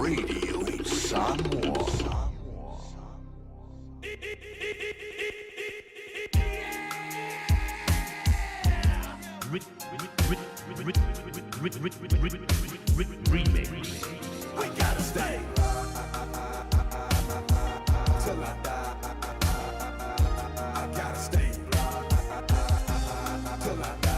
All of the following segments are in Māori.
Radio Samoa. Remix. I gotta stay till I die. I gotta stay till I die.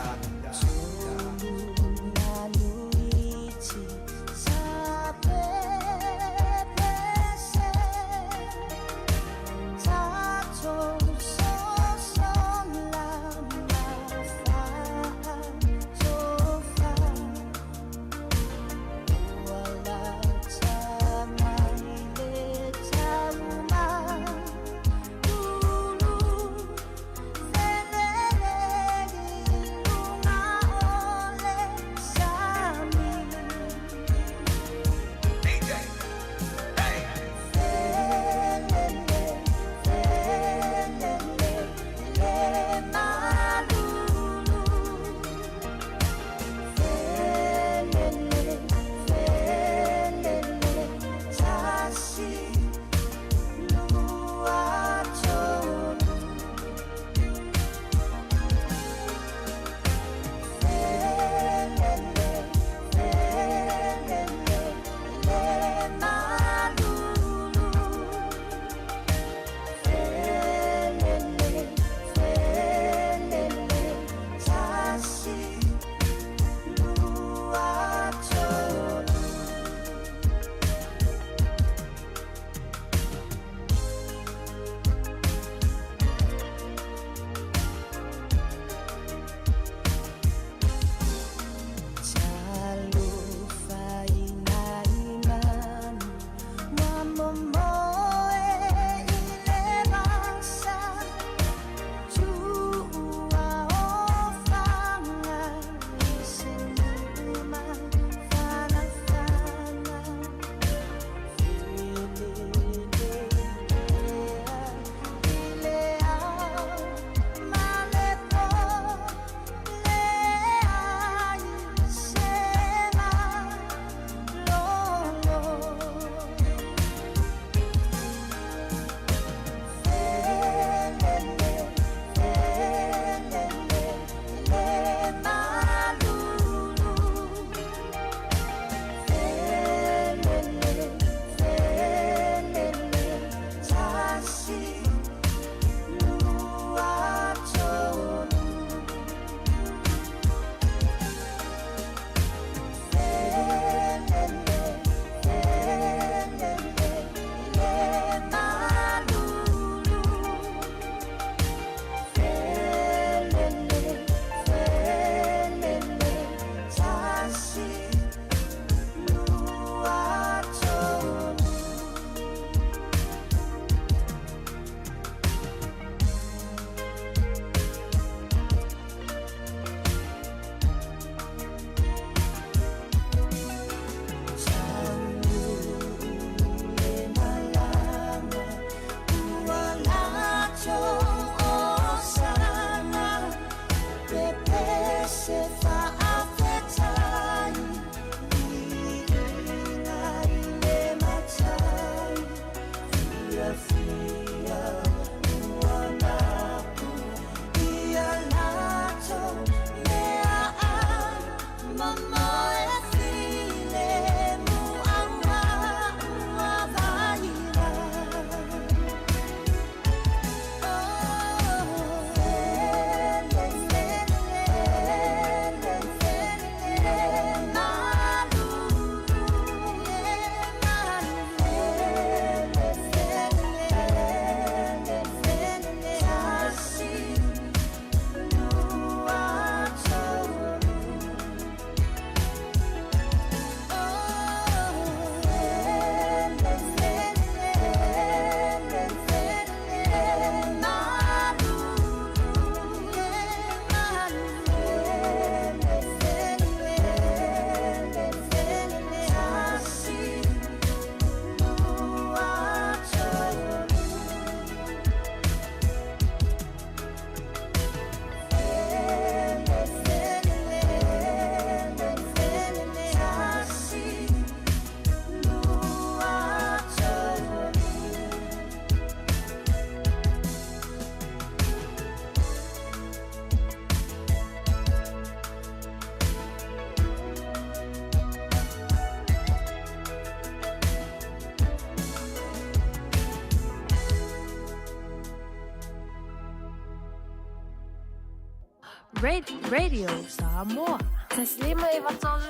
Radio Samoa. تسليمة إيفاتون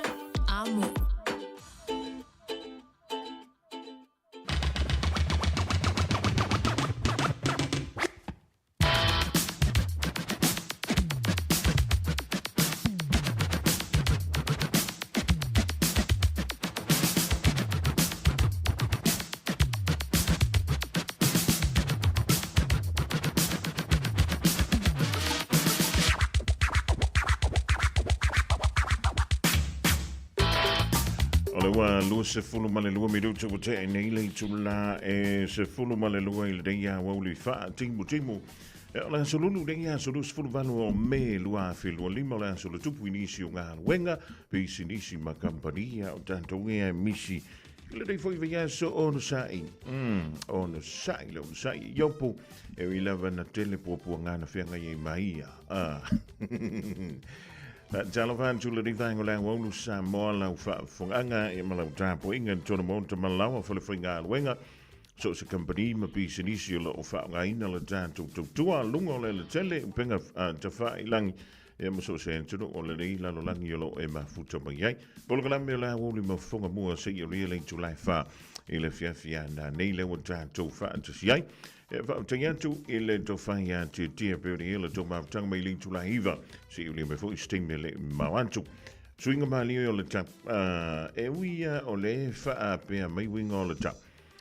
Amo. Wa lu se fulu male lu mi tu ko te nei le tula e se fulu male lu ile de ya wa li fa timu la solo lu de ya solo fulu valu o me lu a fi lu limo la solo tu puinisi o nga wenga pe sinisi ma compagnia o tanto e misi le dei foi via so on sai lo sai yopo e vi lava na tele po nga na fenga ye mai Jalavan to the Vangola Wolu Samoa Funganga, Emalau Tapo, England, Tonamonta Malawa for the Fringal Winger. So it's a company, my piece in issue of Fangaina, to our lungo, le tele, Penga Tafa Lang, Emaso Santo, or Lady Lalang Yellow, Emma Futamay, Bolgamila, Wolim of Fungamua, say you're really to life far, Elefia, and Naila would try to find to see. Tanyantu ile tofanya tia peri ile toma tang mailing to laiva si ile me foi stimule mawantu swinga mali ole tap ole fa pe mai wing ole tap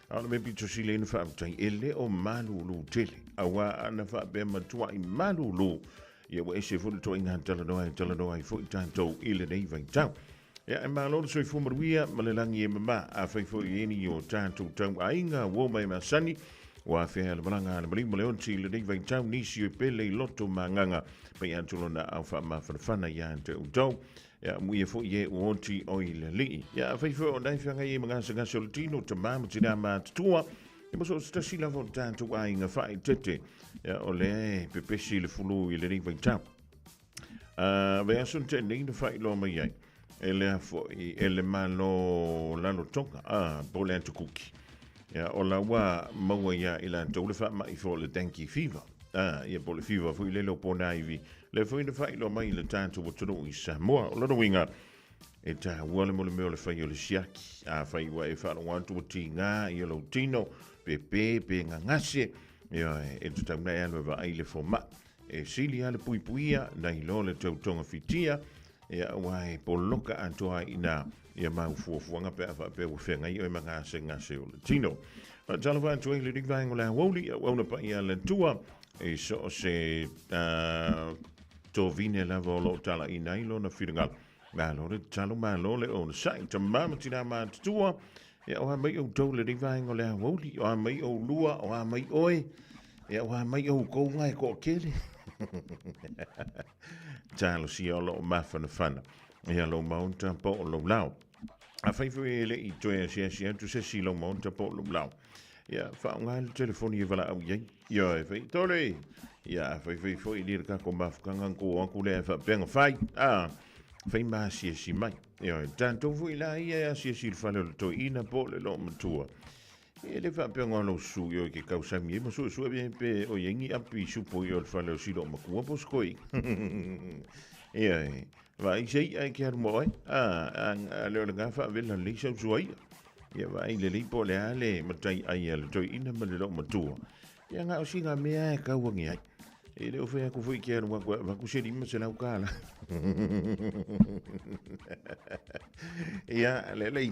ala me bitu sile in fa tai ile o malulu tele awa ana fa be matua I malulu ye we se fu to inga tala no foi tanto ile nei vai tau ya ma lo so fu maruia malelangi mama a fa foi yeni yo tanto tang ainga wo mai masani wa fea le malanga le mali male onti le dei vai tau nisi o pele loto manganga pe antulo na alfa ma fana ya te uto ya mu ye fo ye onti o ile li ya fai fo dai fanga ye manga sanga soltino te mama tina ma tua e mo so stasi la von tanto wa inga fai tete ya ole pepe si le fulu ile dei vai tau ve asun te nei de fai lo ma ye ele fo ele malo la no tonga pole antu kuki ya ola wa maua ya ila tole fa mai fo le tanki fever ia pole fever fu le lo pona ivi le fu ina fa lo mai le tanto wotono isa mo lo no winga e ta wole mo le me le fa yo le siaki fa i wa e fa no wantu tinga ia lo tino pe nga ngase ia e tuta na ya lo va ai le fo ma e silia le puipuia na i lo le tautonga fitia ia wa e poloka antoa ina ia mau fuafuanga pe afa pe o fenga i o manga senga se o tino Jalavan to ile dik vangola woli ona pa ia le tua e so se to vine la volo tala ina ilo na firingal ma lo le talo ma lo le on sai te mama tina ma tua ia o mai o to le dik vangola woli o mai o lua o mai oi ia o mai o ko ngai ko kele Talo si o lo mafana fana ia lo maunta po lo lao a fai foi le I toe sia tu se si lo maunta po lo lao ia fa ngal telefoni e vala au ye ia e fai tole ia fai foi dir ka ko mafkanga ko ku le fa penga fai fai ma si mai ia tanto foi la ia si fa le to ina po le lo matua e le fa penga lo su yo ke causa mi mo su bien pe o yengi api su po yo fa le si lo ma ku po skoi ia vai sei ai che armoi le nga fa vela li so suai ia vai le li po le ale matai ai le toi ina ma le lo matua ia nga o singa me ka wangi ai e le ofe ku foi che armo va ku sedi ma se la ukala ia le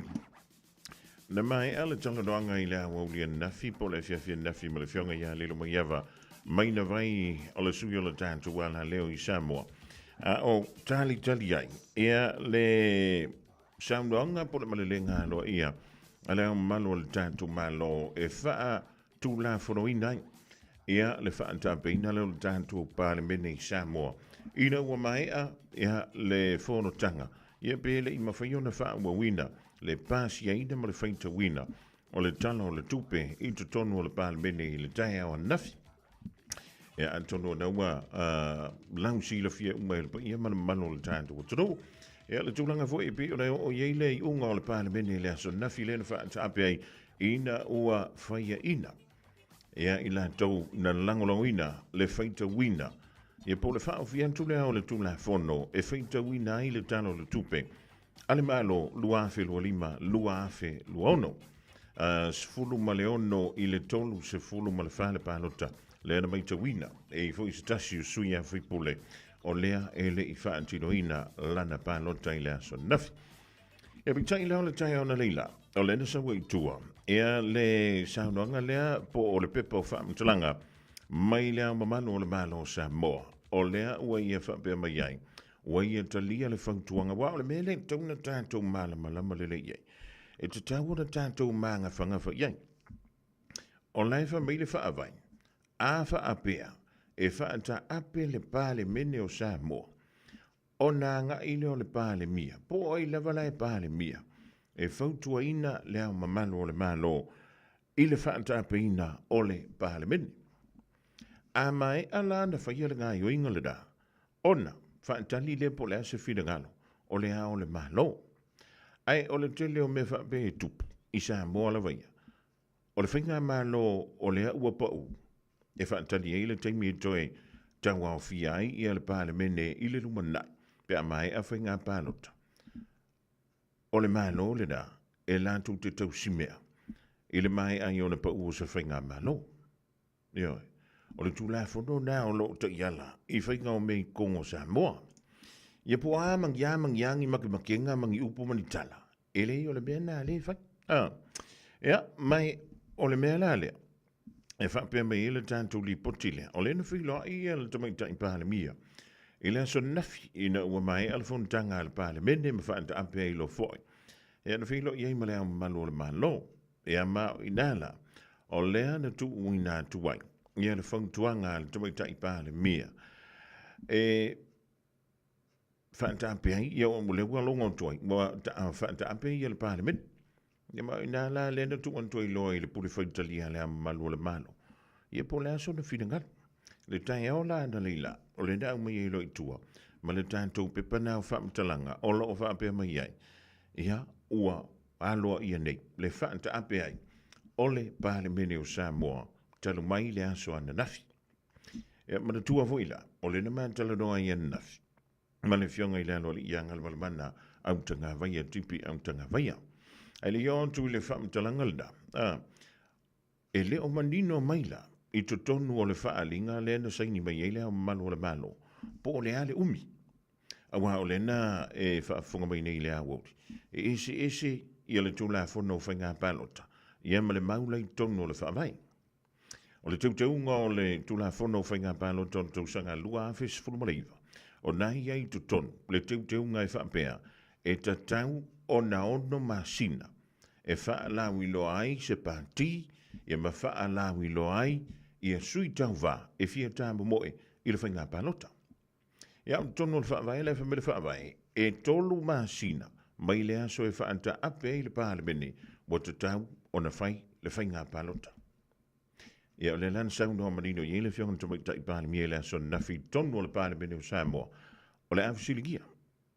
na mai ala tanga doanga I le wa li na fi po le fia na fi ma le fionga ia le lo ma yava mai na vai ala su yo le tanto wala leo I Samoa o tali ai ia le saunga po le malelenga lo ia ala malo le tanto malo e fa tu la foroina ia le fa anta peina le tanto pa le mene Samoa ina wa mai ia le fono tanga ia pele I mafaiona fa wa wina le pasi ia ina ma le faita wina o le talo o le tupe I to tonu o le pa le mene le taia o nafi ia antono na wa lausi la fia umai pa ia mana mano le tanto o tro ia le tulanga foi pe o ye le unga o le pa le mene le so nafi le fa anta pe ina ua faia ina ia ila tau na langolawina le faita wina Ia po le whao fiantu lea o le tula fono, e whaita wina i le tano le tupe. Ale malo, luafe lua lima, luafe luono. Sefulu ma le ono i le tolu, sefulu ma le whale pālota. Lea na maita wina, e fo i se tasi o sui a whipule, o lea e le i whaantino ina lana pālota i lea so nafi. E bitai leo le tai ona leila, o le nasa wei tua. Ea le saunoanga lea po o le pepa o whaamtalanga, mai lea mamano o le malo sa moa. O lea ua ia whapea mai ai. Ua ia talia le whangtuanga. Wa o le mele tauna tātou malama le iai. E te tau na tātou maanga whangafa iai. O lai wha mai le whaavai. A whaapea. E whaata ape le pāle mene o sa moa. O nā ngā ile o le pāle mia. Po o i lavala e pāle mia. E whautua ina lea mamano o le malo. I le whaata ape ina o le pāle mene. A mai ala na whaiala ngā yoinga le da. Ona, whaantali le po le ase whina ngalo, o le ao le malo. Ai o le tele o me whape e tupu, i sa moa la waia. O le whainga malo o le ua pau, e whaantali e le taimi e toe, tawa o fiai i ale pāle mene i le lumanai, pe a mai a whainga pālota. O le malo le da, e lātou te tau simea, i le mai ai o na pau o sa whainga malo. Ioi. O le tūlā whono nā o lo ta iala, i whainga o mei kongo sa moa. Ia po a mangiangi makimakenga mangi upu mani tala. E lei o le mea nā le whai. Ia, mai o le mea la lea. E whapea mai ele tātou li potile. O le na whiloa i ele tamaita i pāle mia. I le aso nafi i na ua mai alfon tanga al pāle mene ma whaanta apea i lo foi. E na whiloa i ei malea malo le malo. E a mao i nāla. O lea na tu ui nā tuai. Ia le whangtuanga le tamaita i pāle mia. E whaanta apea ia o mule ua longa tuai. Whaanta apea ia le pāle mene. Ia ma ina la le na tu antuai loa i le pule whaitalia le amalu le malo. Ia po le aso na whirangat. Le tai au la na leila. O le nau mai e loi tua. Ma le tātou pepana o whaamtalanga. O lo o whaapea mai ai. Ia ua aloa ia nei. Le whaanta apea ai. O le pāle mene o Samoa. Talu mai le aso ana nafi. E mana tua voila, o le na man tala noa i ana nafi. Ma le fionga i lalo li ianga le malamana au tanga vaia tipi au tanga vaia. Ai le ion tu le wha talanga lda. E le o manino maila, i to tonu o le whaalinga le na saini mai e le o malo le malo. Po o le ale umi. Awa o le na e whaafunga mai nei le awoti. E ese i le tula fono whainga palota. Ia ma le maula i tonu o le whaavai. O le tautunga o le tula fono whainga pālo ton tausanga lua a fes fulmareiva. O nai ai tu ton, le tautunga e whapea, e tatau o na ono masina. E wha lawi lo ai se pāti, e ma wha lawi lo ai, i a sui tau wā, e fia tāmu moe, i le whainga pālota. Ia o tono le whaavai, le whamele whaavai, e tolu masina, mai le aso e whaanta ape i le pāle mene, mo tatau o na whai le whainga pālota. Ia o le lan sauno marino i le fionga tamaita i pāle mie le aso nafi tonu le pāle mene o Samoa. O le awsiligia.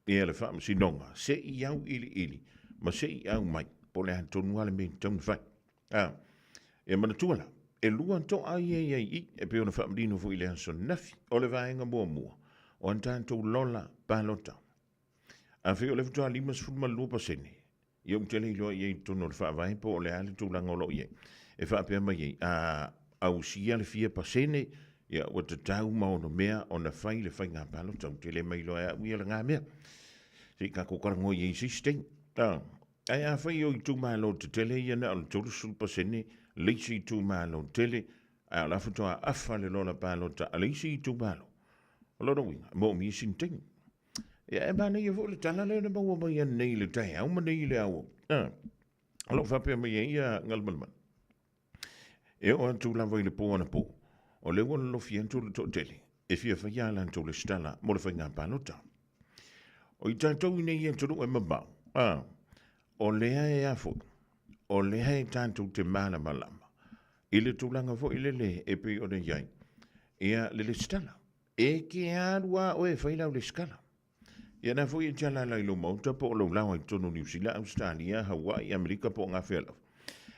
Ia le whaam sinonga. Se i au ili. Ma se i au mai. Po le han tonu ale me taunu whai. Ia mana tuala. E lua to ai i. E pe ona whaam dino fu i le aso nafi. O le vaenga mua. O antantou lola pālota. A whi o le futua limas fulma lupa sene. Ia umtele i loa i tonu le whaavai po o le ale tūlanga o lo i. E whaapea mai au sia le fia pasene ia o te tau maono mea o na whai le whai ngā palo tau te le mai loa ui ala ngā mea. Si ka kokarango i existing. Ai a whai o i tū malo te tele ia na o tōru sul pasene leisi i tū malo tele a la futoa afa le lola palo ta a leisi i tū malo. O loro winga, mo mi sinting. Ia e mana ia vo le tala le na maua mai a nei le tai au ma nei le au. Alo whapea mai ia ngalmalman. E o antu lava i le po ana po. O le wana lofi antu le tōtele. E fia whaiala antu le stala mo le whainga pālota. O i tātou i nei antu e mabau. O lea e afo. O lea e tātou te mana malama. I le tūlanga fo i le e pe o ne iai. Ia le stala. E ke arua o e whailau le skala. Ia na fo i tala lai lo mauta po o lo lawa i tono New Zealand, Australia, Hawaii, Amerika po ngā whelau.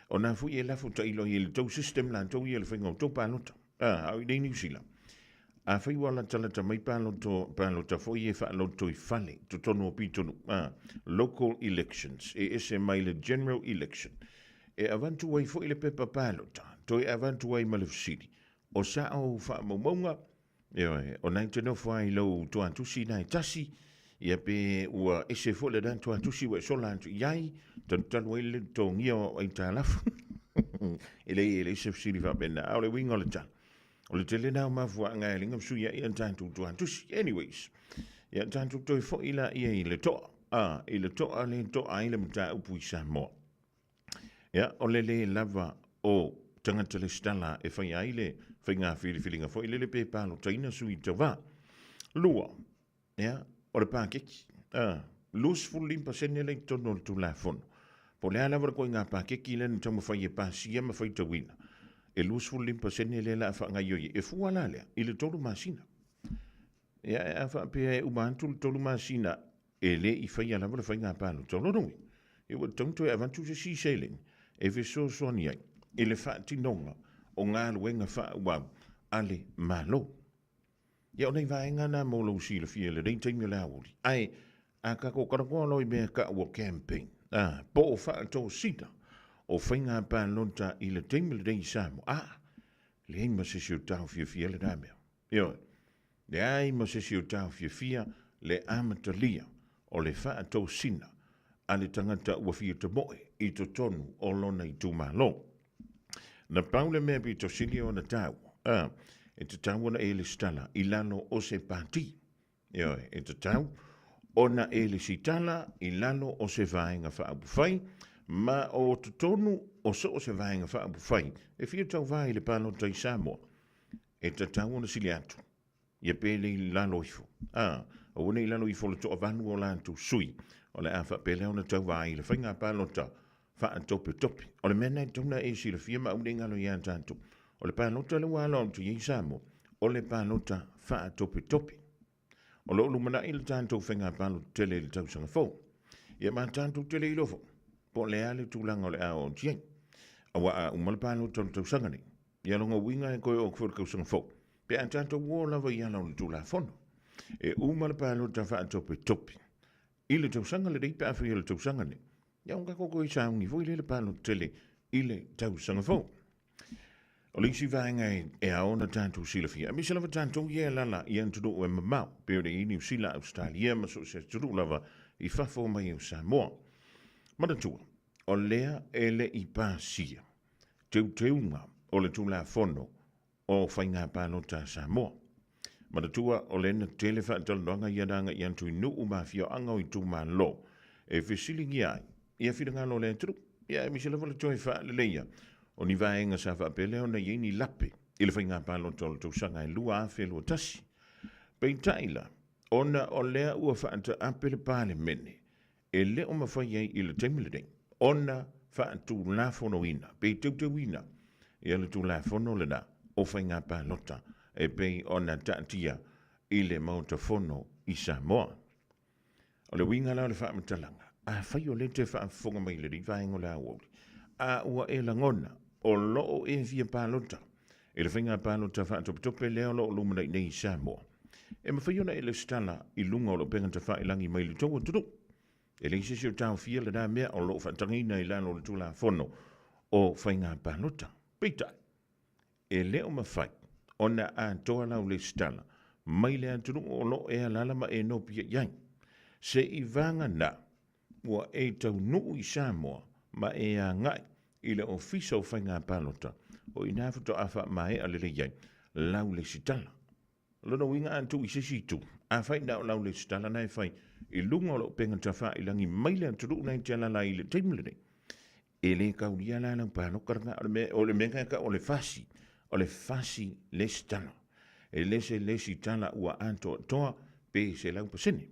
O na fu i lafu ta ilo i le tau system lan tau i le whainga o tau pālota. Au i nei New Zealand. a fai wala tala ta mai palo ta foi e fa lo to I fale to tono pitonu local elections e ese mai le general election e avantu wai foi le pepa palo ta to e avantu wai malef city o sa o fa momonga o nai te no fai lo to antu si nai tasi ia pe ua ese foi le dan to antu si we so lantu yai tan wai to ngio ai ta laf ele se city va bena ole winga le tan o le tele nao mafua ngai linga msuia ia tantu tuantusi. Anyways, ia tantu toi fo ila ia I le toa. I le toa le toa I le mta upu I Samoa. Ia, o le lava o tangata le stala e whai aile, whai ngā whiriwhiringa fo ile le pēpālo taina sui te wā. Lua, ia, o le pākeki. Lus fulimpa sene le tono le tu la fono. Po le ala koe ngā pākeki le ni tamu whai e pāsia ma whai tawina. E lus fulimpa sene le la wha ngai e fuala lea, I le tolu masina. Ia e a wha pia e umantu le tolu masina, e le I whai ala wale whai ngā pālo tolo nui. E wa tangto e avantu se si sailing, e ve so soani ai, e le wha tinonga, o ngā luenga wha wau, ale malo. Ia o nei vaenga na molo si le fia le rei taimi le awuri. Ai, a kako karakoa loi mea ka ua campaign. Po o wha to sita. O whainga pālonta I le teimele rei Samoa. Le ai ma se siu tau fia le rāmea. Io, le ai ma se siu tau fia le amatalia o le wha tau sina a le tangata ua fia te moe I to tonu o lona I tu malo. Na paule mea pi to sili o na tau. E te tau ona e le stala I lano o se pāti. Io, e te tau ona e le sitala I lano o se vaenga wha abu whai. Ma o tonu o so se vaenga wha abu whai, e whia tau vai le pālo tai Samoa, e ta tau ona sili atu, ia pele I lalo ifo. O wane I lalo ifo le toa vanu o lantu sui, o le awha pele ona tau vai le whainga pālo ta, wha a tope. O le mena I tauna e si le fia ma unde ngalo ia tantu, o le pālo ta le wala o tu i Samoa, o le pālo ta wha a tope. O lo lumana I le tantu whainga pālo tele le tau sanga fo, ia ma tantu tele I lofo. Po le ale tūlanga o le ao tieng. Awa a umalapālo tonu tau sangani. Ia longa winga e koe o kwhuru kausanga fo. Pe an tanto wō lava ia lau le tūla fono. E umalapālo ta wha tope. I le tau sanga le reipa awhi le tau sangani. Ia unga koko I saungi fo I le pālo tele I le tau sanga fo. O le isi vaenga e aona tanto silafia. Mi se lava tanto ia lala I antudu o e mamau. Peo le I New Zealand Australia ma so se tudu lava I fafo mai o Samoa. Matatua, o lea ele I pāsia, teunga o le tūla fono o whainga pālota Samoa. Matatua, o le na telefa talonga iadanga I antu inu umawhia anga I tūma lo, e whesilingi ai, ia whiranga lo le tru, ia e misela wale toi wha le leia, o ni vaenga sa whapele o na ieni lape, I le whainga pālota o le tūsanga I lua awhi lua tasi. Pei taila, ona o lea ua whaanta apele pāle mene, e le o mawhai ai I le teimele rei. Ona wha tu la fono ina, pe te wina, e le tu la fono le na, o whainga pālota, e pe ona tātia I le mauta fono I Samoa. O le winga la le wha matalanga, a whai o le te wha whonga mai le rivaengo la awori, a ua e langona, o loo e via pālota, e le whainga pālota wha tope leo loo lumana I nei Samoa. E mawhai ona e le stala I lunga o lo penganta wha ilangi mai le tonga tudu. E le sisi o tau fia le nā mea o lo whatangina I lano le tūla fono o whainga pālota. Pita, e leo mawhai, o na a toa lau le stala, mai le antunu o lo e alalama e no pia iai. Se I vanga na, ua e tau nuu I Samoa, ma e a ngai, I le ofisa o whainga pālota, o I nāwhato awha mai a le iai, lau le sitala. Lono winga antu I sisitu, a whai nao lau le sitala nai whai, I lunga o lo penga tawha I langi maile anturu nai tiala lai le teimele nei. E le kauria la nang pāno karanga o le menga ka o le fasi le stala. E le se tala ua anto toa pe se lau pasene.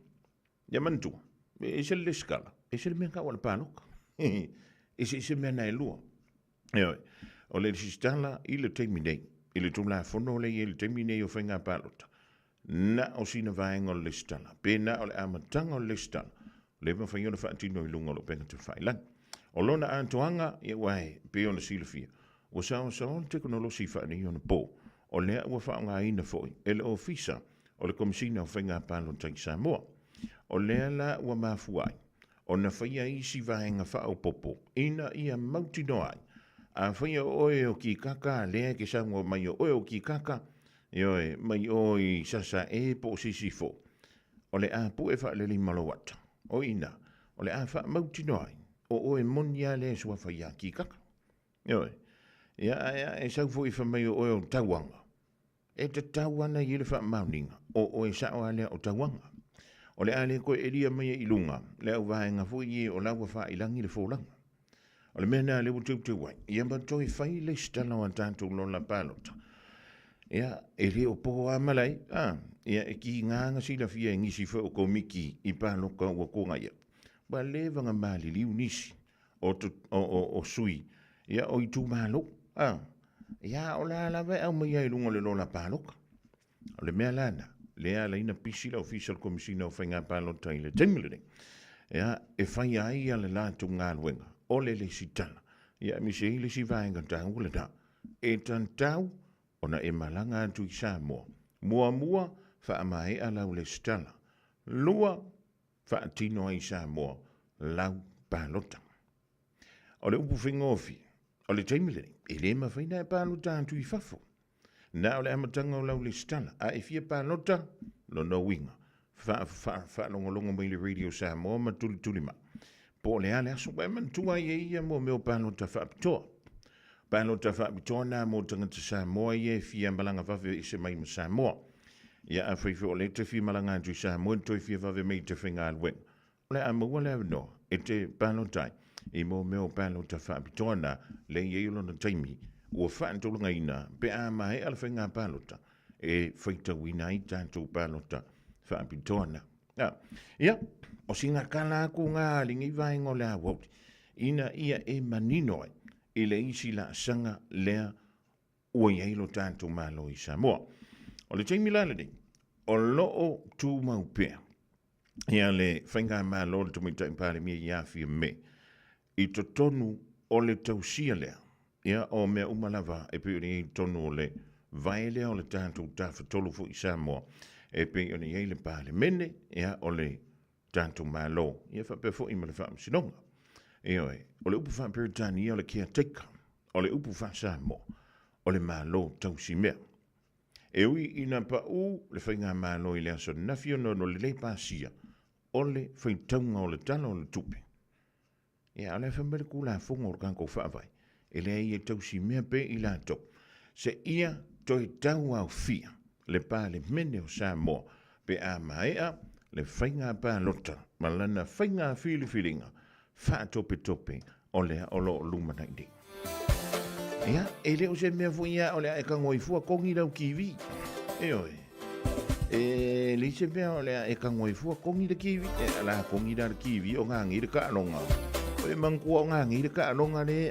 Ya mantua, e se le skala, e se le menga o le pāno. E se mena e lua. O le stala I le teimele nei. I le tula fono le I le teimele nei o whainga pālota. Na o sina vaenga o le stala, pe na o le amatanga o le stala, le ma whaiona whaatino I lunga o lo penga te whailan. O lona antoanga, I wae, pe ona silafia, o sao teknolosi whaani I ona po, o lea ua whaongaina foi, ele ofisa o le komisina o whainga pālota i Samoa. O lea la ua mafuai, o na whaia isi vahenga whao popo, ina ia mauti noai, a whaia oe o ki kaka, lea ke sango mai o oe o ki kaka, ioe mai oi sasa e po sisi fo. O le a pu e wha le li malawata, o ina, o le a wha mauti noai, o oe monia le sua whaia ki kaka. Ioe, ia e sau fo i wha mai o oe o tauanga. E te tauana i le wha mauninga, o oe sao alea o tauanga. O le ale koe eria mai i lunga, le au vahenga fo i o laua wha ilangi le fōlanga. O le mena le uteu te wai, ia matoi whai le stala o tātou lola pālota. Ia, e le o poho a malai, ia e ki nganga sila fia e ngisi wha o komiki i pāloka ua konga ia. Ba le vanga mali liu nisi o sui, ia o i tū mālo, ia o la lawe au mai ai lunga le lola pāloka. O le mea lana, lea la ina pisi la official komisina o whainga pālota i le taimilene. Ia, e whai ai a le lātu ngā luenga, o le sitala. Ia, mi se ile si vaenga tāu le tā. E tan tau, ona e malanga atu i Samoa. Mua, wha mai a lau le sitala. Lua, wha atino i Samoa, lau pālota. O le upu whingofi, o le taimilene, e le ma whaina e pālota atu i whafo. Na o le amatanga o lau le stala, a e fia pālota, lo no winga. Wha longo mai le radio Samoa ma tuli ma. Po le ale aso wai man tua ia mo meo pālota wha apitoa. Pālota wha apitoa nā mo tangata Samoa ia fia malanga whawhi i se mai ma Samoa. Ia a whaiwhi o le te fia malanga atu i Samoa toi fia whawhi mei te whinga alweng. Le a mua le no, e te pālotai, i mo meo pālota wha apitoa nā le ieiolo na taimi. Ua whaantolunga ina, pe a mai ala whainga pālota, e whaita wina i tātou pālota whaapitoana. Ia, o singa kala aku ngā alingi vaengo le awauti, ina ia e maninoi, i le isi la sanga lea ua iailo tātou malo i Samoa. O le teimi lalani, o loo tū maupea, ia le whainga malo le tumita impare mia iawhia me, i to tonu o le tausia lea, ia o mea umalava e pe ni tonu o le vaile o le tātou tawhatolu fo i Samoa e pe ni eile pāle mene ia o le tātou malo ia whape fo i male whaamsinonga. Ia o le upu whaperitani o le caretaker, o le upu Samoa, o le malo tausi mea. E ui ina pa u le whainga malo i le aso nafio no le le pāsia o le whaitaunga o le tala o le tupe. Ia o le whamere kula funga o kanko whaavai. E le ia tausi mea pe i lato. Se ia toi tau au fia, le pāle mene o Samoa, pe a maea, le whainga pālota, ma lana whainga whilinga, whaatope o lea o lo lumanaidi. Ia, e leo se mea fuia o lea e kangoi fua kongi lau kiwi. E oe. E le se mea o lea e kangoi fua kongi da kiwi. E ala kongi da kiwi o ngangi da ka anonga. E mangkua o ngangi da ka anonga le,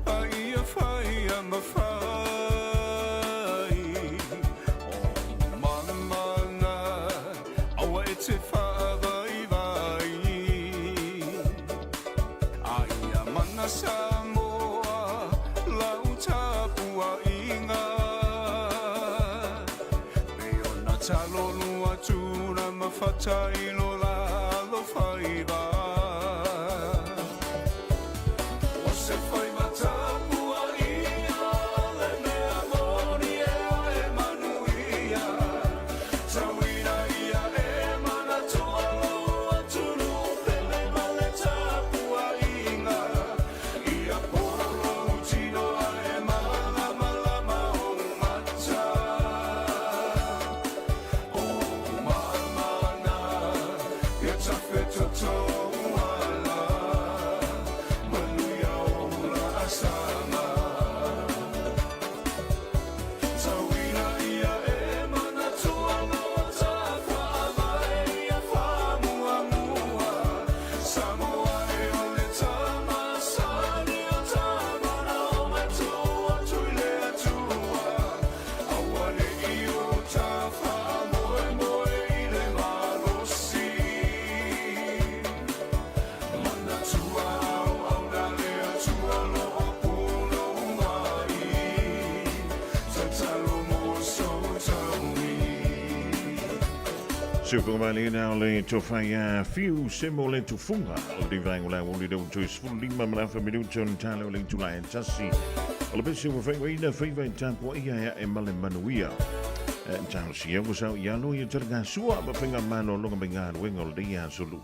ai a whai a mawhai. O mamanga, awa e te whawai vai. Ai a mana Samoa, lau tapua inga. Peo na talo lua tūna mawhatai lo la lo whaiva. O se whai matapua inga, le mea moni e e manuia. Tauina ia e mana toa loa tunu, pele male tapua inga. Ia polo tino a e malama lama o mata. O mamana, ia tafe totoa la, manuia o la asama. Tauina ia e mana toa loa tafa mai ia whamuamua. Samoa e ole tama sani o tamana o matua tuile atua. Awane i o tafa moe moe i le malosi. Mana tua au au na le atua lo o puno mai. Tatalo mo so taui. Supermali na le tofaya fiu semo le tufunga o di vango la woli do to is fully mamma fa minuto in talo le tula en tassi. Alle beste we vengo ina feva in tempo ia e male manuia. En talo si eu so ya lo ye terga sua ma finga mano lo benga wengo le ya sulu.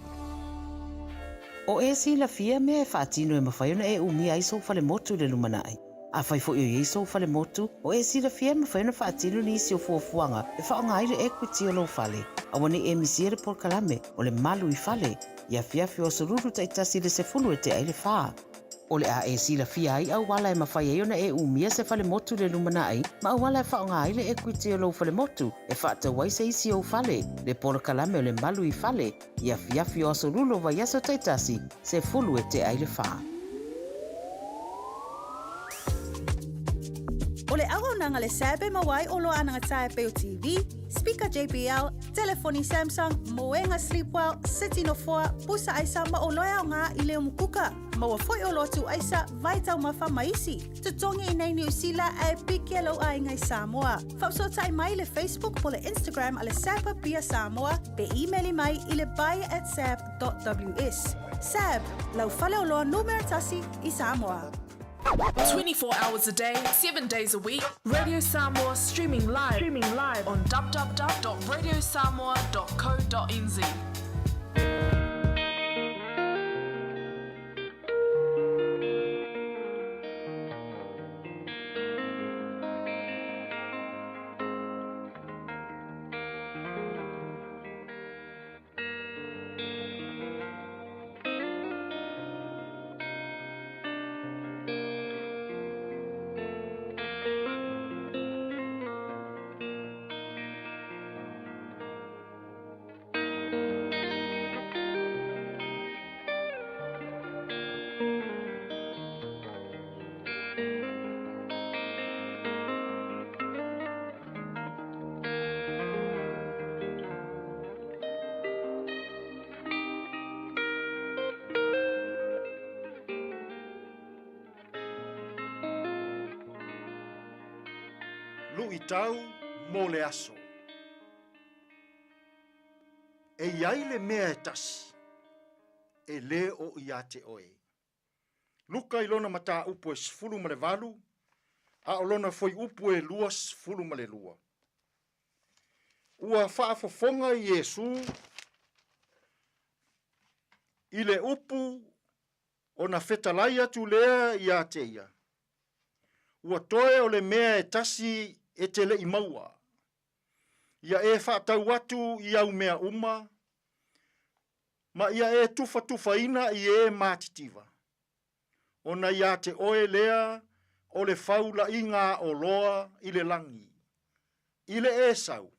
O e si la fia me e whaatino e mawhaiona e umi ai so fale motu le lumanai. A whai fo i so fale motu, o e si la fia mawhaiona whaatino ni isi o fuafuanga e whaonga aire equity o lo fale. A wane e misiere por kalame o le malu i fale, ia fiafi o soruru taitasi le se fulu e te aile whaa. O le a e si la fia ai au wala e mawhaiona e umia se fale motu le lumanai, ma au wala e whaonga aile equity o lo fale motu, e whaata wai se isi o fale, le por kalame o le malu i fale, ia fiafi o soruru wa yaso taitasi se fulu e te aile whaa. O le awananga le sabe mawai o lo ananga tae pe o TV, speaker JBL, telefoni Samsung, moenga Sleepwell, City no 4, pusa aisa ma o loea o ngā i leo mukuka. Ma wa foi o lotu aisa, vai tau mawha maisi. Tutongi i nei New Zealand e piki alo a ingai Samoa. Whapso tai mai le Facebook po le Instagram a le Sapa Pia Samoa, pe emaili mai i le buy@sap.ws. Sap, lau fale o loa numeratasi i Samoa. 24 hours a day, 7 days a week. Radio Samoa streaming live on www.radiosamoa.co.nz. Lui tau mo le aso. E iai le mea e tasi, e le o ia te oe. Luka i lona mata upo e sifulu ma le valu, a o lona foi upo e lua sifulu ma le lua. Ua whaafofonga i Yesu, i le upu o na whetalai atu lea i a te ia. Ua toe o le mea e tasi e te le i maua. Ia e whaatau atu i au mea uma, ma ia e tufa ina i e mātitiva. Ona ia te oe lea o le faula i ngā o loa i le langi. I le e sau,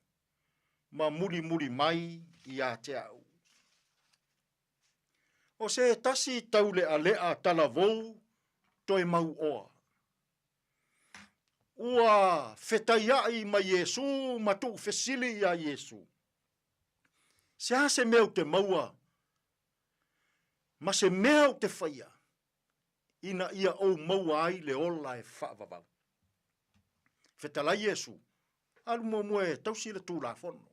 ma muri mai i a te au. O se tasi tau le alea talavou toi mau oa. Ua whetaiai ma Yesu, ma tu fesili ia Yesu. Se ha se meu te maua, ma se meu te whaia, ina ia o maua ai le ola e whaavavau. Whetala Yesu, alu mo moe tausi le tū la fono.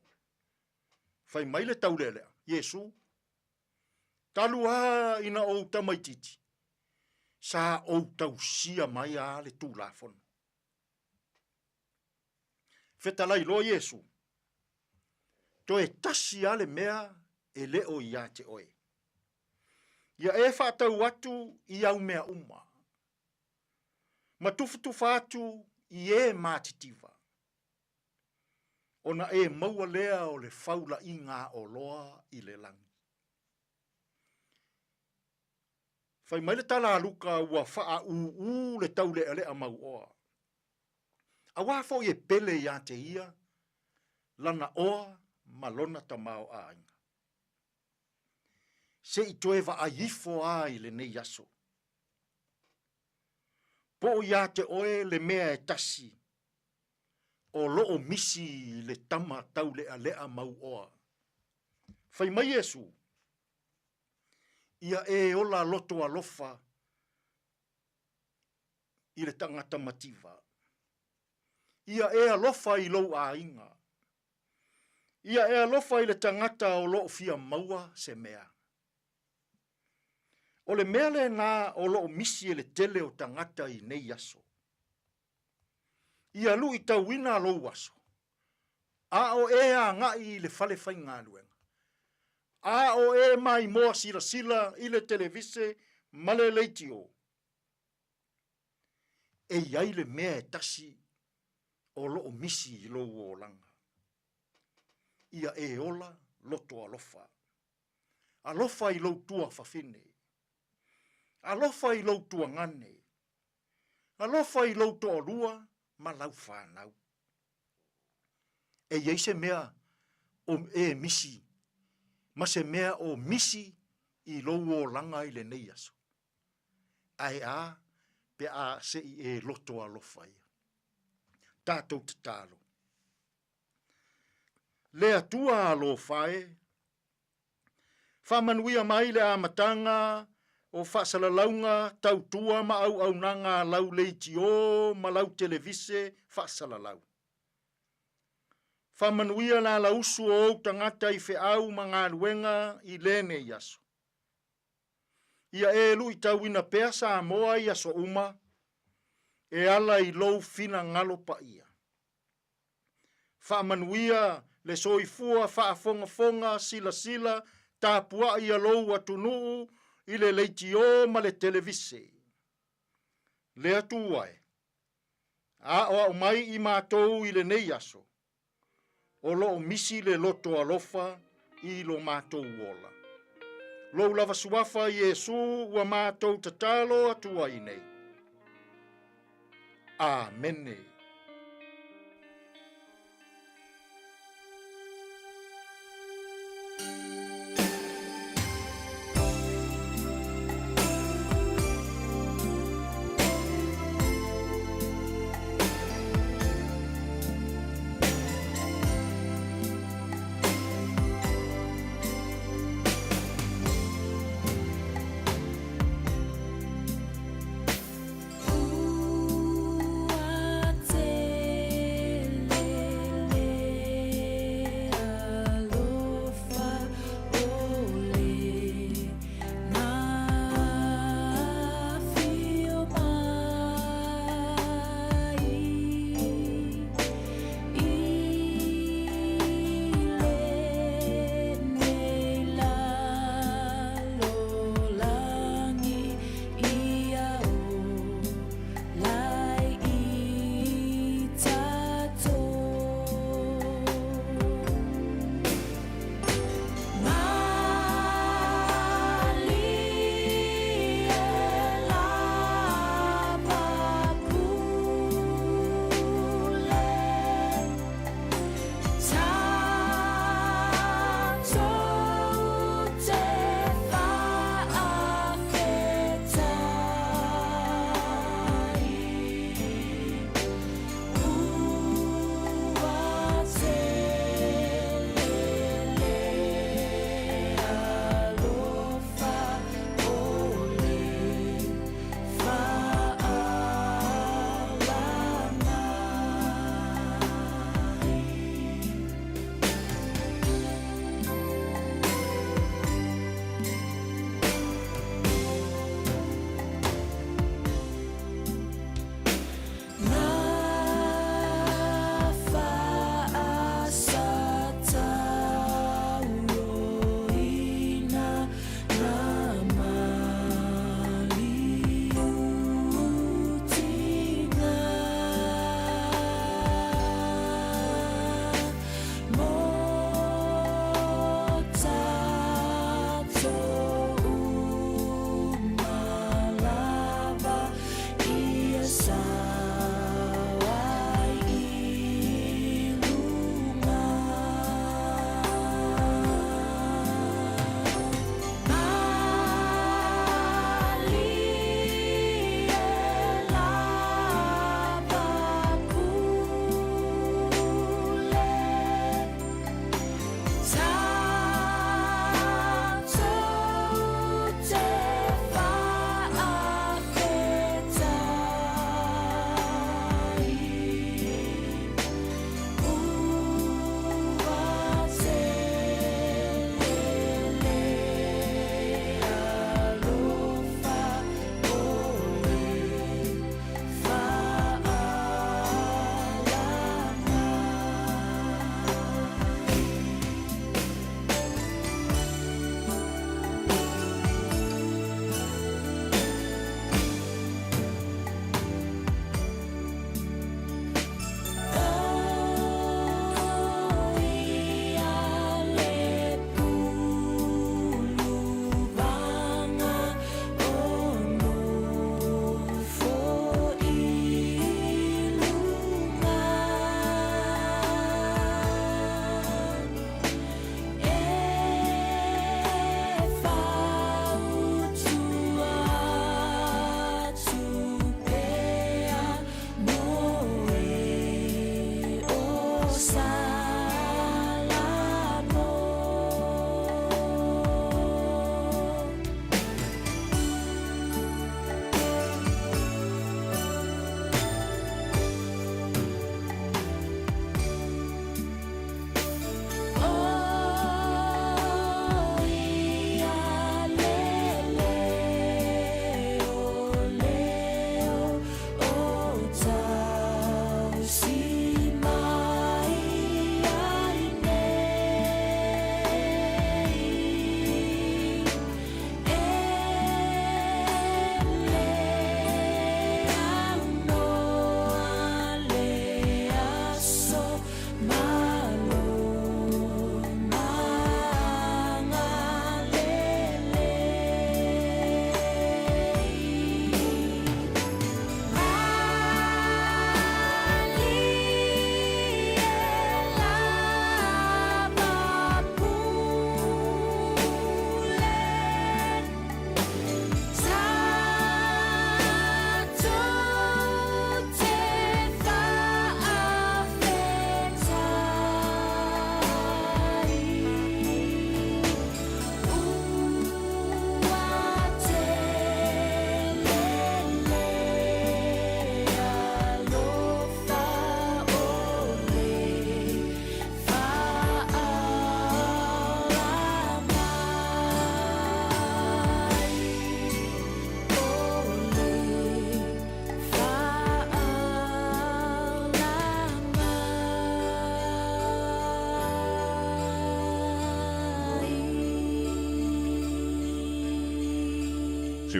Whai mai le tau lelea, Yesu, talu ha ina o tamaititi, sa o tausia mai a le tū la fono. Whetala i lo Yesu, to e tasi ale mea e leo ia te oe. Ia e whaatau atu i au mea uma. Ma tufutufa atu i e mātitiva. Ona e maua lea o le faula i ngā o loa i le langi. Whai mai le tala aluka ua wha u le tau le ale a mau oa. A wafo i e pele ia te ia, lana oa malona tamao a inga. Se i toe wa a ifo a i le nei aso. Po ia te oe le mea e tasi, o loo misi le tama tau le alea mau oa. Whai mai Yesu, ia e ola loto alofa i le tangata mativa. Ia e alofa i lou a inga. Ia e alofa i le tangata o loo fia maua se mea. O le mea le nā o loo misi e le tele o tangata i nei aso. Ia lu i tauina lou aso. A o e a ngai i le fale fai ngā luenga. A o e mai moa sila sila i le televise male leitio. E iai le mea e tasi o loo misi i lou o langa. Ia e ola loto alofa. Alofa i lou tua fafine. Alofa i lou tua ngane. Alofa i lou toa lua ma lau whanau. E iei se mea o e misi. Ma se mea o misi i lou o langa i le nei aso. Ai a pe a se i e loto alofa ia. Tātou te tālo. Lea tua alo whae. Whamanuia mai le amatanga o whasalalaunga tau tua ma au nanga lau leiti o ma lau televise whasalalau. Whamanuia la lausu o tangata i wheau ma ngā luenga i lene i aso. Ia e lu i tau ina pea sa moa i aso uma e ala i lou fina ngalo pa ia. Whamanuia le soifua whaafonga sila tāpua i alou atunuu i le leiti o ma le televise. Le atuae. A o mai i mātou i le nei aso. O lo misi le loto alofa i lo mātou ola. Lo lava suafa i Yesu ua mātou tatalo atua i nei. Amene.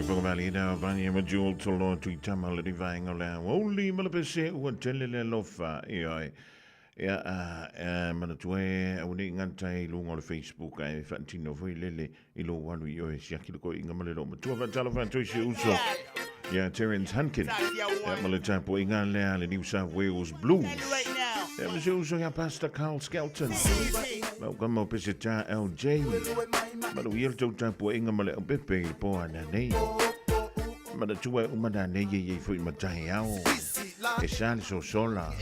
Whakamalina, Vanya Majul, Tolo, Tuitama, Lady Vang, only Malapese, what Telele Lofa, Manatue, I would anti long on Facebook, I Fantino, Lily, Ilo, one with your Shakiko, Ingamalino, but two of a telephone to also. Yeah, Terence Hankin, Malatapo, Ingala, the New South Wales Blues. There was also Pastor Carl Skelton. Welcome up, is it LJ? But we also type of Ingamale Pepe, born a name. But the two Umadane, ye for Matayao. A san so sola.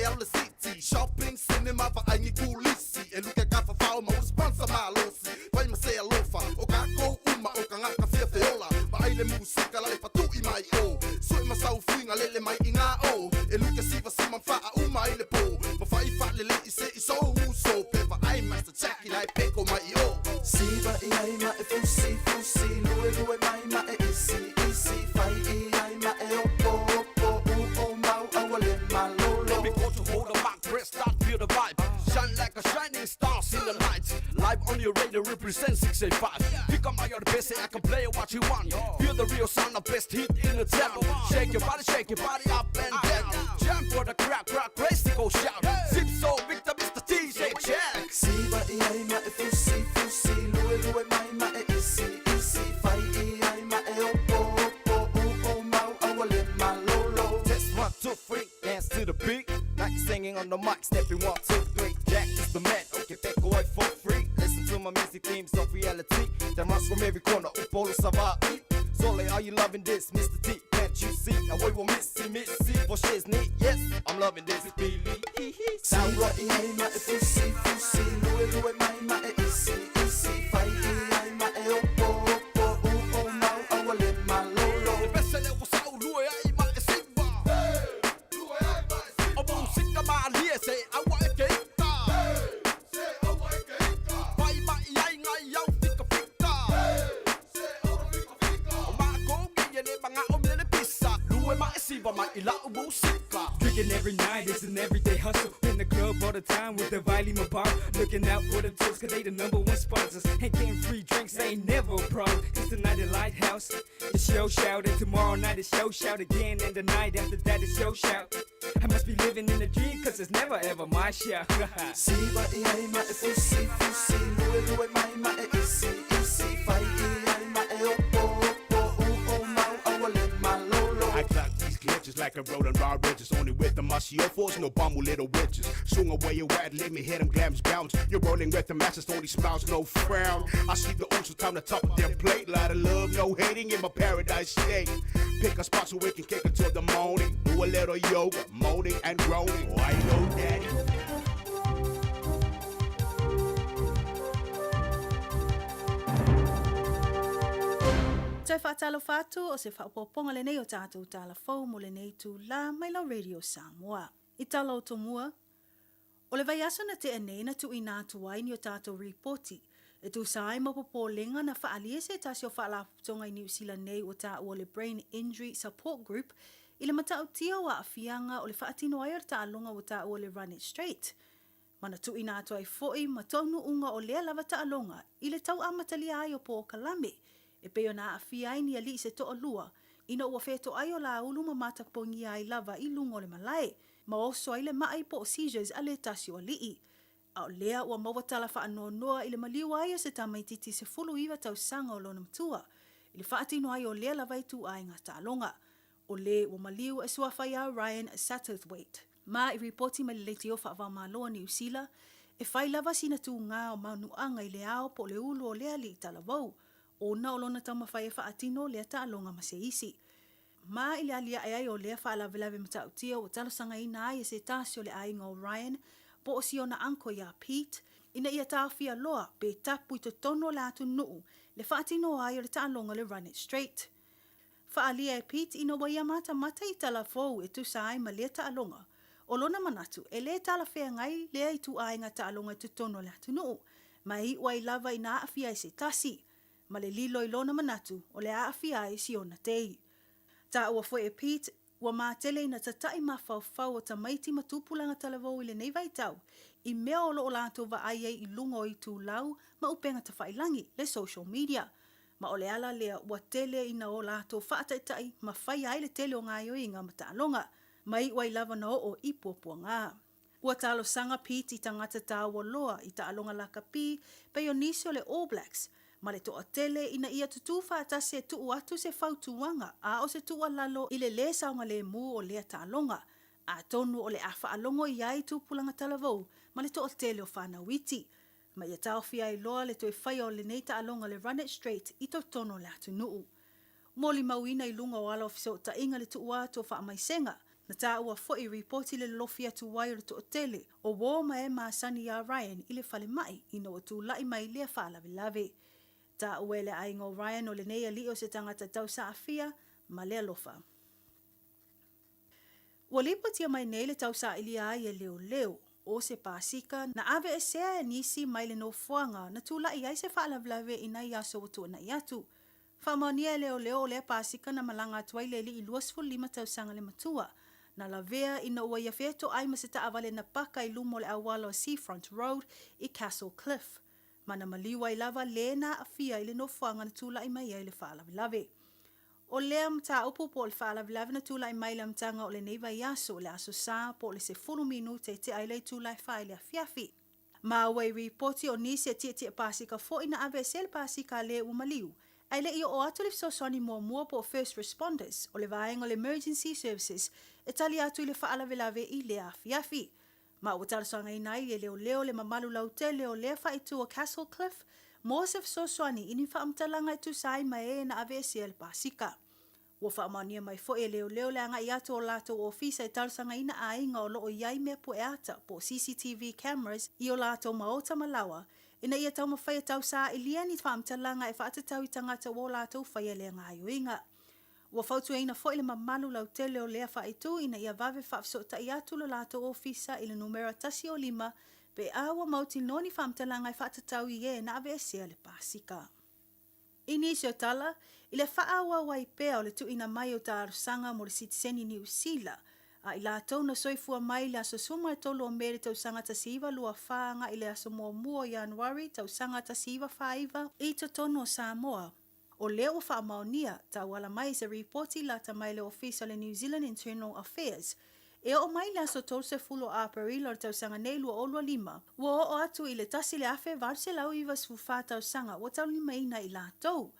Shopping cinema for any cool lisi. And look at Gaffa Falma, sponsor my lossy. Why must say a lofa? Okako, Uma, Okanga, Fiola. But I let music, I like a two in my O. So it must have fling a little my inga O. And look at Siva Simanfa, Uma, the po. But five fat lady say it's so paper. I must check it like Peko, my O. Siva, Ima, if you see, Louis, my easy, fight, Ima, Elpo. Start feel the vibe, shine like a shining stars in the lights. Live on your radio represent 685. Pick up my other best, I can play what you want. Feel the real sound of best hit in the town. Shake your body up and down. Jump for the crack, race to go shout. Sip so Victor, Mr. TJ check. See but I'm if you see, Louis, my easy, fight, I'm elbow, my low. Test 1, 2, 3, dance to the beat. Like singing on the mic, stepping 1, 2, 3. Jack is the man, okay, take away for free. Listen to my music themes of reality. That runs from every corner, Upolo Savai. Sole, are you loving this, Mr. T? Can't you see? Now we will missy, for shit's neat. Yes, I'm loving this, Billy. Sound what you ain't, if you see, Louis, my easy, fight, my elbow, I will let my low. The best of that was out, Louis, my Sigma. Say I want a cake. Say I want a cake. Why my young fika fika? Say I want a fika. My go get your mga pizza. Louis my siba my ilaubo sika. Drinking every night, it's an everyday hustle. In the club all the time with the Viley bar. Looking out for the tours, cause they the #1 sponsors. Ain't getting free drinks, ain't never a problem. It's the night at Lighthouse, the show shout. And tomorrow night the show shout again. And the night after that the show shout. I must be living in a dream, cause it's never ever my show. See, but I'm if you see, Louis, my easy, fight, my elbow, I will let my low. I clock these glitches like a road and raw ridges. Only with the muscle force, no bomb with little witches. Swing away your rat, let me hit them glams bounce. You're rolling with the masses, only smiles, no frown. I see the ocean time to top of their plate. Lot of love, no hating in my paradise state. Pick a spot so we can kick it till the morning. Do a little yoga, moaning and groaning. Why you know daddy? Toi whaatalo whātu o se whaopoponga le nei o tātou tāla whau mo le nei tū la mai lau Radio Samoa. I tala o tomua, o le vai aso na te anei na tu i nātu waini o tātou reporti. E tu sai mapopo lenga na whaalia se tasi o whaalaputonga i New Zealand nei o tā o le Brain Injury Support Group i le matau tia wa a fianga o le whaatino ai ar tā alonga o tā o le Run It Straight. Mana tu i nātu ai foi ma tonu unga o lea lava tā alonga i le tau amatalia ai o po o Kalame. E peo na a fia ai ni ali se to o lua, ina ua feto ai o la ulu ma matakpongi ai lava i lungo le malai, ma oso ai le mai po o seizures a le tasi o lii. A o lea ua mawatala wha anoa noa i le maliwa ai se tamaititi se fulu iwa tau sanga o lona mtua, i le whaatino ai o lea lava i tu ai ngā tālonga. O le ua maliwa e suawhai a Ryan Satterthwaite. Ma i reporti ma le leiti o wha maloa New Zealand, e whai lava sina tu ngā o maunuanga i le ao po le ulu o lea li tala wau. O na olona tama whai e whaatino lea ta alonga ma se isi. Ma i le alia ai o lea wha alavelave mata utia o talosanga ina ai e se tasi o le ainga o Ryan, po o si ona anko ia Pete, ina ia tāwhia loa pe tapu i to tono la atu nuu, le whaatino ai o le ta alonga le Run It Straight. Wha alia e Pete ina waia mata i tala fau e tu sai ma lea ta alonga. O lona manatu, e le tala whea ngai lea i tu ainga ta alonga tu tono le atu nuu, ma i wai lava i na awhia e se tasi. Ma le lilo i lona manatu o le aafi ai si ona tei. Ta ua fwe e Pete, ua mātele ina tatai mawhau o tamaiti matupulanga talavou i le nei vai tau, i mea olo o lātou wa ai i lungo i tū lau ma upenga ta whailangi le social media. Ma ole ala lea ua tele ina o lātou whaataitai ma whai ai le tele o ngā ioinga ma tālonga, mai wai lava na o i pōpua ngā. Ua talo sanga piti tangata tāua loa i tālonga laka pi, pe o nisi o le All Blacks, ma le toa tele ina ia tutu whaatase e tuu atu se whautuanga, a o se tua lalo i le saunga le mu o lea tālonga, a tonu o le a whaalongo i ai tūpulanga talavou, ma le toa tele o whanawiti. Ma ia tauwhia i loa le toi whai o le nei tālonga le Run It Straight i tau tono le atu nuu. Moli mauina i lunga o ala ofiso ta inga le tuu atu o wha maisenga, na tā ua fwoi reporti le lofi atu wai o le toa tele, o wō ma e maasani a Ryan i le whale mai i no atu lai mai lea whaalawe lave. Tā ue le ainga o Ryan o le nei ali o se tangata tau saafia, ma lea lofa. Ua lipatia mai nei le tau sa ili ai e leo leo, o se pasika na ave e sea e nisi mai le no fuanga na tula i ai se whaalavlave i nai aso watu na iatu. Whamania leo leo le pasika na malanga atuai le li i luasful 5 tausanga le matua, na lavea ina ua ia feto ai masita avale na paka i lumo le awalo Seafront Road i Castle Cliff. Mana maliwa i lava le na afia i le no fuanga na tula i mai ai le whaalavlave. O lea mta upu po le whaalavlave na tula i mai le mtanga o le neiva i aso le aso sa po le se 10 minute te ai le tula i whae le afiafi. Ma wai reporti o nisi e tia pasika fo ina ave se le pasika le umaliu. Ai le i o atu le soswani mua po first responders o le vaenga o le emergency services e tali atu i le whaalavlave i le afiafi. Ma ua talasanga inai le leo le mamalu lautele o le whaitu o Castle Cliff, Mosef soswani ini whaamtalanga i tu sai mai na ave se le pasika. Ua whaamania mai fo e leo le anga i atu o lato o ofisa e talasanga ina ainga o loo iai mea po e ata po CCTV cameras i o lato maota malawa, ina ia tau mawhai tau sa i liani whaamtalanga e whaatatau i tangata o lato whai le ngaio inga. Ua whautu eina fo ile mamalu lau tele o lea whaitu ina ia vave whaafsota i atu lo lato o ofisa i le numera 5 pe awa mauti noni whaamtalanga e whaatatau i e na ave sea le pasika. Inisio tala, i le whaawa wai pea o le tuina mai o ta arusanga mo le sitiseni New Zealand, a i lātou na soifua mai le aso suma e tolu o mere tau sanga ta siva lua whaanga i le aso mua Januari tau sanga ta siva whaiva i to tono o Samoa. O leo wha maonia ta wala mai se reporti lata mai le ofisa le New Zealand Internal Affairs. E o mai le aso tolse fulo a perilo le tau sanga nei lua olua 5. Ua o atu i le tasi le afe varse lau iwa sufa tau sanga wa tau 5 ina i lātou.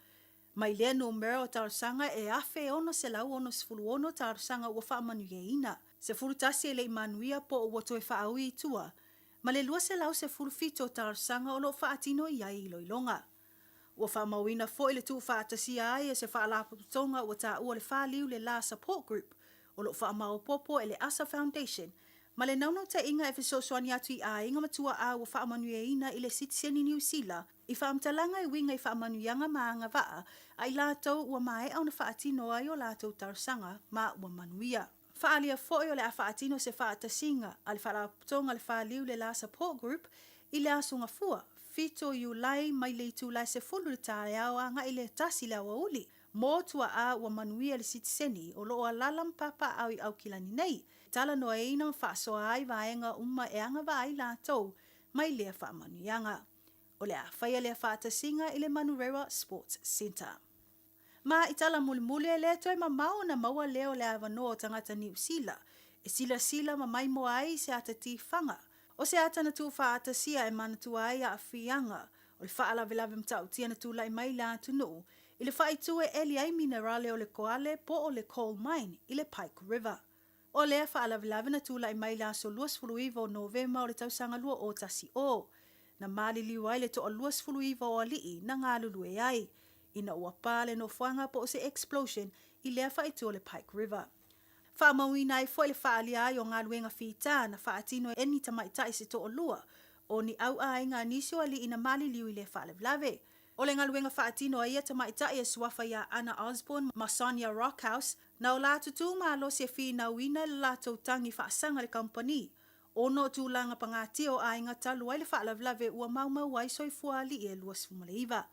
Mai lea numero o tau sanga e afe ono se lau ono sifulu ono tau sanga ua wha manu ye ina. Se fulu tasi e le imanuia po o wato e wha aui i tua. Ma le lua se lau se fulu fito tau sanga o lo wha atino i ai ilo ilonga. Ua wha mawina fo i le tu wha atasia ai e se wha alaputonga ua ta ua le wha liu le la support group. O lo wha maopopo e le Asa Foundation. Ma le naunau ta inga e fisoswani atu i a inga matua a ua wha manu ye ina i le sitiseni New Zealand. I whaamtalanga i winga i whaamanuyanga maanga waa, ai lātou ua mae au na whaatino ai o lātou tarsanga ma ua manuia. Whaalia foi o le a whaatino se whaatasinga, a le whaaraputonga le whaaliu le la support group, i le asunga fua, fito Iulai mai le itu lai se fulu le tāre au anga i le tasi le awa uli. Mō tua a ua manuia le sitiseni o loo a lalam papa au i au kilani nei, tala noa eina whaasoa ai vaenga uma e anga va ai lātou, mai lea whaamanuyanga. O le a whaia lea whaatasinga i le Manurewa Sports Centre. Ma i tala mulimule lea toi mamau na maua leo le awano o tangata New Zealand. E sila ma mai mo ai se ata tifanga. O se ata na tu whaatasia e manatu ai a whianga. O le whaalawelawe mtau tia na tu lai mai la tunu. I le whaitu e eli ai minerale o le koale po o le coal mine i le Pike River. O lea whaalawelawe na tu lai mai la so luas fuluiva o Novema o le tausanga lua o tasi o. Na mali liwai le to aluas fuluiva o alii na ngā lulu e ai. Ina ua pāle no whanga po se explosion i lea whaitu o le Pike River. Whaamauina ai fo le whaalia ai o ngā luenga whita na whaatino eni tamaitai se to lua. O ni au ai ngā nisio alii na mali liwi le whaalewlawe. O le ngā luenga whaatino ai a tamaitai e suafa ia Anna Osborne ma Sonia Rockhouse na o la tutu maa lo se whi na wina le la tautangi whaasanga le company. Ono tūlanga pangati o ainga talu ai le whaalawlawe ua maumau ai soifua li e luas fumaleiva.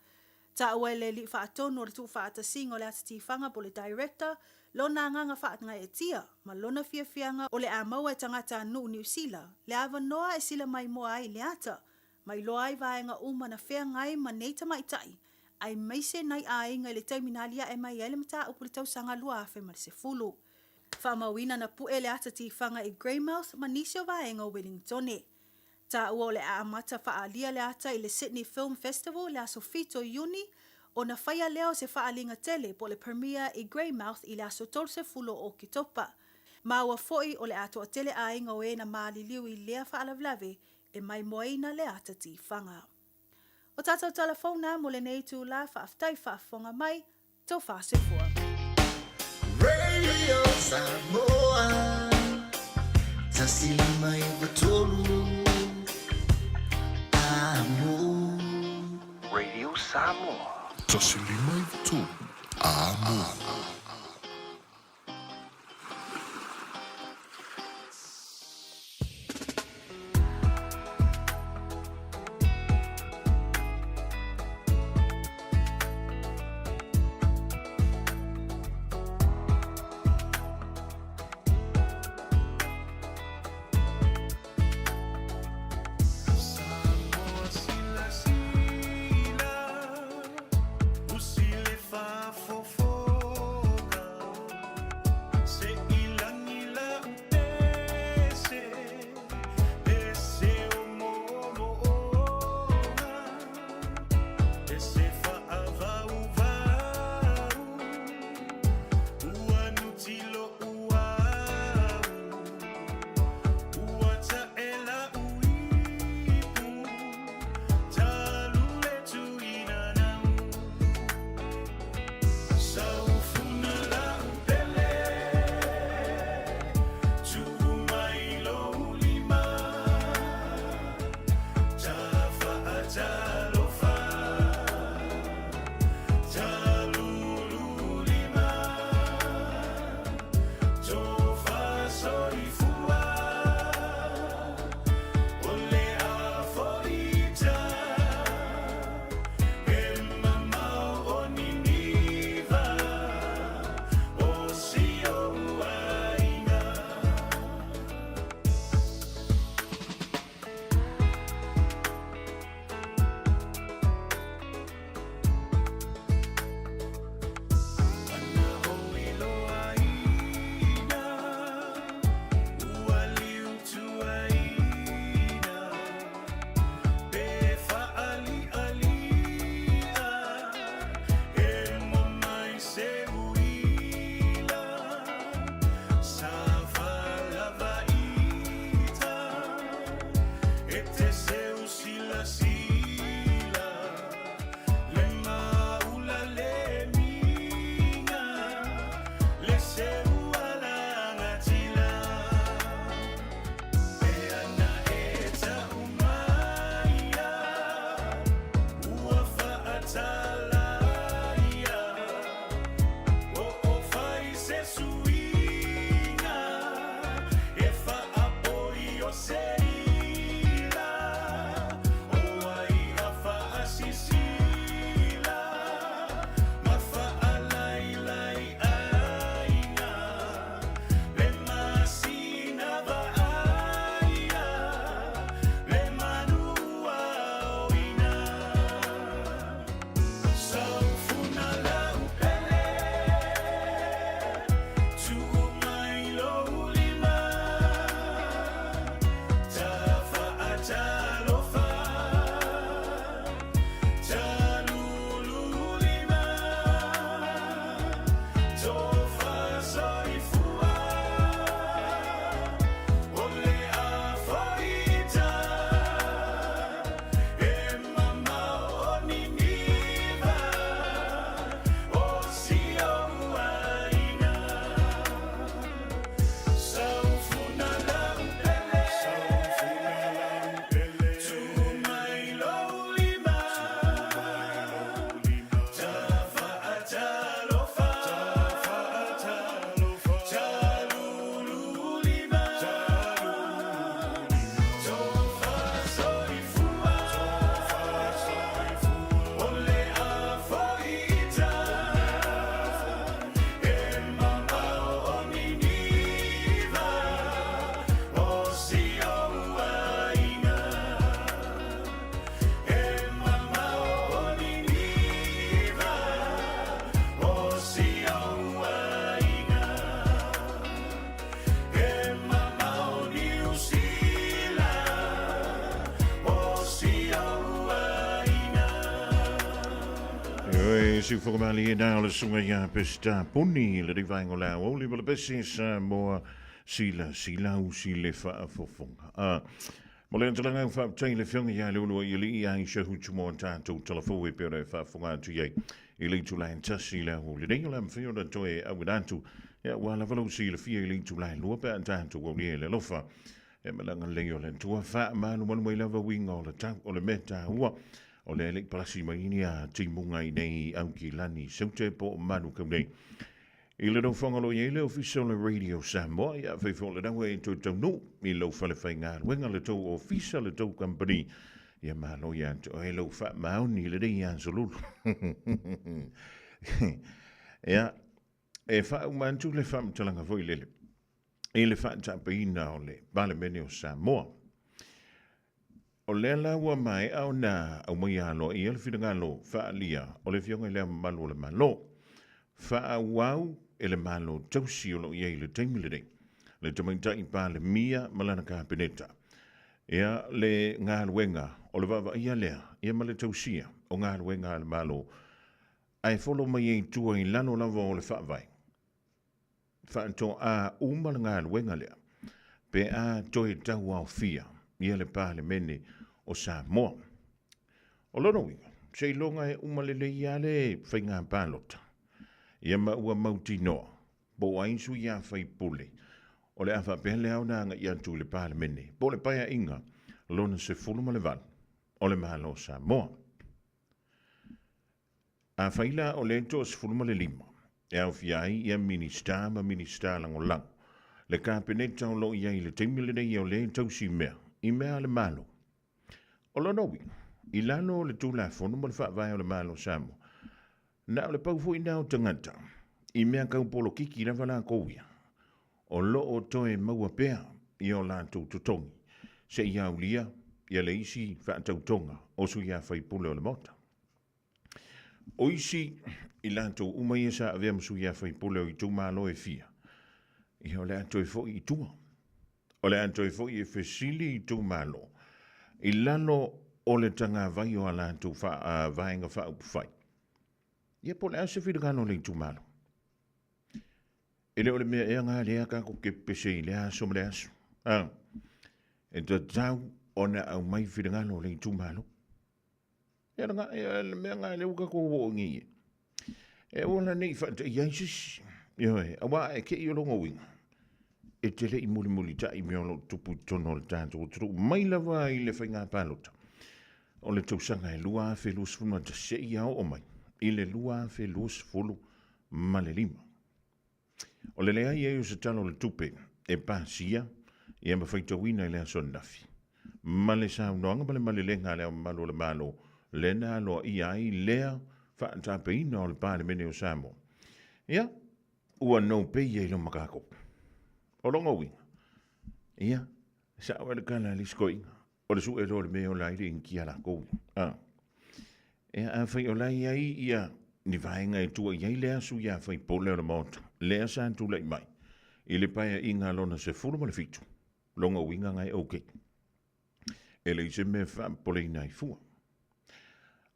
Ta ua le li whaatono le tu whaatasinga o le atatifanga po le director, lona nganga whaatanga e tia, ma lona fiafianga o le amaua e tangata anu New Zealand, le awa noa e sila mai moa ai le ata, mai loa ai vaenga uma na whea ngai ma neita maitai, ai maise nai ainga le terminalia e mai ele mata upu le tausanga lua afe ma le sefulu. Whaamawina na pue le ata tifanga i Greymouth ma nisi o vaenga o Wellingtone. Ta ua o le aamata whaalia le ata i le Sydney Film Festival le aso fito Iuni o na whaia leo se whaalinga tele po le premiere i Greymouth i le aso tolse fulo o Kitopa. Ma ua foi o le ato a tele ainga o e na maali liu i lea whaalavlave e mai moeina le ata tifanga. O tātou telefona mo le nei tū la whaaftai whaafonga mai, tau whaasefua. Radio Samoa, tasili mai batolu. Amo. Radio Samoa, tasili mai batolu. Amo. si whakamali e nā o le sunga ia pesta puni le rivaingo la o li wala besi sa moa sila u si le wha fofonga. Mo le antalanga u wha tai le whionga ia le ulua i li i ai shahu tumo tātou talafo e pere wha fonga atu iei i li tu lai tasi la o le rengo la mwhio na toe au atu ia wala walau si le fia i li tu lai lua pe tātou o li e le lofa e malanga leo le tua wha manu manu mai lava winga o le tau o le meta ua o le elek palasi mai ni a timunga i nei au ki lani saute po manu kau nei. I le rau whangalo i le official radio Samoa i a whaifo le rau e tau tau no i lau whale whai ngā wenga le tau official le tau company i a malo i anto o e lau wha maoni le rei an solulu. Ia e wha umantu le wha mtalanga voi lele. I le wha tapaina o le bale mene o Samoa. O le laua mai au nā au mai alo i ele whiranga lo wha lia o le fionga i lea malu o le malo. Wha wau e le malo tausi o lo iei le teimile rei. Le tamaita i pā le mia malana ka peneta. Ea le ngā luenga o le wawa ia lea, ia ma le tausia o ngā luenga le malo. Ai folo mai ei tua i lano lava o le wha vai. Wha anto a uma le ngā luenga lea. Pe a toi tau au fia. Ia le pā le mene o Samoa. O lono winga, sei longa e umalele ia le whainga pālota. Ia maua mauti noa, bo ainsu ia whai pule. O le awha pele au nanga ia tu le pā le mene. Bo le paia inga, lona se fuluma le van. O le mahalo o Samoa. A whaila o le to se fuluma le lima. E au fiai ia minister ma minister lango lang. Le kāpeneta o lo ia i le teimile nei o le tausi mea. I mea le malo. O lo nowi, i lano le tūla fono mo le whaavai o le malo Samoa. Na o le paufu i nao tangata, i mea kaupolo kiki na wala kouia. O lo o toe maua pea i o lātou tutongi. Se i au lia, i a le isi whaatautonga o su ia whaipule o le mota. O isi i lātou umai esa avea musu ia whaipule o i tū malo e fia. I o le ato e fo i tua. O le anto e fo i e fesili i tū malo. I lano o le tanga vai o ala tu vaenga wha upu whai. Ia po le ase whiragano le tū malo. E leo le mea ea ngā lea kako ke pese i le aso me le aso. E ta tau o na au mai whiragano le tū malo. E le mea ngā leo kako o ngi. E ona nei whata i aisis. Ioe, awa e ke i o longo winga. E te le i muli ta i meolo tupu tono le tātou tru mai lava i le whainga pālota. O le tausanga e lua fe lus fuma ta se i au o mai. I le lua fe lus fulu ma le lima. O le lea i e se talo le tupe e pāsia i ema whaitawina i lea son nafi. Ma le sa unoanga ma le lenga lea malo le malo le na lo i ai lea whaatapeina o le pāle mene o Samoa. Ia, ua no pe i e lo makako. O longa winga. Ia, sa awa le kala li skoinga. O le su e lo le meo laire in kia la kou. Ia, a whai o lai ai ia ni vaenga e tua iai lea su ia whai pole o le mota. Lea sa tu lai mai. I le paia inga lona se furu ma le fitu. Longa winga ngai ok. E le ise me wha pole ina i fua.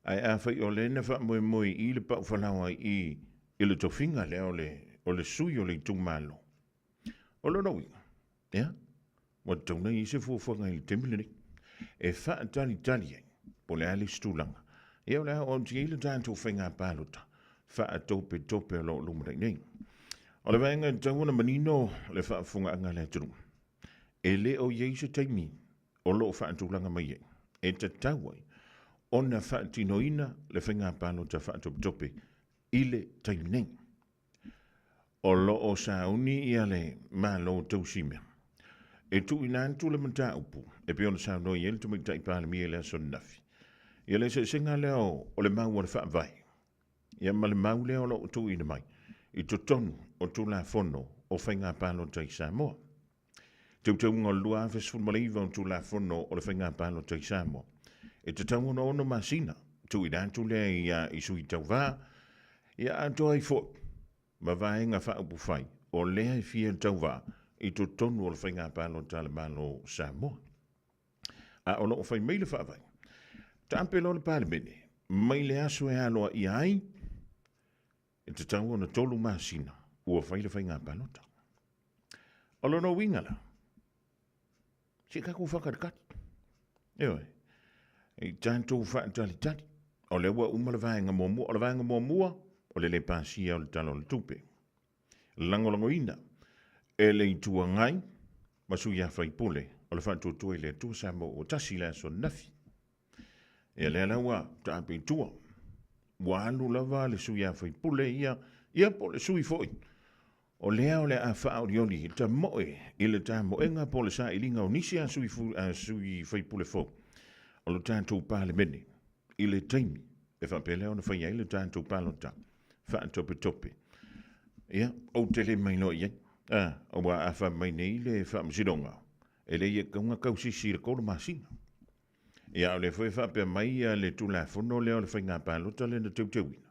Ai a whai o le na wha moe i le pau whalawa i le tofinga lea o le sui o le tūmalo. O lo no winga, ia? Wa tauna i se fuafuanga i temile ni. E wha tali ai, po le ali stulanga. Ia o lea o ti i le tātou whainga pālota. Wha tope o lo lumrai nei. O le vaenga tauna manino le wha funga anga le tunu. E le o iei se taimi, o lo wha tūlanga mai ei. E ta tauai, o na wha tinoina le whainga pālota wha tope i le taimi nei. O lo o sauni ia le malo tausime. E tu inantu le mata upu. E pe ona sauno i ele tu mikta i pāle mi ele son nafi. Ia le se singa leo o le mau o le wha vai. Ia ma le mau leo lo tu ina mai. I to tonu o tu la fono o whainga pālo tai Samoa. Tau tau ngā lua awhes funmaliva o tu la fono o le whainga pālo tai Samoa. E te tau ono masina. Tu inantu lea ia i sui tau vā. Ia antoa i fo. Ma vaenga wha upu whai, o lea i fia tauwa i to tonu o le whainga pālo tala malo Samoa. A o loo whai meile wha vai. Ta ampelo le pāle mene, mai le aso e aloa i ai, e te tau ona tolu masina, ua whaile whai ngā palota. O lono wingala, si kaku whakarikat. Ewe, e tātou whaatali tali, o le ua umala vaenga mua, o le vaenga mua, o le pasia o le talo le tupe. Langolango ina, e le itua ngai, masu ia whai pule, o le whaatutue le tua Samoa o tasi le aso nafi. E le alawa, ta ape tua, wa alu lava le sui a whai pule ia po le sui foi. O lea o le a wha o rioli, ta moe, i le ta moenga po le sa ilinga o nisi a sui whai pule fo. O le tātou pāle mene, i le taimi, e whapele o na whai ai le tātou pālota, wha tope tope. Ia, o tele mai no ia, o wa a wha mai nei le wha msironga, e le ia kaunga kausisi le kolo masinga. Ia o le whapea mai le tula whono leo le whai ngā pālota le na teuteuina.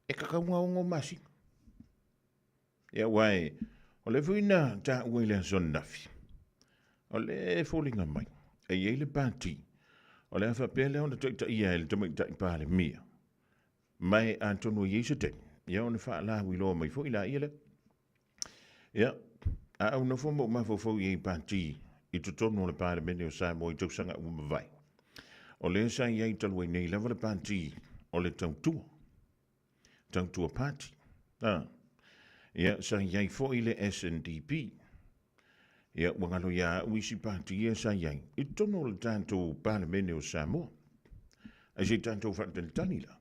E kakaunga o ngō masinga. Ia wai, o le vuina ta ua le son nafi. O le fōlinga mai, e iei le pāti, o le whapea leo na teita ia le tamai tai pāle mia. Mai a tonu iei se te, ia o na wha la wilo mai fo ila ia le. Ia, a au na fomo mafofo iei pāti, i to tonu le pāle mene o Samoa i tausanga uma vai. O le sa iei talwai nei lewa le pāti, o le tautua. Tautua pāti. Ia, sa iei fo i le SNDP. Ia, wangalo ia uisi pāti ia sa iei. I tono le tātou pāle mene o Samoa. A se tātou whakatani la.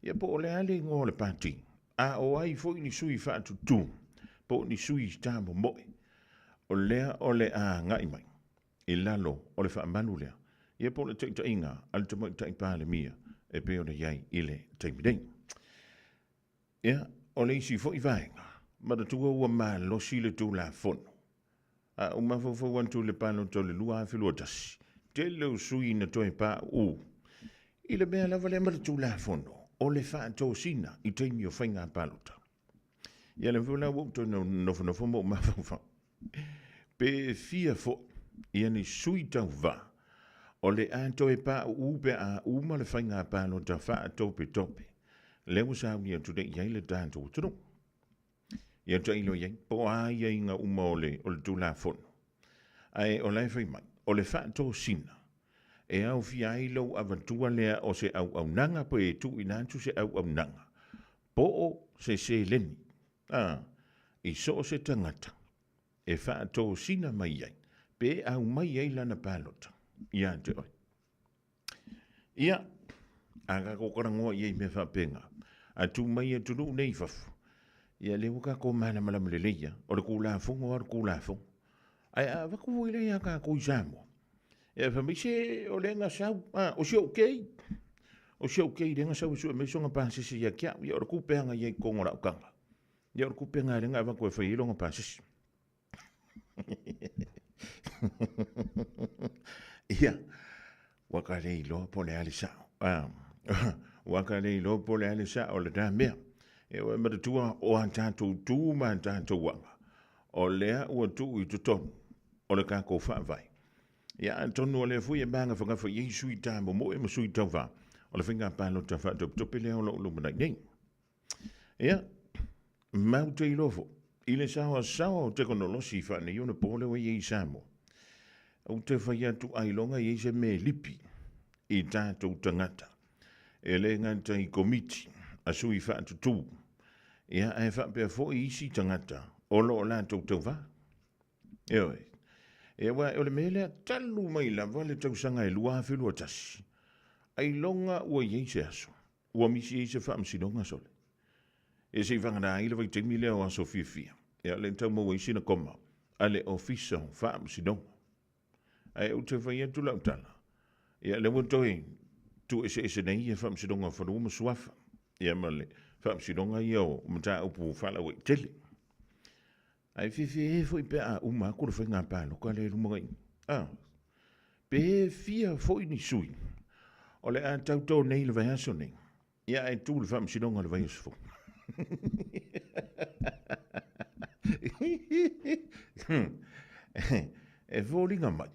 Ia, po o le ale ngō le pāti. A o ai fo i ni sui whakatutu. Po ni sui tāmo moe. O lea o le a ngai mai. I lalo o le whaamanu lea. Ia po le teita inga, al te moi tai pāle mia. E peo na iei i le taimidei. Ia, o le isi fo i vaenga. Mada tua ua maa losi le tū la fono. A o mafofo wantu le pano to le lua awhilua tasi. Te leo sui na toi pā u. I le mea lava le mada tū la fono. O le wha tō sina i teimi o whainga palota. Ia le vula wauto nofo mo mafofo. Pe fia fo. Ia ni sui tau va. O le a toi pā u pe a uma le whainga palota wha tope tope. Leo sa unia tu de iai le tātou tunu. Ia tailo iai, po a iai ngā uma o le tū la fono. Ai o lai whai mai, o le whaatō sina. E au fi ailau avatua lea o se au nanga po e tu inantu se au nanga. Po o se leni. I so se tangata. E whaatō sina mai iai. Pe au mai iai lana pālota. Ia te oi. Ia, aga kokarangoa iai me whapenga. A tu mai e tunu nei fafu. Ia le waka ko mana malama le leia, o le kula fungo o le kula fungo. Ai a waku i leia ka ko i Samoa. Ia whamise o le nga sau, o si okei. O si okei le nga sau su me songa pāsisi ia kia, ia o le kupeanga iei kongo la ukanga. Ia o le kupeanga le nga waku e whailonga pāsisi. Ia, waka le ilo po le alisao. Waka le ilo po le alisao le da mea. E o mara tua o an tātou tū ma an tātou wanga. O lea ua tū i tutonu. O le kako whaavai. Ia an tonu o lea fui e manga whangawha i sui tāmo mo e ma sui tau wha. O le whinga pālo ta wha tope lea o lo manai nei. Ia, mau te ilofo. I le sawa o te konolosi wha ne iona pōle o i Samoa. O te whai atu ailonga i se me lipi. I tātou tangata. E le nganta i komiti. A sui wha atu tū. Ia e whapea fo i isi tangata, o lo o lātou tau wha. Eoi, e wa o le mele talu mai la wale tau sanga e lua whilua tasi. Ai longa ua iei se aso, ua misi iei se wha msinonga sole. E se i whangana aile vai te mile o aso fia. Ia le tau maua isi na koma, ale ofisa wha msinonga. Ai au te whai atu lau tala. Ia le wantoi, tu ese nei e wha msinonga whanuma suafa. Ia male, whaamsinonga i o mta upu whala wei tele. Ai whiwhi e fwoi pe a uma kura whainga pālo ka le rumangai. Pe fia fwoi ni sui. O le a tautou nei le vai aso nei. Ia e tū le whaamsinonga le vai aso fo. E fōringa mai.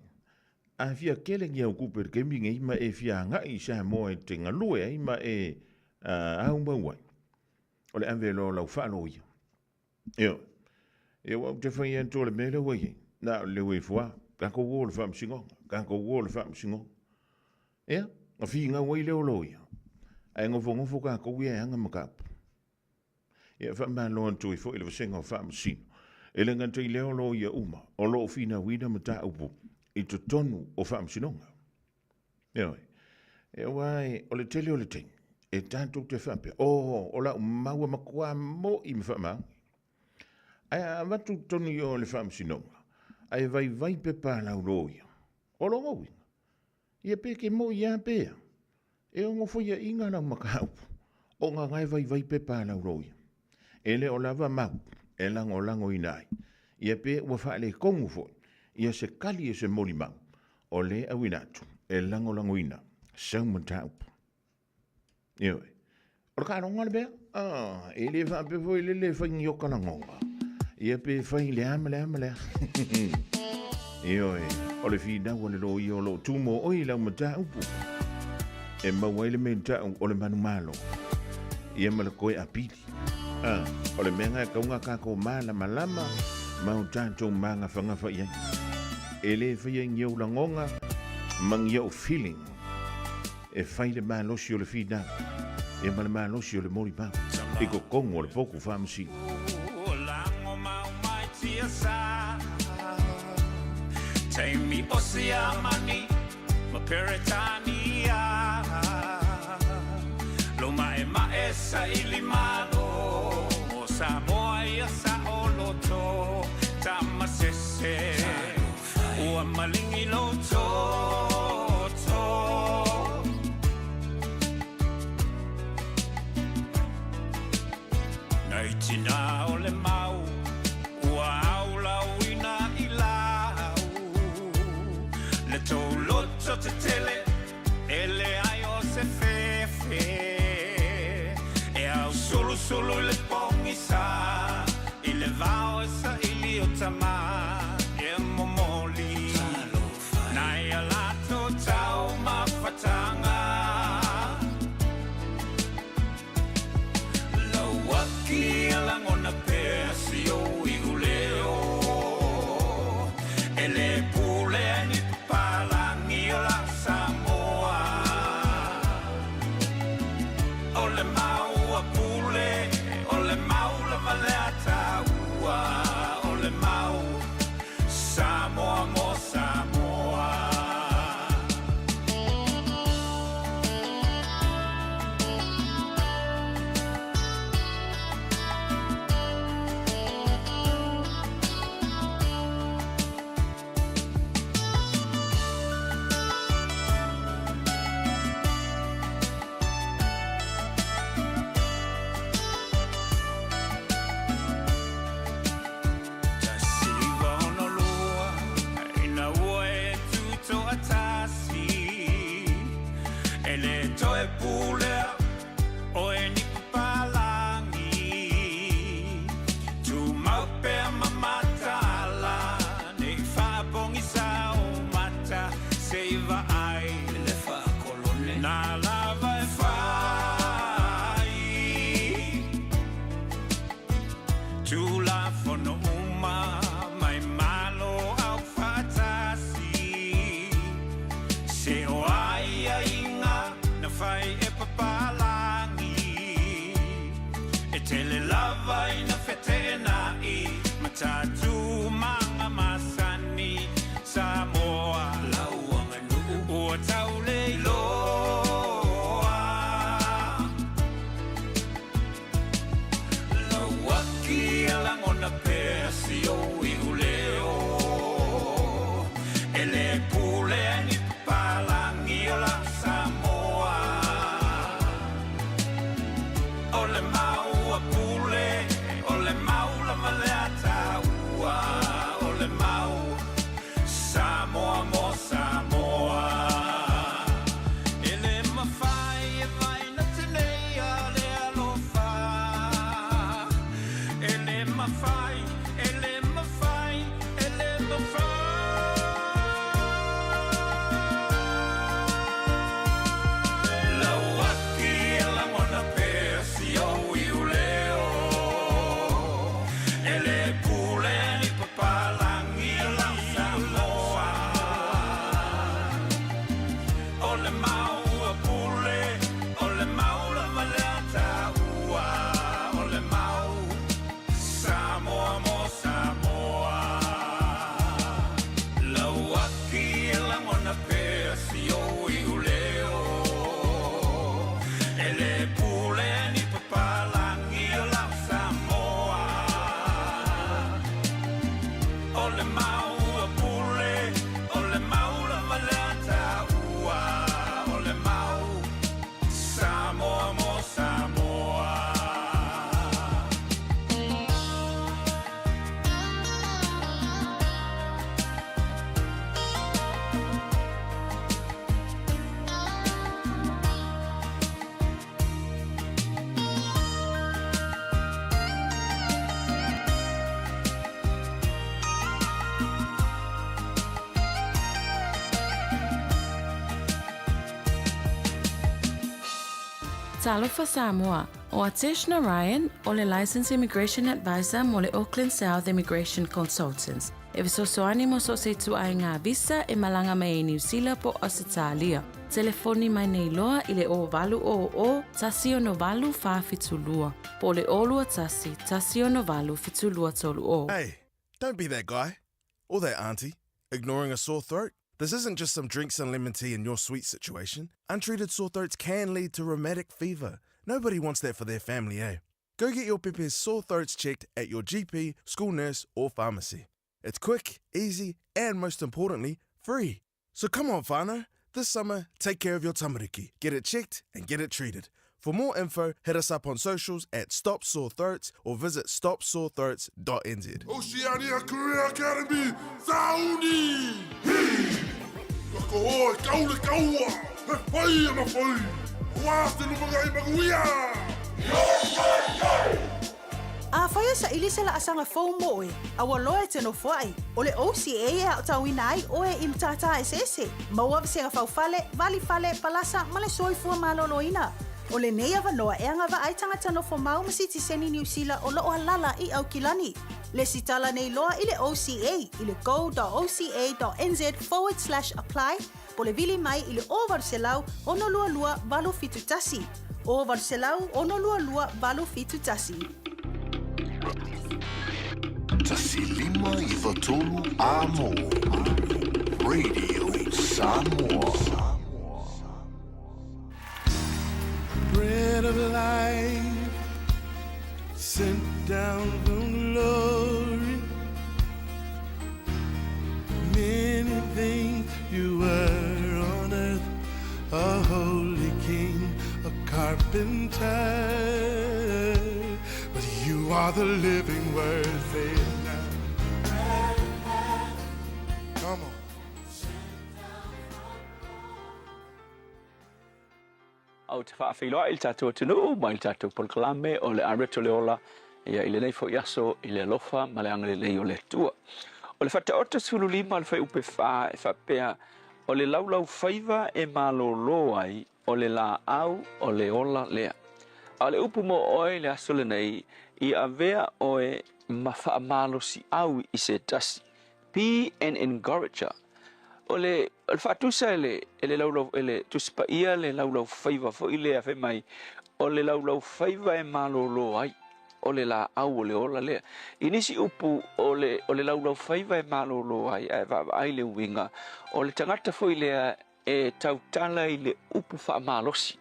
A fia kelengi au kuper keminga ima e fia ngai sa moa e te ngalue ima e au mauai. o le ave lo lau whaano ia. E wau te whai an tō le mele wai, na le wai fua, kako wō le whamsingonga, kako wō le whamsingonga. Ea, a whi ngā wai leo lo ia. Ai ngofo kako ia anga makapu. Ia whamma loan tui fo i le wasenga o whamsino. E le nganta i leo lo ia uma, o lo fina wina mata upu, i to tonu o whamsinonga. E wai, o le tele o le ting, e tanto te whampe, o la maua makua mo i mwhamang. Ai a watu tonu o le whamsinonga, ai vai pe pālau lo ia. O lo ngoi, ia peke mo ia pēa, e o ngofo ia inga na makaupu, o ngā ngai vai pe pālau lo ia. Ele o lava mau, e lango inai. Ia pe ua whaale kongu foi, ia se kali e se moli mau, o le awinatu, e lango ina, sau mataupu. Ioi, o ka ronga le bea? E le whape foi le whaingi o kana ngonga. Ia pe whai le ama. Ioi, o le whina o le lo i o lo tumo oi lau mataupu. E mawai le mentau o le manu malo. Ia malakoe apili. O le menga e kaunga kako malama mau tātou manga whangawa iai. E le whaia ngiau la ngonga, mangiau feeling. E whai le mālosi o le whina, e ma le mālosi o le mori pā. E ko kongo o le poku whamasi. Lango mau mai tia sa. Taimi osia mani, ma peretania. Loma e maesa ili malo. Samoa ia sa oloto tamasese ua malingi loto naitina ole mau ua aula uina ilau le tau loto te tele ele ai o se fefe e au solo le sa ile vao esa ili otama e momoli na ia lato tau mafatanga lo waki alangona pesi o iguleo ele pule ni palangi o la Samoa ole mau a pule ole mau la valeta ole mau Samoa mo Samoa Talofa Samoa, o Atish Narayan, o le Licensed Immigration Advisor mo le Auckland South Immigration Consultants. E visosoani mo so se tu ai ngā visa e malanga mai e New Zealand po Australia. Telefoni mai nei loa i le o valu o tasio no valu fa fitulua. Po le olua tasio no valu fitulua tolu o. Hey, don't be that guy or that auntie ignoring a sore throat. This isn't just some drinks and lemon tea in your sweet situation. Untreated sore throats can lead to rheumatic fever. Nobody wants that for their family, eh? Go get your Pepe's sore throats checked at your GP, school nurse or pharmacy. It's quick, easy, and most importantly, free. So come on, whānau. This summer, take care of your tamariki. Get it checked and get it treated. For more info, hit us up on socials at Stop Sore Throats or visit stopsorethroats.nz. Oceania Career Academy, Sauni! Kako hoi, kaule kaua! He whai ana whai! Wāste lumaga I maguia! A whaia sa ili se la asanga whau moe, a waloe te no whai, o le OCA e au tawina ai o e imtata e sese. Maua visenga whau fale, vali fale, palasa, male soifua maloloina. O le nei avanoa e anga wa ai tangata no wha mau masiti seni New Zealand o loo halala I au kilani. Le sitala nei loa I le OCA, I le go.oca.nz/apply, po le vili mai I le o varselau ono lua lua valo fitu tasi. O varselau ono lua lua valo fitu tasi. Tasilima I Watolu Amo. Radio Samoa. Bread of life sent down from glory. Many things you were on earth, a holy king, a carpenter, but you are the living word. Say it now. Come on. Au te whaawhiloa il tātou tunu, mai il tātou polkalame o le areto le ola, ia I le nei fo iaso, I le alofa, ma le angale lei o le tua. O le whata ota sulu lima le whai upe wha e whapea, o le laulau whaiva e malo loai, o le la au, o le ola lea. A le upu mo oe le aso le nei, I avea oe ma wha malo si au I se tasi. Be an encourager. O le whatusa ele laulau, ele tuspa ia le laulau whaiva fo I le afe mai, o le laulau whaiva e malo lo ai, o le la au o le ola lea. Inisi upu o le laulau whaiva e malo lo ai, ai le uinga, o le tangata fo I lea e tautala I le upu wha malosi,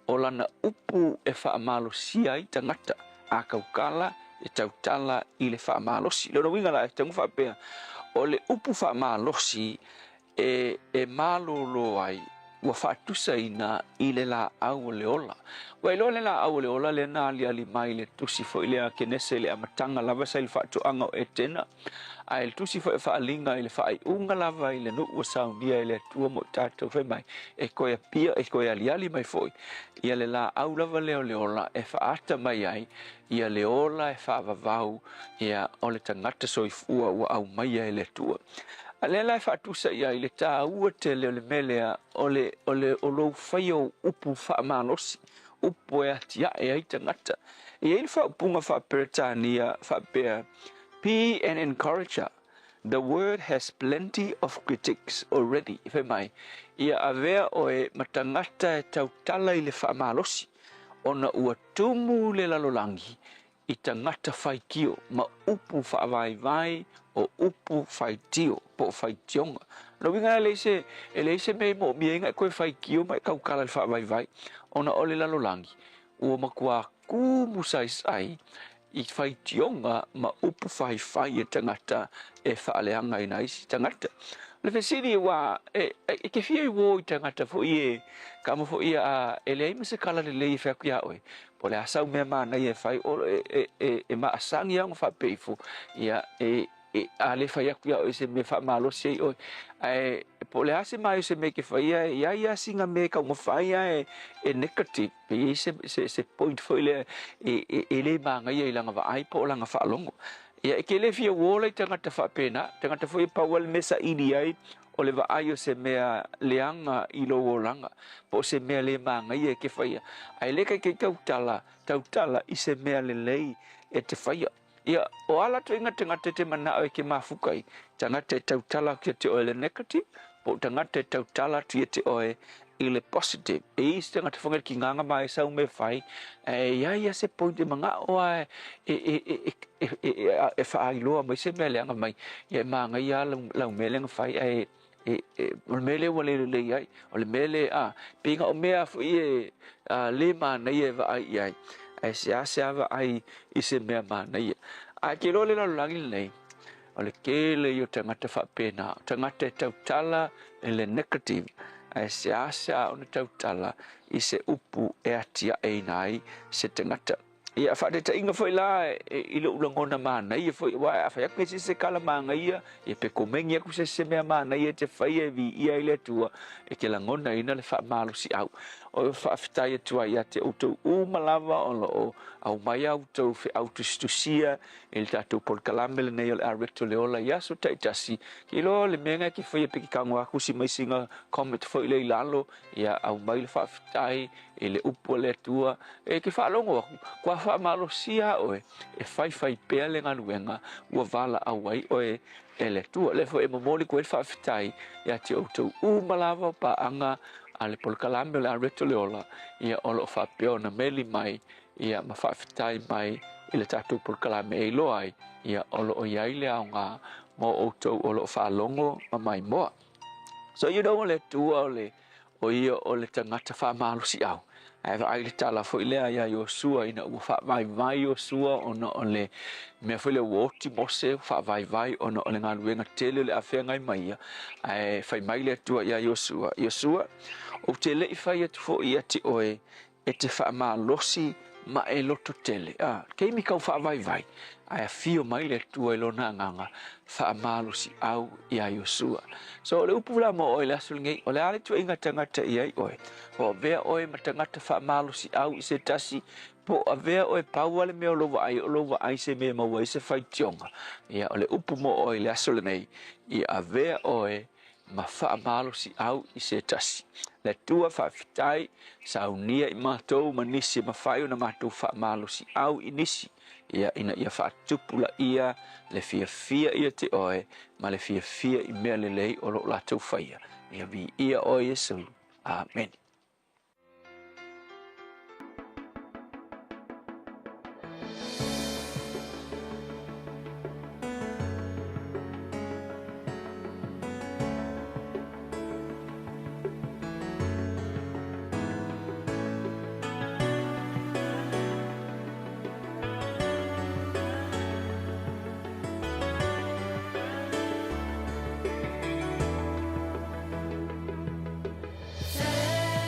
o lana upu e wha malosi ai tangata, a kaukala e tautala I le wha malosi. Leo na uinga la e tangu wha pea, o le upu wha malosi, e malo lo ai wa fatusa ina I le la au le ola wa ilo le la au le ola le na ali mai le tusi fo ile a kenese le amatanga lava sa il fatu anga e tena a il tusi fo fa linga ile fa ai unga lava ile no wa saunia ile tua mo tato fe mai e ko ia pia e ko ia ali mai foi ia le la au lava le ola e fa ata mai ai ia le ola e fa vavau ia o le tangata soifua wa au mai ile tua Ale lai fatusa ia I le tā ua te leo le melea o lo whaio upu whaamanosi, upu e atia e ai tangata. I eil whaupunga whaperetania whapea, be an encourager. The word has plenty of critics already, ife mai. Ia avea o e matangata e tautala I le whaamanosi, ona ua tumu le lalolangi, I tangata whaikio, ma upu whaavaivai, o upu whaitio, po whaitionga. No winga e leise me mo mienga koe whaikio mai kaukala le whaavaivai, ona ole lalolangi. Ua makua kumu sai, I whaitionga ma upu whaivai e tangata e whaaleanga I naisi tangata. Le whesiri wa, e ke fia I wo I tangata fo I e, kama fo I a elei mese kala le lei whakuia oe. Po le asau mea mana I e whai oro e maasangi ang whapeifu, ia a le whai akuia oe se me whamalosi ai oe. Po le ase mai se me ke whaia, ia singa me ka unga whaia e negative, pe se point fo I le e le maanga ia I langa wa ai po langa whaalongo. Ia ke le fia wola tangata whapena, tangata foi pawal mesa ili ai, o le vaai o se mea leanga I lo wolanga, po se mea le mangai ke whaia. Ai leka ke tautala I se mea le lei e te whaia. Ia, o ala tu inga tangata te mana o ke mafukai, tangata tautala ki te oe le negative, po tangata tautala tu te oe I le positive. E isi tangata whangar ki nganga mai sau me whai, ia se pointe manga oa e whaailoa mai se mea leanga mai, ia manga ia lau melenga whai o le mele wale le ai, o le mele pinga o mea fui le mana ia va ai ai se ava ai I se mea mana ia. A ke lo le langi nei, o le kele I o tangata whapena, tangata tautala e le negative, ai se asa o na tautala I se upu e atia e nai se tangata. Ia whate ta inga foi la I le ulangona mana ia foi wa whaiake se kala manga ia e pe komengi aku se mea mana ia te whai e vi ia I le tua e ke langona ina le wha malo si au o whaafitai atua ia te utou umalawa o lo au mai autou whi autustusia e le tatou por kalamele nei o le arecto le ola ia so taitasi ki lo le menga ki whai e pe ki kango aku si mai singa comment foi le ilalo ia au mai le whaafitai e le upo le tua e ki whaalongo aku kua whaamalo sia oe e whai pea le nganuenga ua vala awai oe e le tua le fo e momoli koe whaafitai ia te outou umalawa pa anga a le polkalame o le areto le ola ia olo whapeo na meli mai ia ma whaafitai mai I le tatou polkalame e loa ai ia olo o iai le au ngā mo outou olo whaalongo ma mai moa. So you know le tua o ia o le tangata whaamalo si au. Ai ai le tala foi lea ia Iosua ina ua whaavai Iosua ona o le mea foi le woti mose whaavai ona o le ngaluenga tele le awhea ngai mai ia ai whai mai le tua ia Iosua o te lei whai atu fo ia te oe e te whaamalosi ma e loto tele kei mi kau whaavai ai a fio mai le tua I lona nganga whaamalosi au ia Iosua so le upula mo oe le asul ngei o le ale tua inga tangata iai oe o vea oe ma tangata whaamalosi au I se tasi po a vea oe pau ale mea o lova ai se mea maua I se whai tionga ia o le upu mo oe le asul nei ia a vea oe ma whaamalosi au I se tasi le tua whaafitai saunia I mātou ma nisi ma whai o na mātou whaamalosi au I nisi ia ina ia whaatupula ia le fia ia te oe ma le fia I mea le lei o lo lātou whaia ia vi ia o Yesu. Amen. Say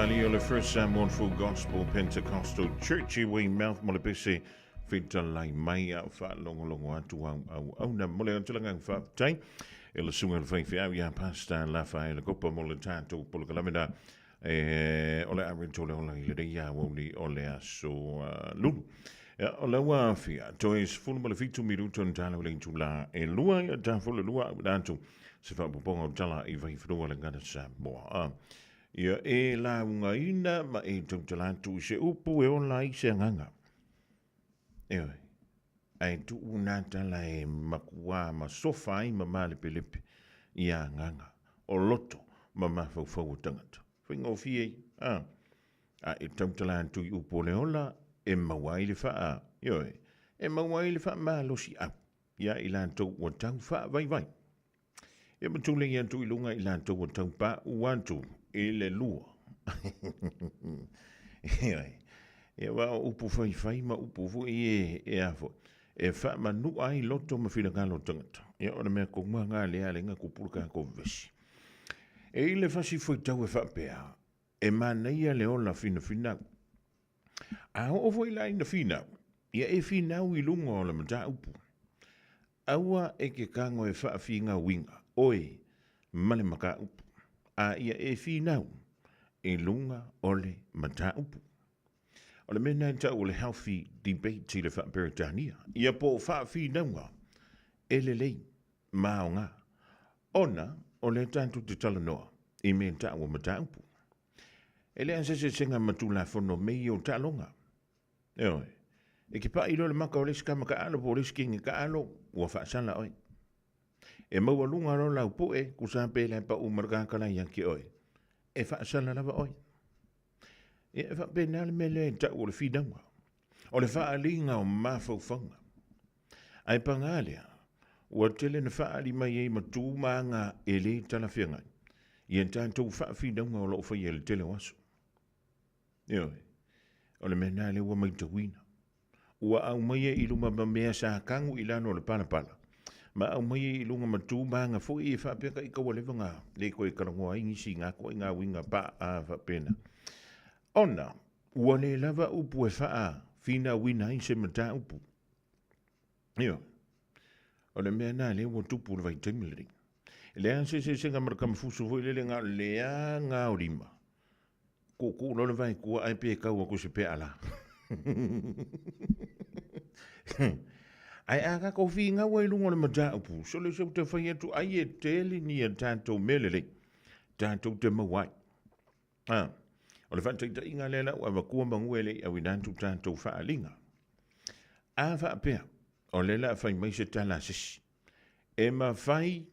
Mali o le First Samoan Full Gospel Pentecostal Church I wei mouth mo le pese whita lai mai au wha longo atu au na mole an tulanga wha tai e le sunga le whaiwhi au ia pasta la whai le kopa mo le tātou polo kalamina o le arinto le ola I le reia woli o le aso lulu. O le wa fia, to is fulu mo le fitu minuto n tala o le intula e lua ia ta fulu lua datu se wha puponga o tala I whaifurua le ngana Samoa. Ia e la unga ina ma e tau talatu se upu e ola I se nganga. Ewe, ai tu una tala e makua ma sofa I ma male pelepe ia nganga. O loto ma mafau tangata. Whinga o fie, a e tau talatu I upu le ola e mawai le faa. Ioi, e mawai le faa ma losi au. Ia ilantou o tau faa vai. E matule ia tu ilunga ilantou o tau pa uantu. E le lua. E wa upu fai ma upu fu e afo. E fa manu ai loto ma fina ngalo tangata. E ona mea ko ngā lea le ngā kupurka ko vesi. E ile fasi foi tau e fa pea. E manaia le ola fina. A o foi la ina fina. Ia e fina I lunga o le mata upu. Aua e ke kango e fa finga winga. Oi, male maka upu. A ia e finau e lunga ole mata upu. O le mena e tau o le healthy debate I le wha Peritania. Ia po wha finaunga e le lei maonga. Ona o le tantu te talanoa I me tau o mata upu. E le anse se senga matula fono mei o talonga. Eoi, e ki pa ilo le maka o le skama ka alo po le skingi ka alo ua wha sala oi. E maua lunga ro lau po e kusa pele pa umarga kala yanki oi. E wha sala lava oi. E wha pena le mele e tau o le whidanga. O le wha alinga o mafau whanga. Ai pangalea, ua tele na wha ali mai e matu maanga e le tala whiangai. I en tātou wha whidanga o lo whai e le tele waso. Ioi, o le mena le ua mai tawina. Ua au mai e iluma mea sa kangu ilano le pala. Ma au mai I lunga matu maanga fo I wha peka I kawa lewa ngā. Le koe karangoa I ngisi ngā koe ngā winga pa a wha pena. Ona, ua le lava upu e wha fina wina I se mata upu. Io. O le mea nā le ua tupu le vai taimilari. Le an se senga marakama fusu fo I le ngā lea ngā orima. Ko no le vai kua ai pe kaua ko se pe ala. Ai aga ko finga wai lunga le mata upu. So le se te whai atu ai e tele ni a tātou melele. Tātou te mawai. O le whantaita inga lela ua wakua manguele au inantu tātou whaalinga. A whaapea. O lela whai mai se tala sisi. E ma whai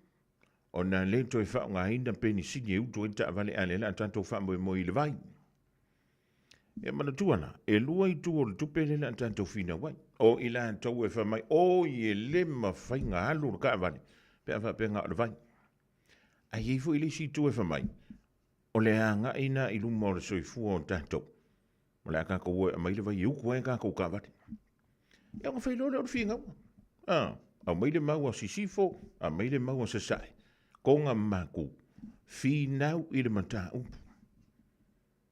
o na leto e whao ngā hinda peni sini e utu e ta vale a lela tātou wha mo I le vai. E mana tuana, e lua I tu o le tupe lela tātou whina wai. O ila tau e whamai, o I e le ma whai ngā halu ka avane, pe a whapea ngā o le vai. A iei fu ili si tu e whamai, o le anga ina I luma o le soifua o tātou. O le a kako ue a maile vai I uku e kako ka avane. E anga whai lole o le whina wai. A maile mau a sisifo, a maile mau a sasai. Ko ngā maku, whinau I le mata upu.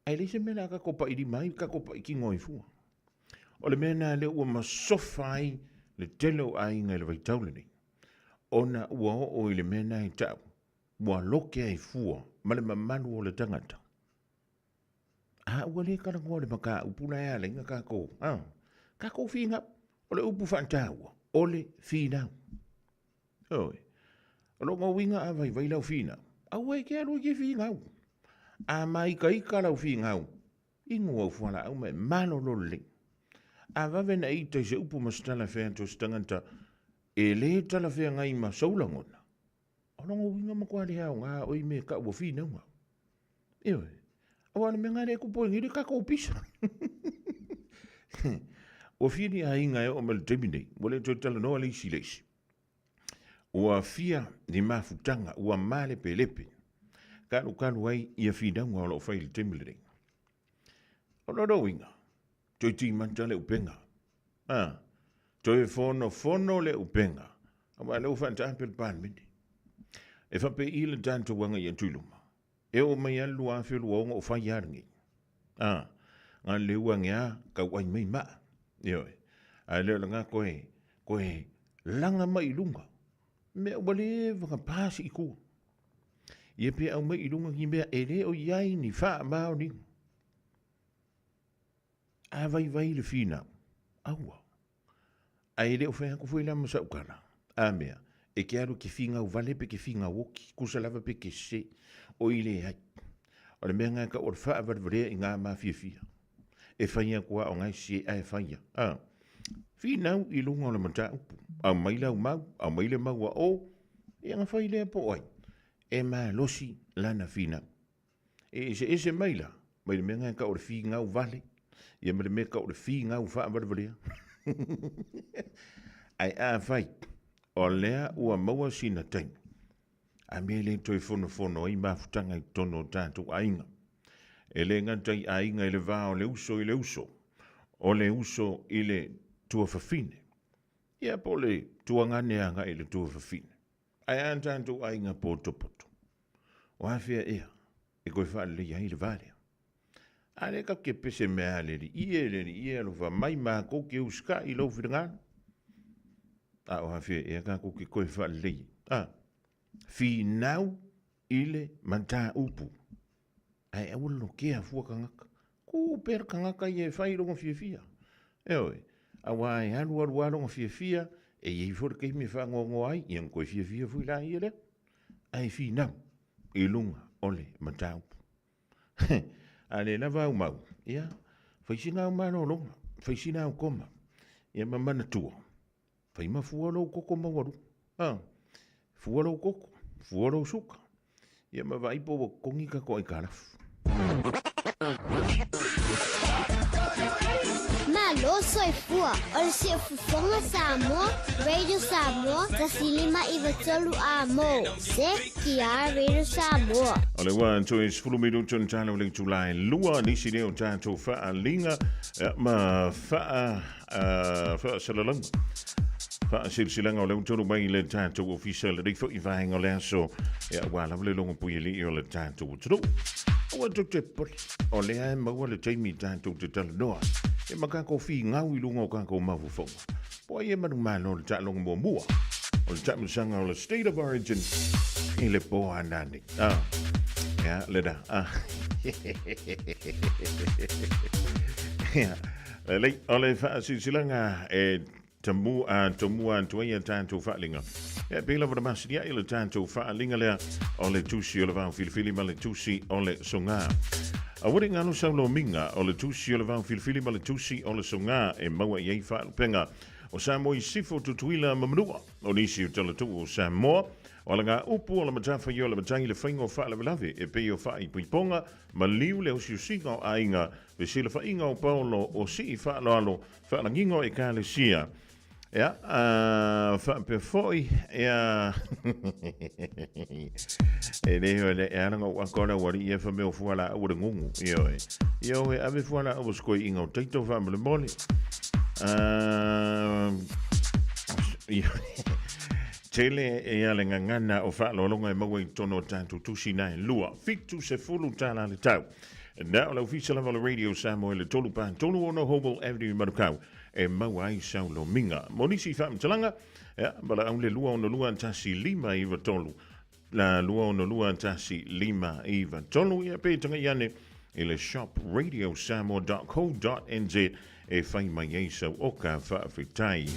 Ai leise mena ka kopa I mai ka kopa I ki ngoi fua. O le mena le ua masofai le telo ai ngai le vaitaule ni. Ona ua o I le mena I tau. Ua loke ai fua ma le mamanu o le tangata. A ua le karangoa le maka upuna ea le inga kako. Kako whingau. O le upu whantaua. O le whinau. Oi. O lo ngā winga a vai vai lau whina. A ua ke alu ke whingau. A mai ka ika lau whingau. Ingu au whala au mai mano lole. A wawena I te se upu mastala whea to stanganta. E le tala whea ngai ma saulangona. O longa winga makwari hao ngā oi me ka ua whina unga. Ewe. Awana me ngare kupo ngiri ka kou pisa. O whini a inga e o mal temine. Wale to tala noa leisi leisi. Ua fia ni mafutanga. Ua male pe lepe. Kalu ai ia whinaunga o lo whaile temile. O lo winga. Toi ti manta le upenga. Toi fono le upenga. Awa le ufanta apel pan mindi. E whape I le tanto wanga I antuluma. E o mai alu a whilu o whai arangi. Ngā leua ngea kau ai mai maa. Ioi. Ai leo la ngā koe langa mai lunga. Mea wale waka pāsi i kua. Ia pia au mai lunga ki mea e reo iai ni wha mao ni. A vai le whina. Aua. Ai reo whai hako whaila ma saukana. A mea. E ke aru ke whinga u vale pe ke whinga woki. Kusa lava pe ke se. O ile hai. O le mea ngā ka ora wha avadvarea i ngā maa fia. E whaia kua o ngai sie ai whaia. Whinau i lunga o le mata upu. Au maila u mau. Au maile mau a o. E anga whaile a po ai. E maa losi lana whinau. E ese maila. Mai le mea ngā ka ora whinga u vale. Ia mai le mea ka ora whinga u wha avadvarea. Ai a whai. O lea ua maua sina taimi. A mea le toi fono ai mafutanga i tono tātou ainga. E le ngantai ainga i le vāo le uso i le uso. O le uso i le tua whawhine. Ia po le tua nganeanga i le tua whawhine. Ai an tātou ainga poto. O hawhia ea. E koe wha le ia i le vālea. A le ka ke pese mea le li ie lo wha mai maa koke uska i lau whirangana. A o hawhia ea ka koke koe wha le ia. Whinau ile manta upu. Ai awul no kea fua kangaka. Ku pera kangaka i e whai rongo fia. Eoi, awa e haru rongo fia. E iei fora kei me whangongo ai. Iang koe fia fui la i ele. Ai whinau i lunga ole manta upu. Ale na vau mau. Ia, whaisina au mano longa. Whaisina au koma. Ia mamana tua. Whaima fualo koko mawaru. Fualo koko, fualo suka. Ia mawaipo wa kongi ka koe karafu. Malo soy fua. Ol si fufonga Samoa, Radio Samoa, tasilima iwatolu amo. Se kia Radio Samoa. Ole wa toi sfulumiru ton tala o le tulai lua nisi leo tātou wha linga ma wha salalanga. Fa silsilanga o le tonu mai le tātou official le fo i vahenga le aso e wala le longo pui li o le tātou tru. O to te poli o le ai maua le taimi tātou te tala noa. E maka ko fi ngau i lunga o kako mafu fonga. Po e manu malo le tā longo mua. O le tāmu sanga o le state of origin i le po anani. Ya, le da. Le o le fa silsilanga e Tamua tuia tātou whaalinga. E pēla vada masiria i le tātou whaalinga lea o le tusi o le vāu filifili ma le tusi o le songa. A wari ngalo saulo minga o le tusi o le vāu filifili ma le tusi o le songa e maua i ei whaalupenga o Samoa i sifo tutuila mamanua o nisi o talatu o Samoa o le ngā upu o le matafa i o le matangi le whainga o whaalavelave e pei o wha i puiponga ma liu le o siusinga o ainga ve sila whainga o Paulo o si i whaaloalo whaalangingo e ka le sia. Ja, pe foi ja. E le era ngo akora wari e fa meu fuala o ngungu. Yo e ave fuala o skoi ingo tito va me moli. Tele e ale ngana o fa lo longa e mawe tono tantu tusina lua. Fitu se fulu tala le tau. Na o official of Radio Samoa le tolu pa tolu ono Hobel Avenue Marukau. E mawai saulo minga. Monisi wha talanga, bala au le lua ono lua tasi lima iwa tolu. La lua ono lua tasi lima iwa tolu. Ia pētanga iane i le shop radiosamoa.co.nz e whai mai eisau oka whaafetai.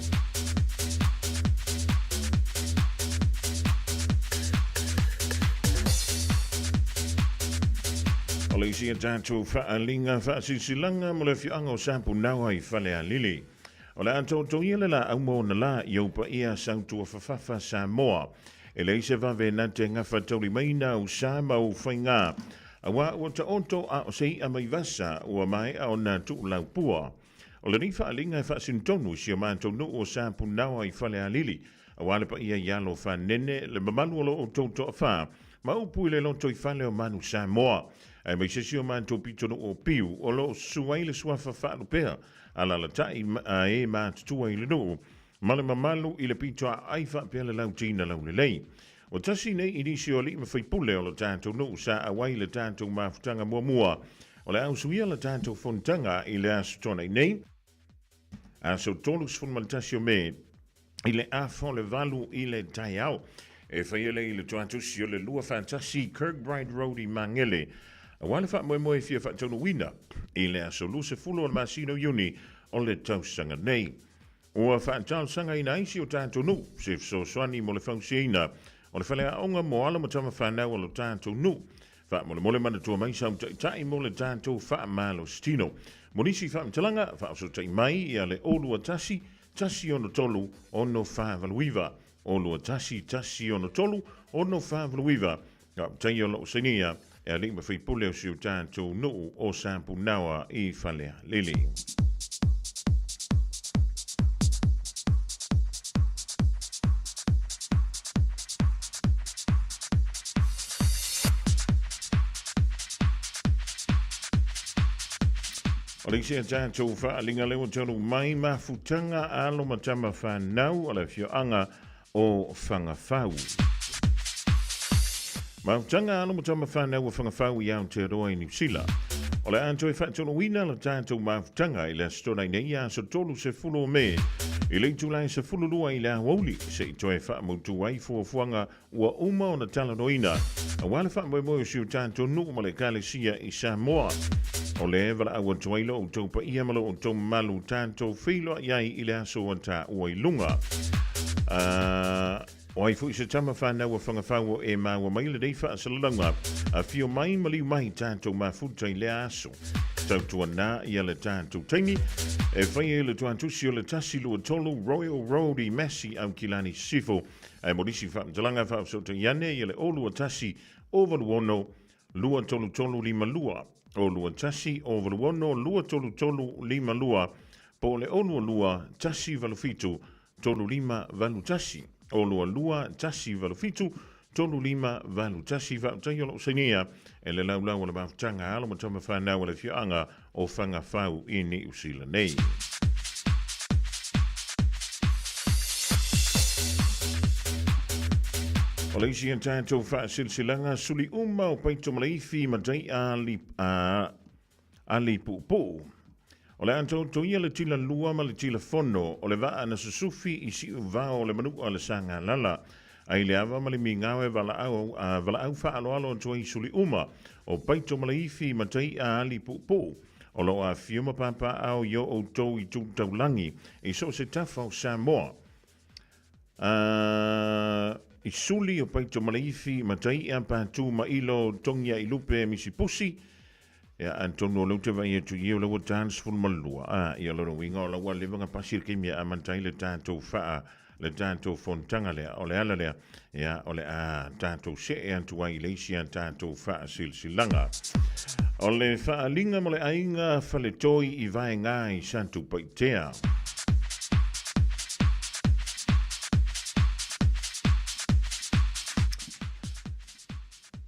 Ole isi tātou whaalinga whaasisilanga mo le whianga o sampu naua i whale a lili. Ole anto toiele la au mo na la i aupa ia sautua whawhawha Samoa. E le ise wawe na te ngawha tauri maina o Sama o whainga. Awa ua ta onto a o sei a mai vasa ua mai a o na tu lau pua. Ole ni whaalinga e whaasintonu si o mantonu o sampu naua i whale a lili. Awa le pa ia ialo whanene le mamalu o toto a wha. Ma upu i le lonto i whale o manu Samoa. Ai mai sesi o manto pitono o piu o lo suaile suafa whaalu pēr ala la tai e mātutua i le nuu male mamalu i le pito a aifa pēr le lau tina lau le lei. O tasi nei inisi o li ma whaipule o lo tātou nuu sa awai le tātou mafutanga mua O le au suia la tātou fontanga i le aso tona i nei. Aso tolus fun maltasi o me i le afo le valu i le tai au. E whaiele i le tuatusi o le lua fantasi Kirkbride Road i Mangele. A wale wha moe fia wha tonu wina i le aso luse fulo al masino uni o le tausanga nei. Ua wha sanga ina isi o tātou nu, se so swani mo le whausiina o le whalea onga mo ala mo tama whanau o le tātou nu. Wha mole mana tua mai sau tai mo le tātou wha malo stino. Monisi wha mtalanga, wha so tai mai i ale olua tasi ono tolu ono wha valuiva. Olua tasi ono tolu ono wha valuiva. Tai o lo sinia e a lima whi pule o siu tātou nu o sampu nawa i whalea lili. O le sia tātou whaalinga leo tonu mai mafutanga alo matama whanau o le whioanga o whangawhau. Mafutanga alo matama whanau o whangawhau i Aotearoa i New Zealand. O le anto e whaatonu wina la tātou mafutanga i le stona i nei a so tolu se fulo me. I le tulai se fulu lua i le awauli se i toe whaamutu ai fuafuanga ua uma o na talanoina. A wale whaamoe siu tātou nuku ma le kalesia i Samoa. O le wala awa tuailo o tau pa ia malo o tau malu tātou whilo iai i le aso o tā ua i lunga. O ai fui se tama whanau a whangawhau e maua mai le dei wha asalalanga a fio mai maliu mai tātou mafuta i le aso. Tau tua nā i ale tātou taimi e whai e le tuantusi o le tasi lua tolu Royal Road i Messi au Kilani Sifo. E morisi whaamtalanga whaamsota iane i ale o lua tasi o valuono lua tolu tolu lima lua. O lua tasi o valuono lua tolu tolu lima lua po le onua lua tasi valufitu tolu lima valu tasi. O lua tasi valufitu tolu lima valu tasi vautai o lo senia e le laulau o le maftanga alo matama whanau le whianga o whangawhau i ni usila nei. O le isi an tātou wha silsilanga suli o paito maleifi madai a li pupu. O le anto toia le tila lua ma le tila fono o le vaa na susufi i si uvao o le manu o le sanga lala. Ai le ava ma le mingawe vala au wha alo alo antoa i suli o paito maleifi madai a li pupu. O lo a fiuma papa au yo o tau i tūtaulangi i so se tafa o Samoa. I suli o paito maleifi matai a pātū ma ilo tongia i lupe misipusi. Ia Antonio Lauta vai e tu i o lawa tāns fun malua. Ia loro winga o lawa levanga pasir kemia a mantai le tātou whaa, le tātou fontanga lea, o le ala lea. Ia o le a tātou se e antua i leisi a tātou whaa silsilanga. O le whaa linga mo le ainga whale toi i vai ngā i santu paitea.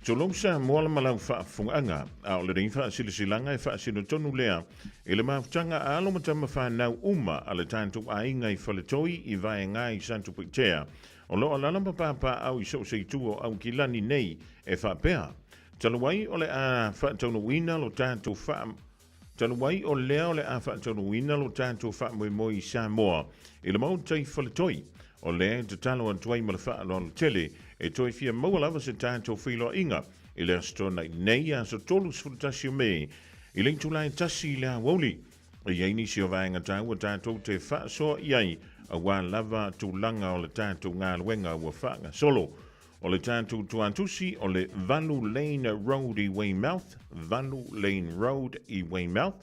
Tolongsa moala malau whaafunganga a o le ring whaasilasilanga e whaasino tonu lea e le maafutanga a alo matama whanau a le tātou a inga i whaletoi i vai ngā i santu paitea. O lo alalama pāpā au i so seitua au ki lani nei e whaapea. Taluai o le a whaatonu wina lo tātou wha... Taluai o lea o le a whaatonu wina lo tātou wha moi i Samoa i le mautai whaletoi. O le te talo antuai ma le whaalo alo tele e toi fia maualava se tātou whiloa inga i le astona nei a so tolu sfutasi o me i le tulai tasi i le awoli e iei nisi o vaenga tau a tātou te whaasoa iai a wā lava tūlanga o le tātou ngā luenga ua whaanga solo o le tātou tuantusi o le Valu Lane Road i Weymouth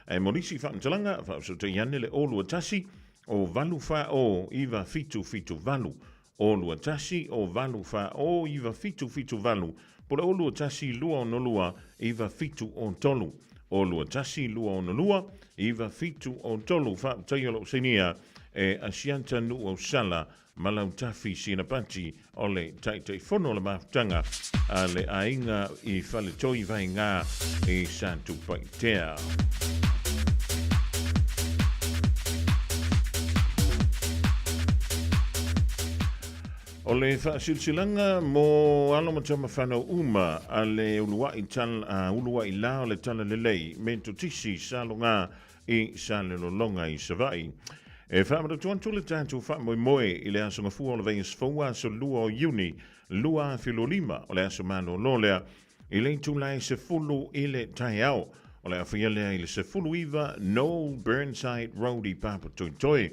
e morisi whaamtalanga whaasota iane le olua tasi o valu fa o iwa fitu valu. O lua tasi o valu fa o iwa fitu valu. Pole o lua tasi lua o nolua iwa fitu o tolu. O lua tasi lua o nolua iwa fitu o tolu. Fa taiolo senia e asianta nu o sala malau tafi sina pati o le taitai fono le maftanga a le ainga i fale toi vai ngā i santu paitea. O le whaasilsilanga mo alo matama whanau uma a le ulua i la o le tala lelei me to tisi salonga i salelolonga i savai. E whaamata tuantu le tātou whaamoe moe i le asonga fua o le veis fua so lua o Iuni, lua filo lima o le aso mano lolea i le tūlai se fulu i le tai au o le awhialea i le se fulu iwa no Burnside Road i Papa Toitoi.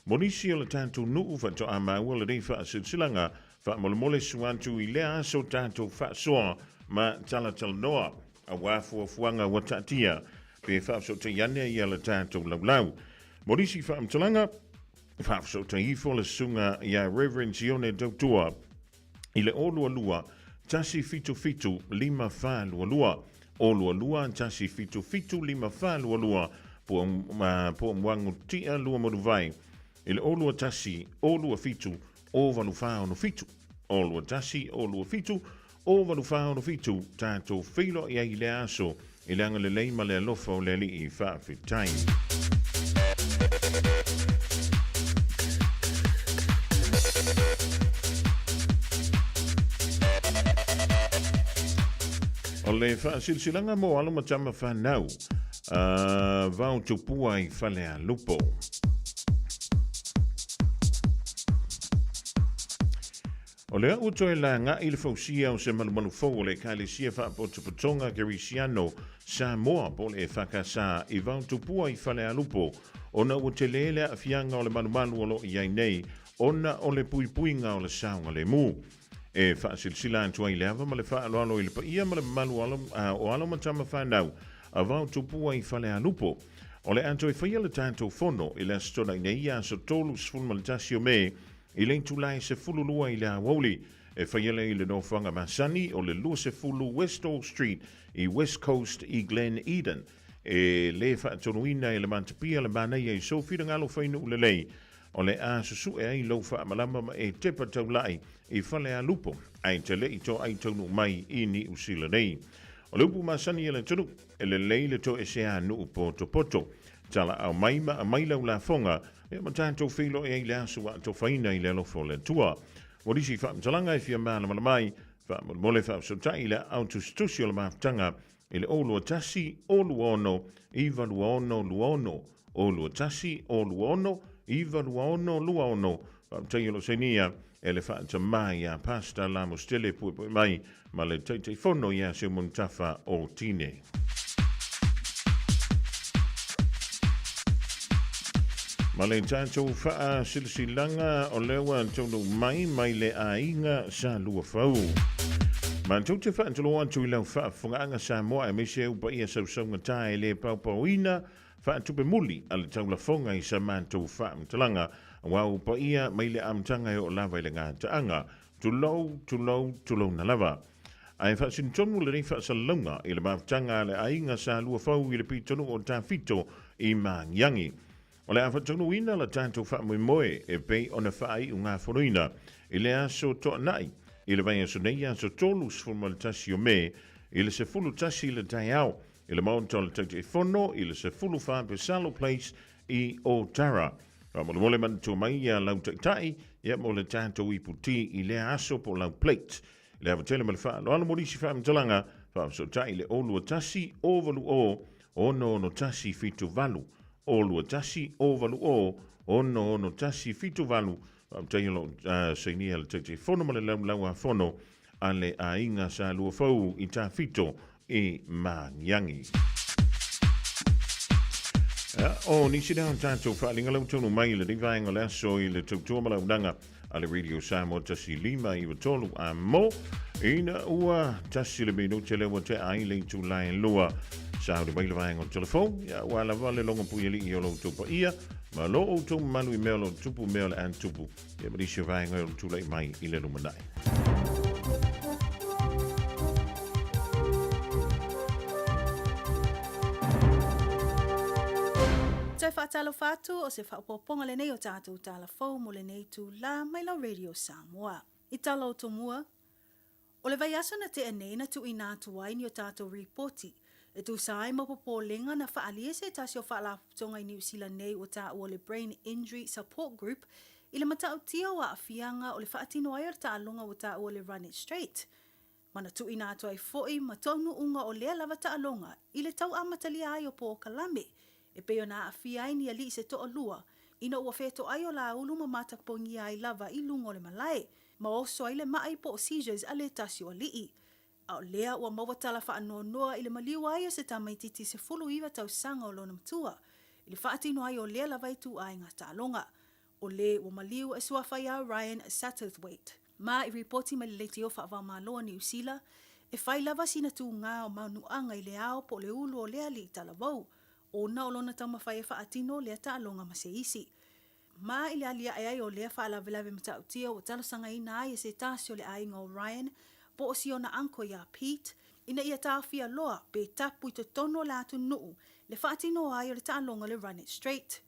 Monisi o le tātou nuu whato a maua le rei whaasilsilanga whaamole mole suantu i le aso tātou whaasoa ma tala noa a wafua fuanga watatia pe whaaso te iane i ala tātou laulau. Monisi whaamtalanga whaaso te hifo le sunga i a Reverend Sione Dautua i le olua lua tasi fitu fitu lima wha lua lua olua lua tasi fitu fitu lima wha lua lua po mwangu tia lua moduvai ile olua tasi, olua fitu, o vanufao no fitu. Olua tasi, olua fitu, o vanufao no fitu. Tātou whilo ia i le aso, i le anga le leima le alofa o le li i whaafitai. O le whaasilsilanga mo aloma tama whanau, vau tupua i whalea lupo. O lea uto e la ngā i le fausia o se malumalu fau o le ka le sia whaapotopotonga Gerisiano Samoa po le whakasa i vau tupua i whale alupo o na ua te lele a fianga o le malumalu o lo i ai nei o na o le puipuinga o le saunga le mu. E whaasilsila antua i le ava ma le whaaloalo i le paia ma le malu o alo matama whanau a vau tupua i whale alupo. O le anto i whaia le tātou fono i le astona i nei a so tolu sfulmalitasi o me i le tulai se fulu lua i le awoli e whaiele i le nofanga masani o le lua se fulu Westall Street i West Coast i Glen Eden e le whaatonuina i le mantapia le manai e sofira ngalo whainu ule lei o le a susu e ai lau whaamalama ma e tepa taulai i whale a lupo ai te le i to ai taunu mai i ni usila nei o lupu masani e le tunu e le lei le to e se a nu poto poto tala au maima a mailau la fonga e ma tātou whilo e le asu wa to whaina i le alofo le tua. Morisi whaamtalanga e fia mana mai, mole whaamsotai i le autustusi o le maftanga i le olua tasi, olua ono, iwa lua ono, lua ono, olua tasi, olua ono, iwa lua ono, lua ono, whaamtai o lo senia e le whaatamai a pasta la mostele pui mai, ma le teitei fono ia se muntafa o tine. Ma le tātou wha silsilanga o lewa tonu mai le ainga sa lua fau. Ma tau te wha antolo antu i lau wha whangaanga sa moa e mese upa ia sausaunga tae le paupauina wha tupe muli a le taula whonga i sa mātou wha amtalanga wa upa ia mai le amtanga e o lava i le ngā taanga tulou na lava. Ai wha sintonu le rei wha salunga i le maftanga le ainga sa lua fau i le pitonu o tā fito i Mangiangi. O le awhatonu ina la tātou wha moe e pei o na whaai o ngā whanuina i le aso toa nai i le vai aso nei aso tolu sfulmalitasi o me i le se fulu tasi i le tai au i le maunta o le taute whono i le se fulu whape Salo Place i Otara. Mo le mole man tua mai ia lau tai ia mo le tātou i puti i le aso po lau plate. I le awatele ma le wha lo ala morisi wha mtalanga wha so tai le olua tasi o valu o no tasi fitu valu. O lua tasi o valu ono tasi fitu valu tailo seinia le tete fono ma le lau a fono a le a inga sa lua fau i ta fito i Mangiangi. O nisi dao tātou whaalinga lau tonu mai le rivaenga le aso i le tautua ma lau nanga a le Radio Samoa tasi lima i watolu a mo ina ua tasi le minu te lewa te ai le tu lai lua sa de baile vai on telefon ya wala vale longa puili i lo tupa ia ma lo o tu manu i melo tupu melo an tupu e bri se vai ngol tu lai mai i le lumanai Te whaatalo whātu o se whaopoponga le nei o tātou tāla whau mo le nei tū la mai lau Radio Samoa. I tala o tomua, o le vai aso na te anei na tu i nā tuai ni o tātou reporti. E tu sai mapopo lenga na whaalia se tasi o whaalaputonga i New Zealand nei o tā o le Brain Injury Support Group I le matautia wa afianga o le whaatino ai o le taalonga o ta o le Run It Straight. Mana tu ina atu ai foi ma tonu unga o lea lava taalonga i le tau amatali ai o po kalame. E peo na afia ai ni ali se to lua. Ina ua feto ai o la ulu ma matapongi ai lava i lungo le malai. Ma oso ai le mai po seizures a le tasi o lii. A o lea ua mawatala wha anoa i le maliwa ai o se tamaititi se fulu iwa tau sanga o lona mtua. I le whaatino ai o lea lava i tu ai ngā taalonga. O le ua maliu e suawhai a Ryan Satterthwaite. Ma i reporti ma le leiti o whaavau maloa ni usila, e whai lava sina tu ngā o maunuanga i le ao po le ulu o lea li i talavau. O na o lona taumawhai e whaatino lea taalonga ma se isi. Ma i le alia ai o lea whaalavelave matautia o talasanga ina ai e se tasi o le ainga o Ryan, po o si ona anko ia Pete, ina ia tāwhia loa pe tapu i to tono la atu nuu, le whaatino ai o le taalonga le Run It Straight.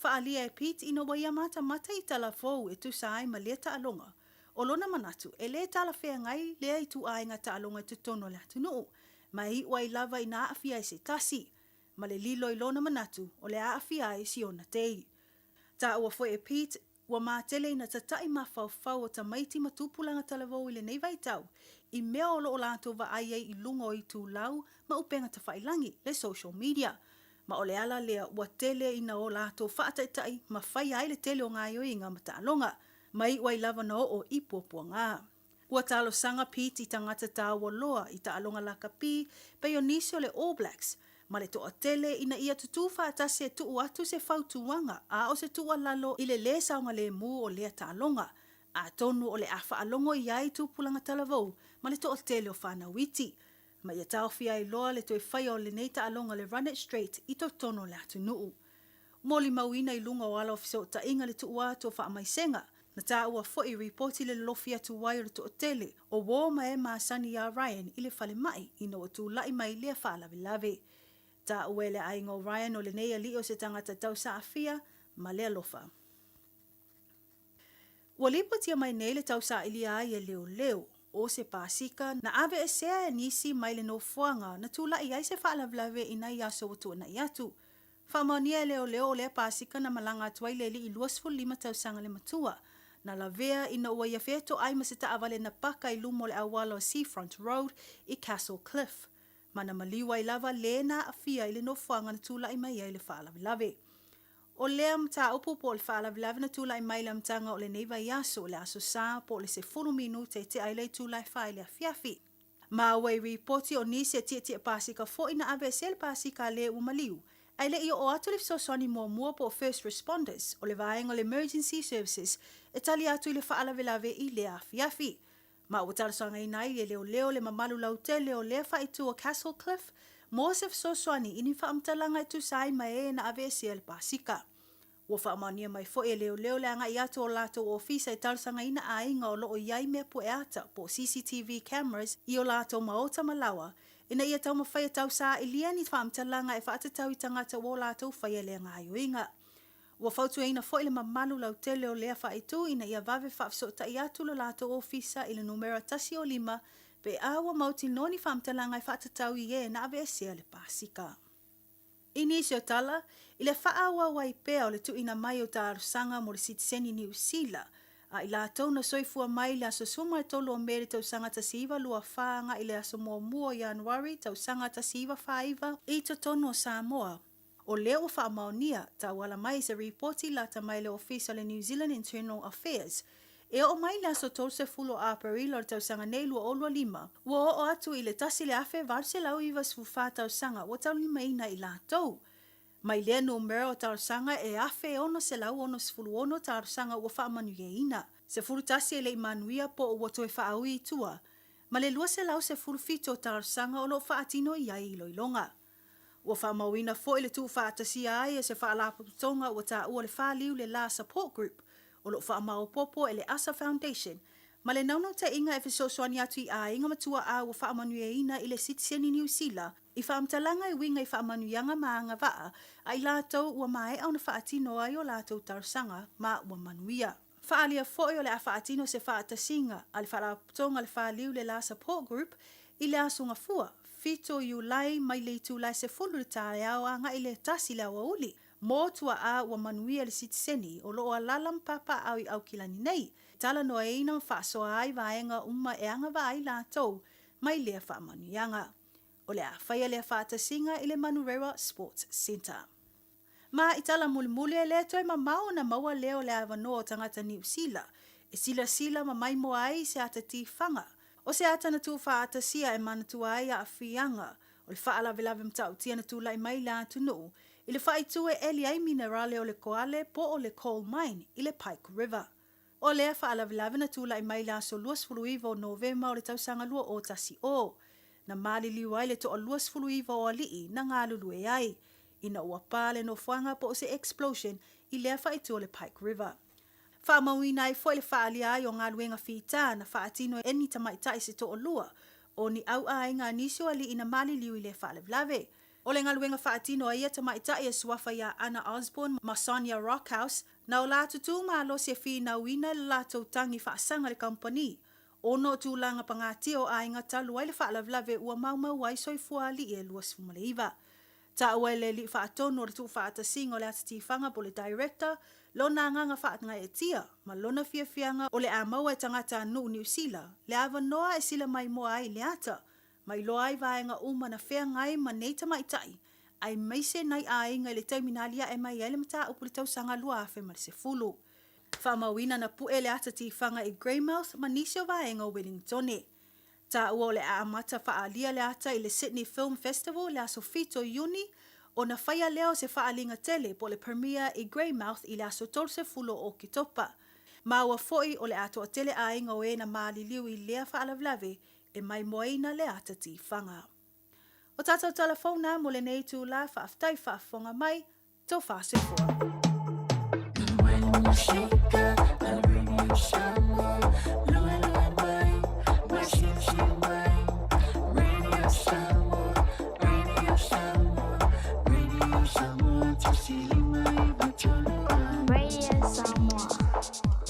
Whaalia e Pete ina waia mata i talavou e tu sai ma lea taalonga. O lona manatu, e le tala whea ngai lea i tu ai ngā taalonga i tu tono la atu nuu, ma i wai lava i nā awhia i se tasi, ma le lilo i lona manatu o le awhia i si ona tei. Ta ua fo e Pete, ua mātele ina tatai mawhau o ta maiti matupulanga talavou i le nei vai tau, i mea o loo lato wa ai i lungo i tū lau ma upenga ta whailangi le social media. Ma o le ala lea ua tele ina o lato whaataitai ma whai ai le tele o ngā ioinga ma taalonga, mai wai lava na o i puapua ngā. Ua talo sanga Pete i tangata tāua loa i taalonga laka pi, pe o nisi o le All Blacks, ma le toa tele ina ia tutu whaatase tuu atu se whautuanga a o se tua lalo i le saunga le mu o lea taalonga, a tonu o le awha alongo i ai tūpulanga talavou, ma le toa tele o whanawiti. Ma ia tauwhia i loa le toi whai o le nei taalonga le Run It Straight i to tono le atu nuu. Moli mauina i lunga o ala ofiso ta inga le tuu atu o wha maisenga, na tā ua fo i reporti le lofi atu wai o le toa tele o wō ma e maasani a Ryan i le whale mai ina o tū lai mai lea whaalawe lave. Ta uele ai ngō Ryan o le nei ali o se tangata tau sa afia, ma lea lofa. Ua lipo tia mai nei le tau sa ili ai e leo, o se pasika, na ave e sea e nisi mai le no fuanga, na tula i ai se whaalavlave i nai aso watu na i atu. Whamaunia e leo le pasika na malanga atuai le li i 25 tau sanga le matua, na lavea ina ua ia feto ai ma se taawale na paka i lumo le awalo Seafront Road i Castle Cliff. Mana maliwa i lava lena afia ili no fuanga na tula i mai le whaalavilave. O lea mta upu po le whaalavilave na tula i mai le mtanga o le neiva i aso le aso saa po le se 4 minute te ai le tula i whaile a fiafi. Ma wei reporti o nisi e tia pasika fo ina ave sel pasika le umaliu. Ai le i o atu le fisosoni mua po first responders o le vaenga le emergency services e tali atu i le whaalavilave i le a fiafi. Ma o talasanga i nai le leo le mamalu lautele o le whaitu o Castle Cliff, mo se fisosoni ini whaamtalanga i tu sai mai na ave le pasika. Ua whaamania mai fo e leo le anga i atu o lato o ofisa i talasanga ina a inga o loo iai mea pu e ata po CCTV cameras i o lato maota malawa, ina ia tau mawhai tau sa i lia ni whaamtalanga e whaatatau i tangata o lato whai le anga aioinga. Ua whautu e ina fo ile mamalu lau tele o lea whaitu ina ia vave whaafsota i atu lo lato ofisa i le numera tasi o 5 pe awa mauti noni whaamtalanga i whaatatau i na ave le pasika. Inisio tala, i le whaawa wai pea o le tu ina mai o ta arusanga mo le sitiseni ni usila, a i la tau na soifua mai le aso suma e tolu o mere tau sanga ta siiva lua whaanga i le aso mua Januari tau sanga ta siiva whaiva i to tono o Samoa. O leo wha maonia ta wala mai se reporti la ta mai le ofisa le New Zealand Internal Affairs. E o mai le aso tolse fulo a perilo le tau sanga nei lua olua 5. Ua o atu i le tasi le afe varse lau iwa sfufa tau sanga o tau 5 ina i la tau. Mai lea numero o tau sanga e afe ono se lau ono sfulu ono tau sanga ua wha manu ye ina. Se furu tasi e le imanuia po o watoe wha au i tua. Ma le lua se lau se furu fito tau sanga o lo wha atino i ai iloilonga. Ua wha mawina fo ile tu wha atasia ai e se wha alaputonga ua ta ua le wha liu le la support group o lo wha maupopo e le Asa Foundation. Ma le naunau ta inga e fisosoani atu i a inga matua a ua wha manu e ina i le sitiseni New Zealand i wha amtalanga i winga i wha manu yanga maanga waa a i lātou ua mae au na wha atino ai o lātou tarusanga ma ua manuia. Wha alia foi o le a wha atino se wha atasinga a le wha alaputonga le wha liu le la support group i le asunga fua. Fito Iulai mai le tu lai se fulu le tāre au anga i le tasi le awa uli. Mō tua a ua manuia le sitiseni o loo alalam papa au i au kilani nei. Tala no e ina whaasoa ai vaenga uma e anga va ai lātou mai lea wha manuianga. O le a whaia lea whaatasinga i le Manurewa Sports Centre. Ma itala mulimuli le toi mamao na maua leo le avano o tangata New Zealand. E sila ma mai mo ai se ata ti whanga. O se ata na tu whaatasia e manatua ai a whianga. O le whaala velave mtau tia na tu lai mai la tunu. I le whaitu e eli ai minerale o le koale po o le coal mine i le Pike River. O lea whaala velave na tu lai mai la so luas fuluiva o Novema o le tausanga lua o tasi o. Na mali liwai le to o luas fuluiva o alii na ngā lulu e ai. Ina ua pāle no whanga po o se explosion i lea whaitu o le Pike River. Whaamauina ai fwoi le whaali ai o ngā luenga whita na whaatino e ni tamaitai se to o lua. O ni au ai ngā nisio ali ina mali liu i le whaale vlave. O le ngā luenga whaatino ai tamaitai e suafa ia Anna Osborne ma Sonia Rockhouse na o lātu tū ngā lo se whi na wina le lātou tangi whaasanga le company. O no tūlanga pangati o ai ngā talu ai le whaale vlave ua maumau ai soifua li e luas fumaleiva. Ta ua le li whaatono o le tu whaatasinga o le atati whanga po le director, lo nā nganga whaatanga e tia, ma lona fiafianga o le a maua e tangata anu New Zealand, le awa noa e sila mai moa ai le ata, mai lo ai vaenga uma na whea ngai ma neita maitai, ai meise nai a inga le terminalia e mai ele mata upu le tausanga lua afe ma le se fulu. Whamawina na pu e le atati whanga i Greymouth ma nisio vaenga o Wellingtone. Ta ua le a amata whaalia le ata i le Sydney Film Festival le aso fito Iuni o na whaia leo se whaalinga tele po le premiere i Greymouth i le aso tolse fulo o Kitopa. Ma ua foi o le ato a tele a inga o e na maali liu i lea whaalavlave e mai moeina le ata ti whanga. O tātou telefona mo le nei tū la whaaftai whaafonga mai, tō whaase fua. When you shake the radio show, lua lua mai, washing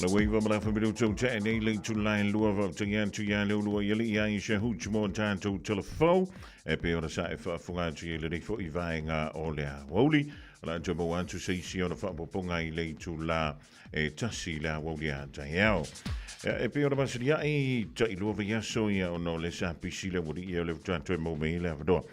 Na waiva mana whamiru tau te nei lei tu lai lua wa tangian tu ia leo lua ia li ia i se huch mo tātou telefau e pe ora sa e whaafunga tu ia le fo i vaenga o lea wauli la tu mo antu se isi ona whaapoponga i lei tu la e tasi la wauli a taiao e pe ora masiri ia i ta i lua via so ia ono le sa pisi le wuri ia le tātou mo me le avadoa.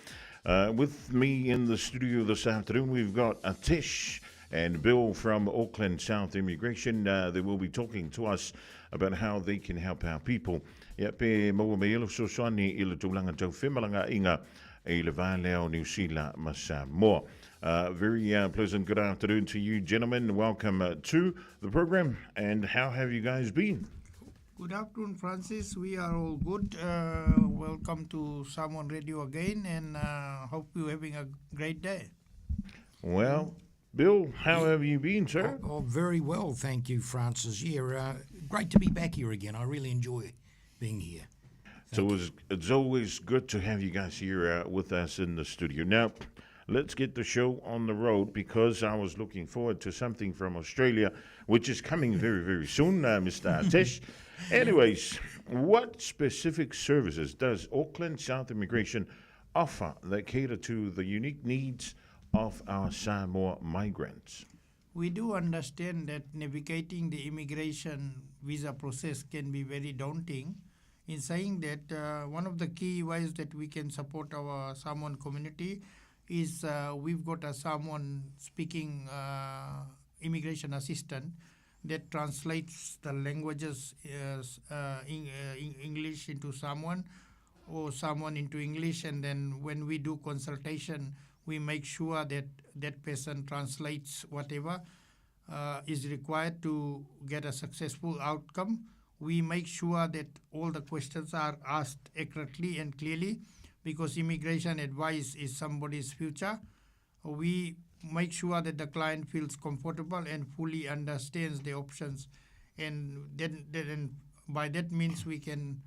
With me in the studio this afternoon we've got Atish and Bill from Auckland South Immigration. They will be talking to us about how they can help our people. Ia pe maua me ilo so soani ilo tūlanga tau whemalanga inga e le Vāleo New Zealand ma Samoa. Very pleasant good afternoon to you gentlemen. Welcome to the program. And how have you guys been? Good afternoon, Francis. We are all good. Welcome to Samoan Radio again, and hope you're having a great day. Well, Bill, how have you been, sir? Oh, very well, thank you, Francis. Yeah, great to be back here again. I really enjoy being here. It's always good to have you guys here with us in the studio. Now, let's get the show on the road because I was looking forward to something from Australia, which is coming very, very soon, Mr. Atish. Anyways, what specific services does Auckland South Immigration offer that cater to the unique needs of our Samoa migrants? We do understand that navigating the immigration visa process can be very daunting. In saying that, one of the key ways that we can support our Samoan community is we've got a Samoan speaking immigration assistant that translates the languages English into Samoan or Samoan into English, and then when we do consultation, we make sure that that person translates whatever is required to get a successful outcome. We make sure that all the questions are asked accurately and clearly, because immigration advice is somebody's future. We make sure that the client feels comfortable and fully understands the options, and then by that means we can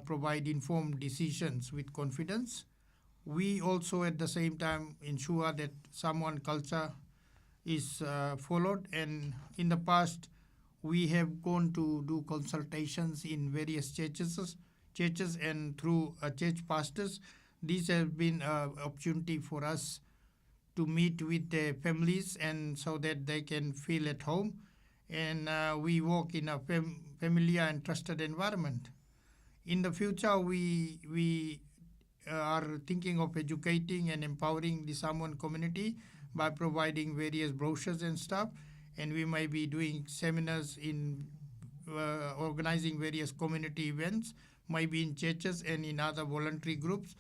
provide informed decisions with confidence. We also at the same time ensure that Samoan culture is followed, and in the past we have gone to do consultations in various churches and through church pastors. This has been an opportunity for us to meet with the families and so that they can feel at home. And we work in a familiar and trusted environment. In the future, we are thinking of educating and empowering the Samoan community by providing various brochures and stuff. And we might be doing seminars in organizing various community events, maybe in churches and in other voluntary groups.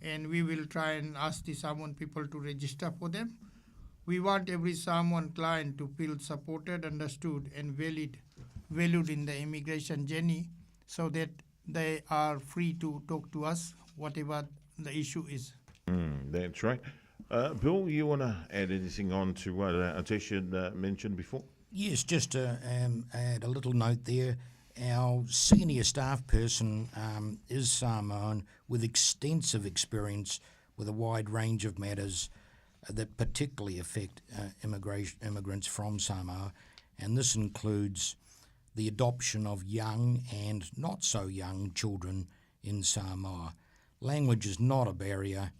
And we will try and ask the Samoan people to register for them. We want every Samoan client to feel supported, understood, and valued in the immigration journey so that they are free to talk to us, whatever the issue is. That's right. Bill, you want to add anything on to what Atesha mentioned before? Yes, just to add a little note there. Our senior staff person is Samoan with extensive experience with a wide range of matters that particularly affect immigrants from Samoa, and this includes the adoption of young and not so young children in Samoa. Language is not a barrier.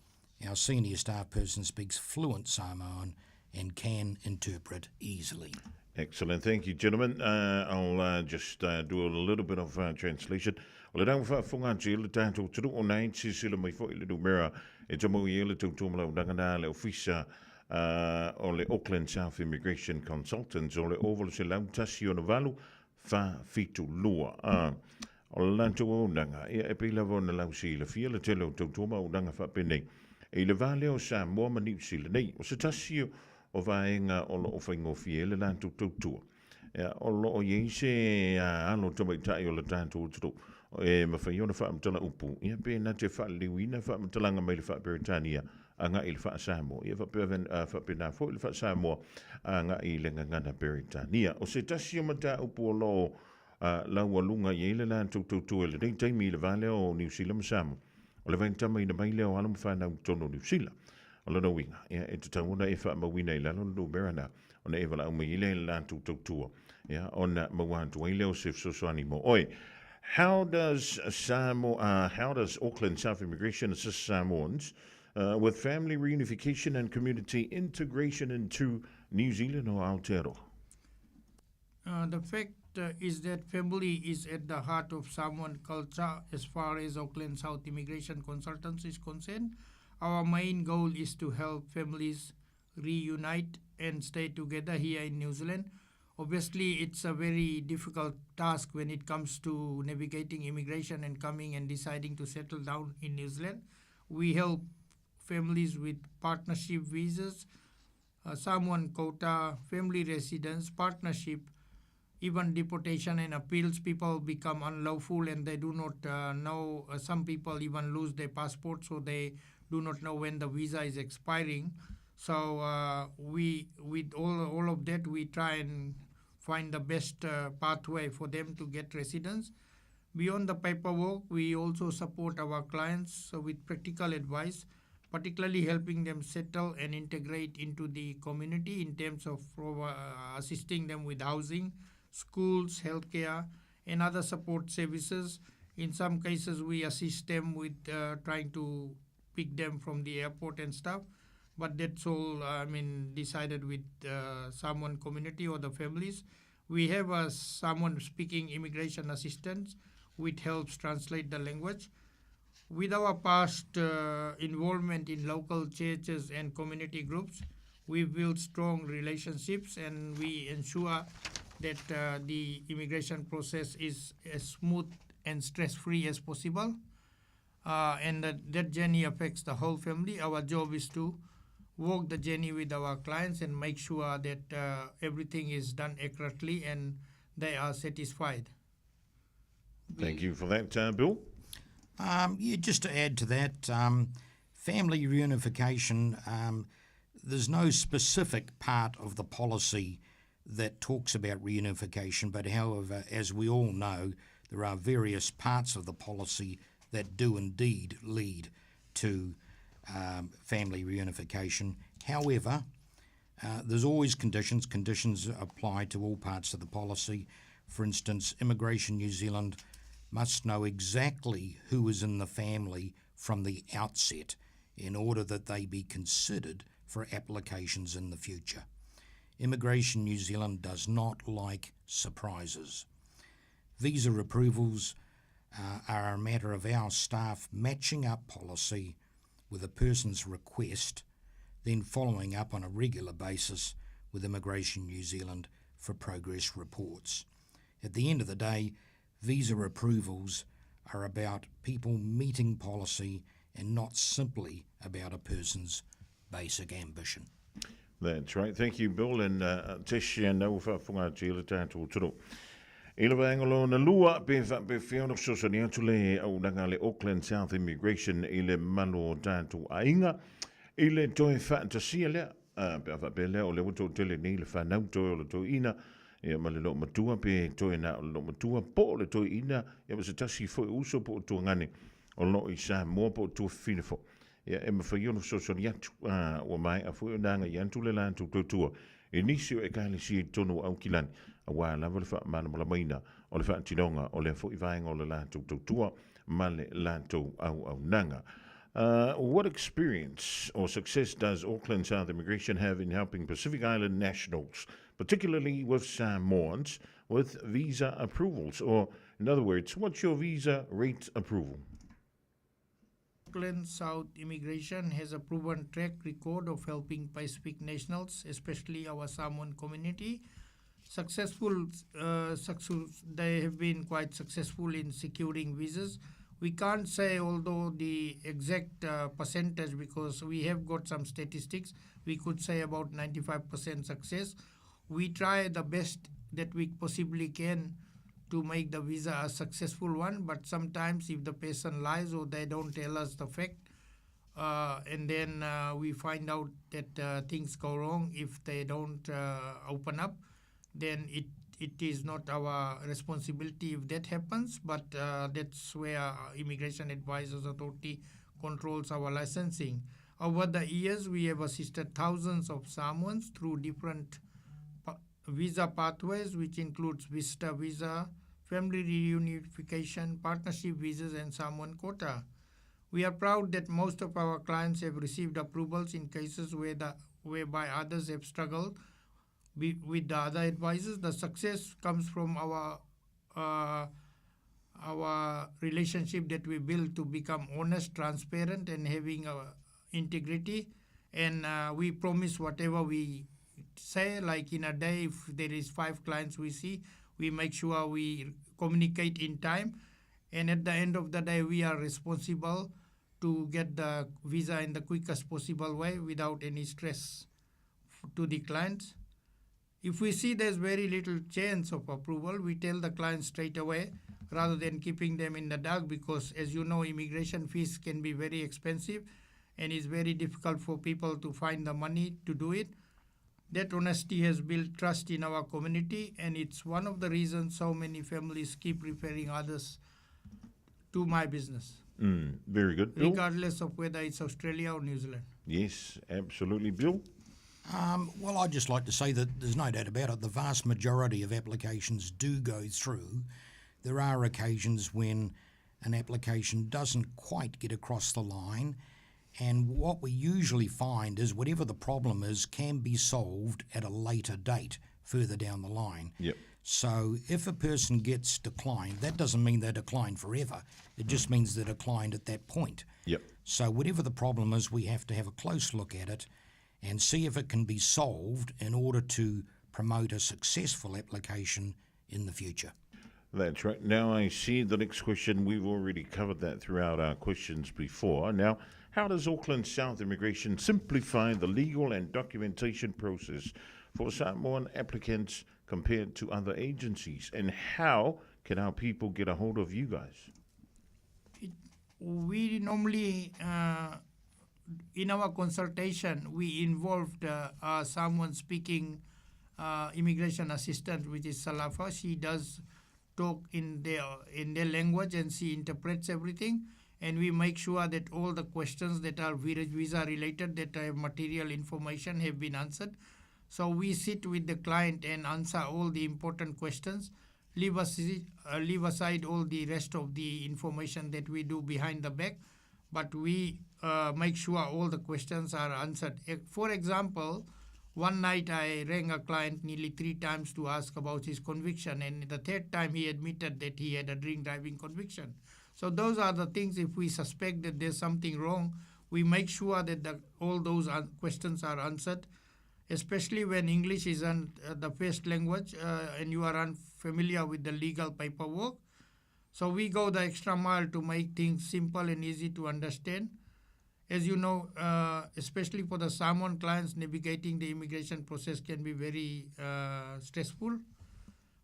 Our senior staff person speaks fluent Samoan and can interpret easily. Excellent. Thank you, gentlemen. I'll just do a little bit of translation. Well, I don't whāwhunga te ile tātou turu o nei te sila mai fo ile mera e tamu I ile tū malau dangana le ofisa o le Auckland South Immigration Consultants o le oval se lau tasi o na walu wha fitu lua. O le lantou o nanga, ia e pila vo na lau si le fia le tele o tautoma o nanga wha penei. E le vale o sa mua mani si le nei, o se tasi o vaenga o lo o whaingofi le lantou tautua. O lo o yeise alo tamai tai o le tātou turu. E mawhai ona wha amtala upu. Ia pēna te wha liwina wha amtalanga mai le wha Peritania a ngā i le wha Samoa. Ia wha pēna fo i le wha Samoa a ngā i le ngangana Peritania. O se tasi o mata upu o lo lau alunga i le lantou tautua le rei taimi le vale o New Zealand Samoa. O le vaintama i na mai leo alamu whanau tono New Zealand. O lana winga, ia e te tauna e wha mawina i lalo lo berana. O na e wala umai i le lantou tautua. Ia, o na mawantua i leo se fsosoani mo. Oi, how does Auckland South Immigration assist Samoans with family reunification and community integration into New Zealand or Aotearoa? The fact is that family is at the heart of Samoan culture as far as Auckland South Immigration Consultants is concerned. Our main goal is to help families reunite and stay together here in New Zealand. Obviously, it's a very difficult task when it comes to navigating immigration and coming and deciding to settle down in New Zealand. We help families with partnership visas, Samoan quota, family residence, partnership, even deportation and appeals. People become unlawful and they do not know. Some people even lose their passport, so they do not know when the visa is expiring. So with all of that, we try and find the best pathway for them to get residence. Beyond the paperwork, we also support our clients with practical advice, particularly helping them settle and integrate into the community in terms of assisting them with housing, schools, healthcare, and other support services. In some cases, we assist them with trying to pick them from the airport and stuff. But that's all, decided with Samoan community or the families. We have a Samoan speaking immigration assistants, which helps translate the language. With our past involvement in local churches and community groups, we build strong relationships and we ensure that the immigration process is as smooth and stress-free as possible. And that journey affects the whole family. Our job is to walk the journey with our clients and make sure that everything is done accurately and they are satisfied. Thank you for that, Bill. Just to add to that, family reunification, there's no specific part of the policy that talks about reunification, but however, as we all know, there are various parts of the policy that do indeed lead to family reunification. However, there's always conditions. Conditions apply to all parts of the policy. For instance, Immigration New Zealand must know exactly who is in the family from the outset in order that they be considered for applications in the future. Immigration New Zealand does not like surprises. Visa approvals are a matter of our staff matching up policy with a person's request, then following up on a regular basis with Immigration New Zealand for progress reports. At the end of the day, visa approvals are about people meeting policy and not simply about a person's basic ambition. That's right. Thank you, Bill. And Tish and Nova Funga Jila Tato Turo. Ilawangolo na lua pe fiona sosoni atule au nangale Auckland South Immigration ile malo Tato ainga ile toi fantasia le pe bele o le wuto tele ni le fanau to le to ina e malelo matua pe toi na lo matua po le to ina e se tasi fo uso po to ngani o lo isa mo po to finfo ya e mafaiona sosoni atu o mai afu nanga yantu le lan to to inisio e kali si tonu au kilani awa la vole fa mana mola maina o le fa tinonga o le fo ivainga o le la tua male la au nanga. What experience or success does Auckland South Immigration have in helping Pacific Island nationals, particularly with Samoans, with visa approvals? Or, in other words, what's your visa rate approval? Auckland South Immigration has a proven track record of helping Pacific nationals, especially our Samoan community. They have been quite successful in securing visas. We can't say, although the exact percentage, because we have got some statistics, we could say about 95% success. We try the best that we possibly can to make the visa a successful one, but sometimes if the person lies or they don't tell us the fact, and then we find out that things go wrong if they don't open up, then it is not our responsibility if that happens, but that's where Immigration Advisors Authority controls our licensing. Over the years, we have assisted thousands of Samoans through different visa pathways, which includes visitor visa, family reunification, partnership visas, and Samoan quota. We are proud that most of our clients have received approvals in cases whereby others have struggled with the other advisors. The success comes from our relationship that we build to become honest, transparent, and having integrity. And we promise whatever we say, like in a day, if there is 5 clients we see, we make sure we communicate in time. And at the end of the day, we are responsible to get the visa in the quickest possible way without any stress to the clients. If we see there's very little chance of approval, we tell the clients straight away rather than keeping them in the dark, because as you know, immigration fees can be very expensive and it's very difficult for people to find the money to do it. That honesty has built trust in our community, and it's one of the reasons so many families keep referring others to my business. Very good, Bill. Regardless of whether it's Australia or New Zealand. Yes, absolutely, Bill. Well, I'd just like to say that there's no doubt about it. The vast majority of applications do go through. There are occasions when an application doesn't quite get across the line, and what we usually find is whatever the problem is can be solved at a later date further down the line. Yep. So if a person gets declined, that doesn't mean they're declined forever. It just means they're declined at that point. Yep. So whatever the problem is, we have to have a close look at it and see if it can be solved in order to promote a successful application in the future. That's right. Now I see the next question. We've already covered that throughout our questions before. Now, how does Auckland South Immigration simplify the legal and documentation process for Samoan applicants compared to other agencies? And how can our people get a hold of you guys? We normally, in our consultation, we involved someone speaking immigration assistant, which is Salafa. She does talk in their language and she interprets everything. And we make sure that all the questions that are visa related, that have material information, have been answered. So we sit with the client and answer all the important questions, leave aside all the rest of the information that we do behind the back. but we make sure all the questions are answered. For example, one night I rang a client nearly 3 times to ask about his conviction, and the 3rd time he admitted that he had a drink driving conviction. So those are the things, if we suspect that there's something wrong, we make sure that all those questions are answered, especially when English isn't the first language and you are unfamiliar with the legal paperwork. So we go the extra mile to make things simple and easy to understand. As you know, especially for the Samoan clients, navigating the immigration process can be very stressful.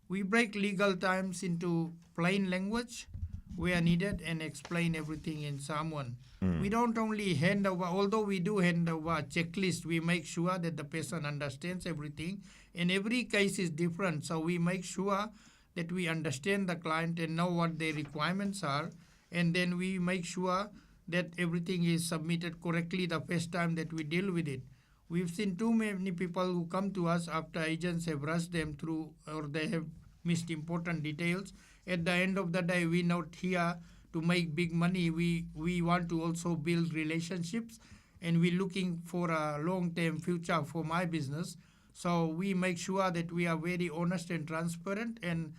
We break legal terms into plain language where needed and explain everything in Samoan. We don't only hand over, although we do hand over a checklist, we make sure that the person understands everything. And every case is different, so we make sure that we understand the client and know what their requirements are. And then we make sure that everything is submitted correctly the first time that we deal with it. We've seen too many people who come to us after agents have rushed them through or they have missed important details. At the end of the day, we're not here to make big money. We want to also build relationships, and we're looking for a long-term future for my business. So we make sure that we are very honest and transparent, and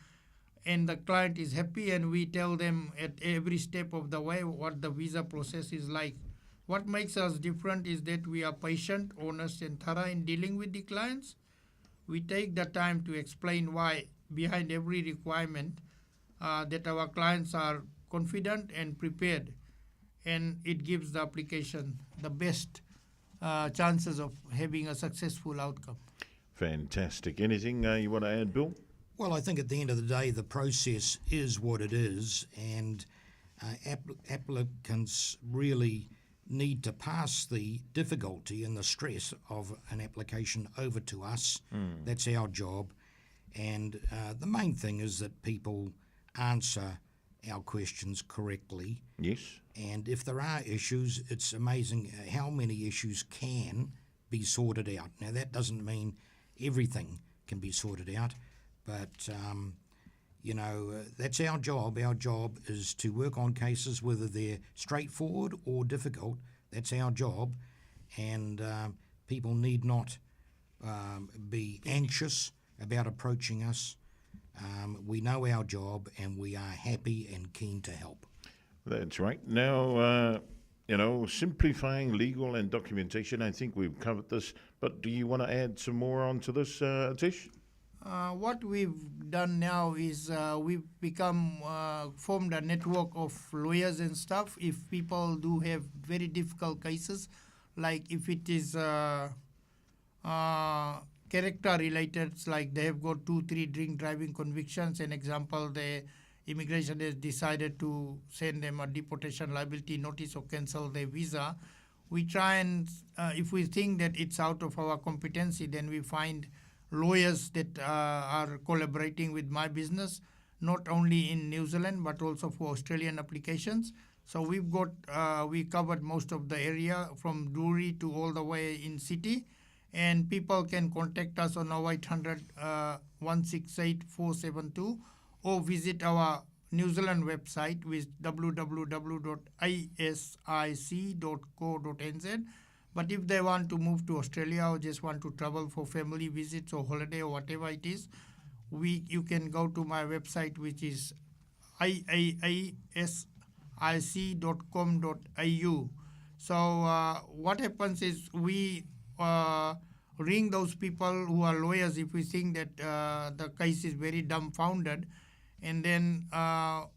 the client is happy, and we tell them at every step of the way what the visa process is like. What makes us different is that we are patient, honest, and thorough in dealing with the clients. We take the time to explain why behind every requirement, that our clients are confident and prepared, and it gives the application the best chances of having a successful outcome. Fantastic. Anything you want to add, Bill? Well, I think at the end of the day, the process is what it is, and applicants really need to pass the difficulty and the stress of an application over to us. That's our job. And the main thing is that people answer our questions correctly. Yes. And if there are issues, it's amazing how many issues can be sorted out. Now, that doesn't mean everything can be sorted out, but, that's our job. Our job is to work on cases, whether they're straightforward or difficult. That's our job. And people need not be anxious about approaching us. We know our job, and we are happy and keen to help. That's right. Now, simplifying legal and documentation, I think we've covered this, but do you want to add some more onto this, Tish? What we've done now is we've formed a network of lawyers and stuff. If people do have very difficult cases, like if it is character related, like they have got 2-3 drink driving convictions. An example, the immigration has decided to send them a deportation liability notice or cancel their visa. We try and, if we think that it's out of our competency, then we find lawyers that are collaborating with my business, not only in New Zealand, but also for Australian applications. So we've got, we covered most of the area from Drury to all the way in city. And people can contact us on 0800 168 472 or visit our New Zealand website with www.isic.co.nz. But if they want to move to Australia or just want to travel for family visits or holiday or whatever it is, you can go to my website, which is iisic.com.au. So what happens is we ring those people who are lawyers if we think that the case is very dumbfounded, and then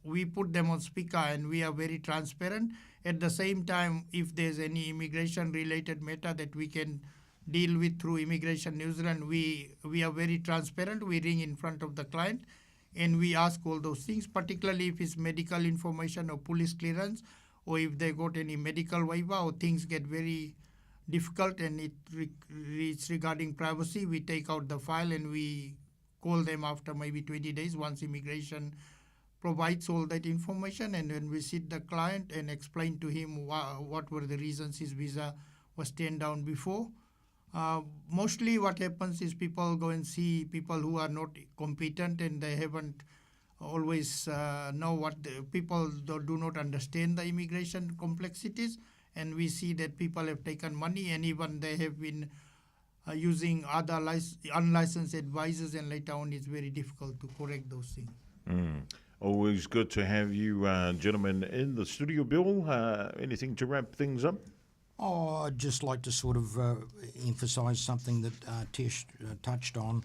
we put them on speaker, and we are very transparent. At the same time, if there's any immigration related matter that we can deal with through Immigration New Zealand, we are very transparent. We ring in front of the client and we ask all those things, particularly if it's medical information or police clearance, or if they got any medical waiver or things get very difficult and it's regarding privacy, we take out the file and we call them after maybe 20 days once immigration provides all that information, and then we sit the client and explain to him what were the reasons his visa was turned down before. Mostly what happens is people go and see people who are not competent and they haven't always know what people do not understand the immigration complexities, and we see that people have taken money and even they have been using other unlicensed advisors, and later on it's very difficult to correct those things. Always good to have you gentlemen in the studio. Bill, anything to wrap things up? Oh, I'd just like to sort of emphasise something that Tesh touched on.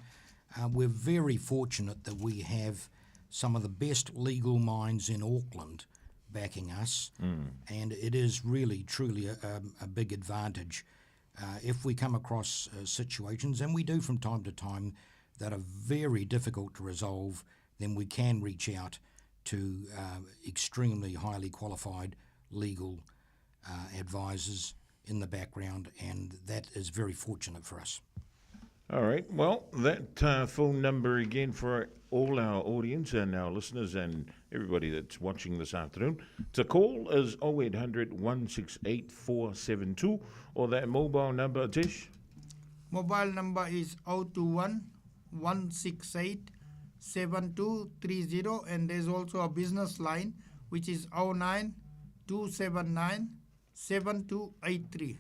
We're very fortunate that we have some of the best legal minds in Auckland backing us, and it is really, truly a big advantage. If we come across situations, and we do from time to time, that are very difficult to resolve, then we can reach out to extremely highly qualified legal advisors in the background, and that is very fortunate for us. All right. Well, that phone number again for all our audience and our listeners and everybody that's watching this afternoon to call is 0800 168 472, or that mobile number, Tish? Mobile number is 021 168 7230, and there's also a business line which is 09 279 7283.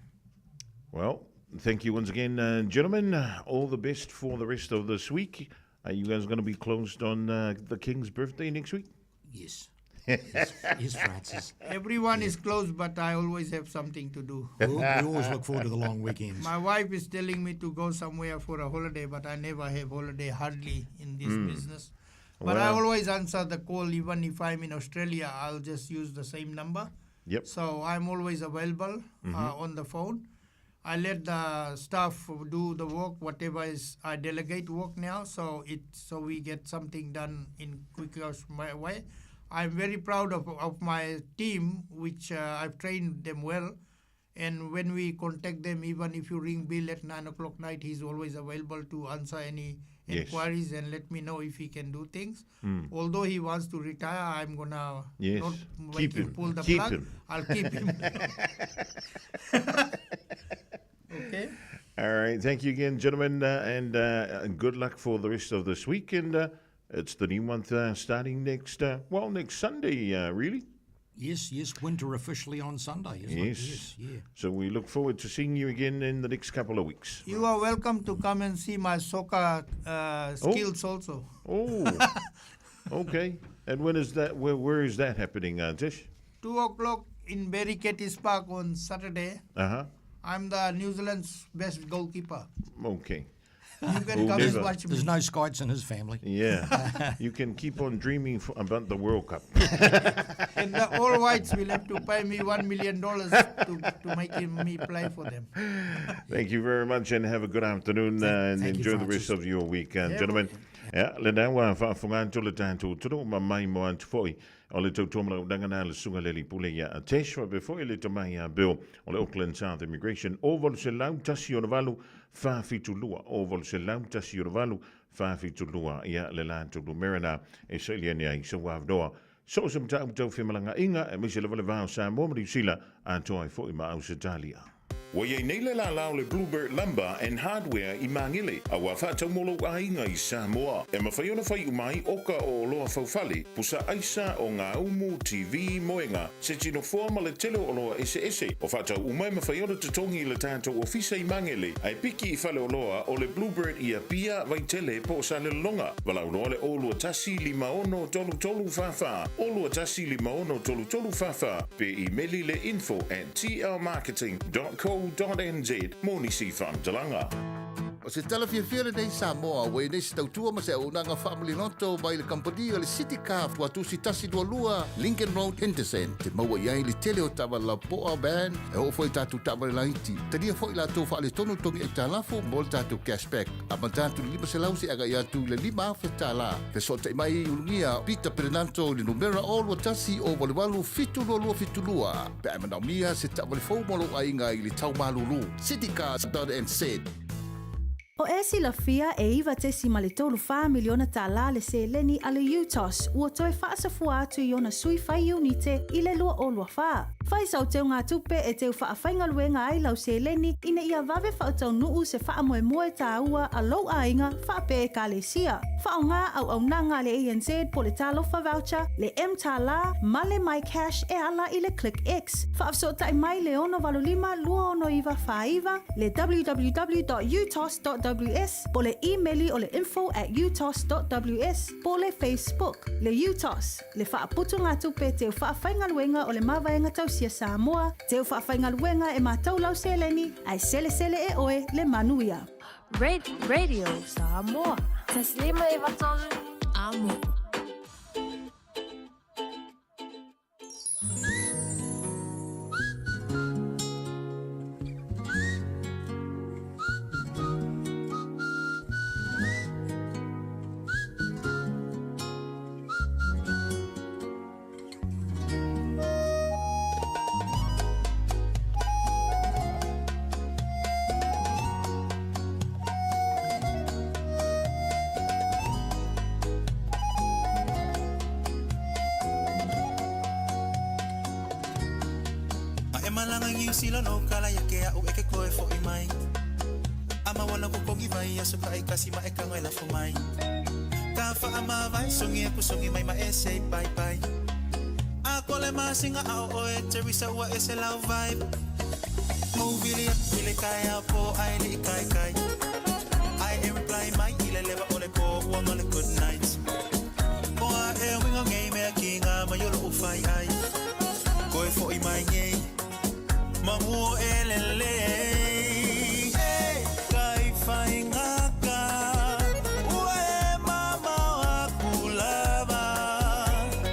Well, thank you once again, gentlemen. All the best for the rest of this week. Are you guys going to be closed on the King's birthday next week? Yes. Yes, Francis. Everyone is closed, but I always have something to do. We always look forward to the long weekends. My wife is telling me to go somewhere for a holiday, but I never have holiday hardly in this business. But I always answer the call, even if I'm in Australia, I'll just use the same number. Yep. So I'm always available on the phone. I let the staff do the work, whatever is, I delegate work now, so we get something done in quickest way. I'm very proud of my team, which I've trained them well. And when we contact them, even if you ring Bill at 9 o'clock night, he's always available to answer any inquiries and let me know if he can do things. Although he wants to retire, I'm going to not make him pull the plug. I'll keep him. Okay. All right. Thank you again, gentlemen, and good luck for the rest of this week. And it's the new month starting next Sunday, really. Yes, winter officially on Sunday, isn't it? Yes, yeah. So we look forward to seeing you again in the next couple of weeks. You are welcome to come and see my soccer skills also. Oh, okay. And when is that? Where is that happening, Tish? 2 o'clock in Barricades Park on Saturday. I'm the New Zealand's best goalkeeper. Okay. You can come and watch me. There's no Skites in his family. Yeah. You can keep on dreaming about the World Cup. And the All Whites will have to pay me $1 million to make me play for them. Thank you very much and have a good afternoon and enjoy the rest of your week, gentlemen. Le dawa whaafunga tole tātou toro ma mai mo antu foi. O le tau tōmara udangana le sunga le li pule ia a Teshwa before le tamai a Bill o le Auckland South Immigration. O vol se lau tasi o walu whaafitu lua. O vol se lau tasi o walu whaafitu lua ia le lātou lu merana e sailiani ai sa wavdoa. So some tau whimalanga inga e misi le vale vāo sa mōmari sila a toi foi ma au se talia. Wa ye nei le la le Bluebird Lumber and Hardware I Mangile a wa fa molo ainga I Samoa e mawhai ona whai umai oka o loa whauwhale pusa aisa o ngā umu TV moenga se tino forma le tele o loa ese o whata umai mawhai ona tatongi le tātou ofisa I Mangile ai piki I whale o loa o le Bluebird I a pia vai tele po sa le longa wala uloa le olua tasi 5 tolu whawha olua tasi 5 tolu whawha pe I meli le info@tlmarketing.co.nz Moni Sifan Talanga. O se tala fia nei Samoa, wei nei se tautua ma se unanga family noto mai le kampani o le City Car watu si tasi dua lua Lincoln Road Henderson te maua iai le tele o tawa la poa band e o foi tatu tawa le laiti tania foi la tau whaale tonu tongi e talafu mo le tatu cashback a man tatu lima se lausi aga i atu le lima awha tala pe so te mai urungia Peter Perenanto le numera o lua tasi o wale walu fitu lua pe a manaumia se tawa le fau molo ainga I le tau malulu citycars.nz. O e sila fia e iwa te si male tolu wha miliona ta la le se leni ale UTOS ua toe wha asafua atu i ona sui whai unite i le lua o lua wha. Whai sau teo ngā tupe e teo wha awhainga luenga ai lau se leni ina ia vave wha tau nuu se wha moe moe ta ua a lau ainga wha pe e ka le sia. Wha o ngā au nanga le ANZ po le talofa voucher, le M la, male my cash e ala i le Click X. Wha afso tai mai le ono valulima lua ono iwa wha iwa, le www.utos.ws, po le emaili o le info@utos.ws, po le Facebook, le UTOS, le wha aputu ngā tupe teo wha awhainga luenga o le mawaenga tausia Samoa, teo wha awhainga luenga e mātou lau seleni, ai sele e oe le manuia. Radio Samoa. تسليمة إيفاتون Amo. Sila no kala ya ke au eke koe fo i mai ama wala ko kongi vai aso ka e kasi ma e ka ngai la fo mai ka fa ama vai songi e kusongi mai ma e say bye bye a kole ma singa au o e Teresa wa e se love vibe mo vili kai a po ai li kai kai I imply mai ile leva ole po wa ngale good night po a e winga game e kinga ma yolo u fai ai koe fo i mai ngai Mamu elele kai faingaka ue mama wakulava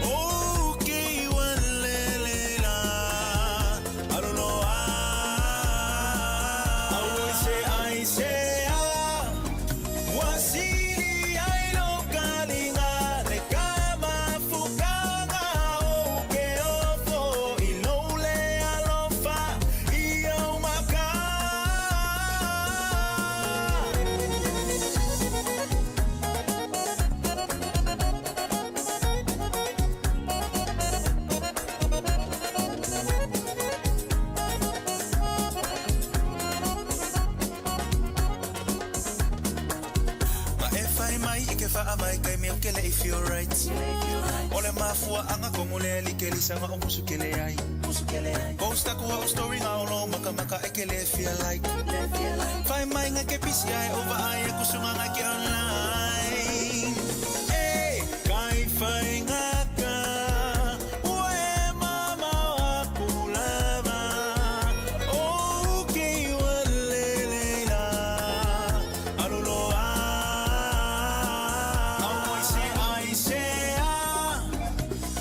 uki walelela I don't know I say wasili ai lo kalinga le kama fukanga uke ofo ilole alofa if you're right ole mafua anga komule likeli sanga omusukele ai posta ko story nga olo maka ekele feel like find my nga ke pisi ai over ai kusunga nga ke online eh kai fai nga ka ue mama wakulava okay walelela alolo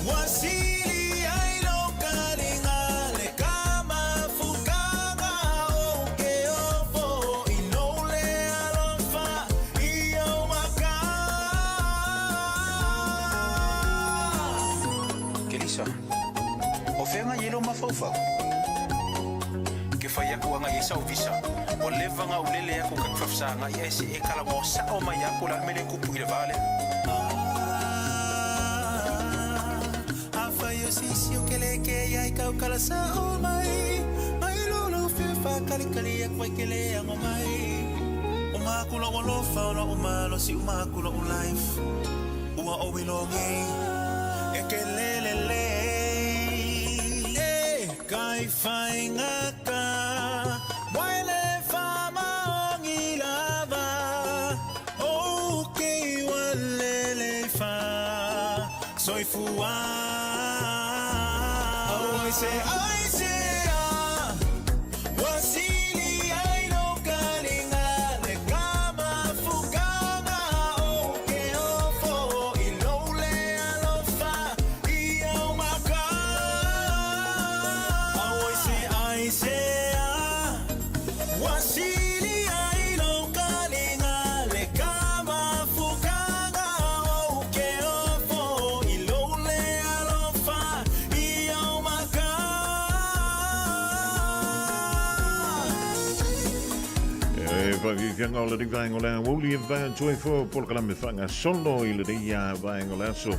wasili ai lo kalinga le kama fukanga oke ofo inole alonfa iyo maka Kelisa ofenga yelo mafaufa ke faya ko nga isa visa o leva nga ulele ya ko kakfafsa nga ese e kala mo sa o maya ko la mele ko puile vale sisi o kele ke ai kau kala sa o mai lolo fifa kali ya kwai kele ang mai o makulo o lo fa o malo si o makulo o life o o wilongi e kele le kai fai ngaka wale fama ngilava okay wale fa soy fuwa I say wasili ai no kalinga le kama fukanga oke ofo ilole alofa iyo maka I say wasili ai no kalinga le kama fukanga oke ofo ilole alofa iyo maka whai fianga o le rivai ngolea wuli e vai tue fo por kalame whanga solo i le ria vai ngolea so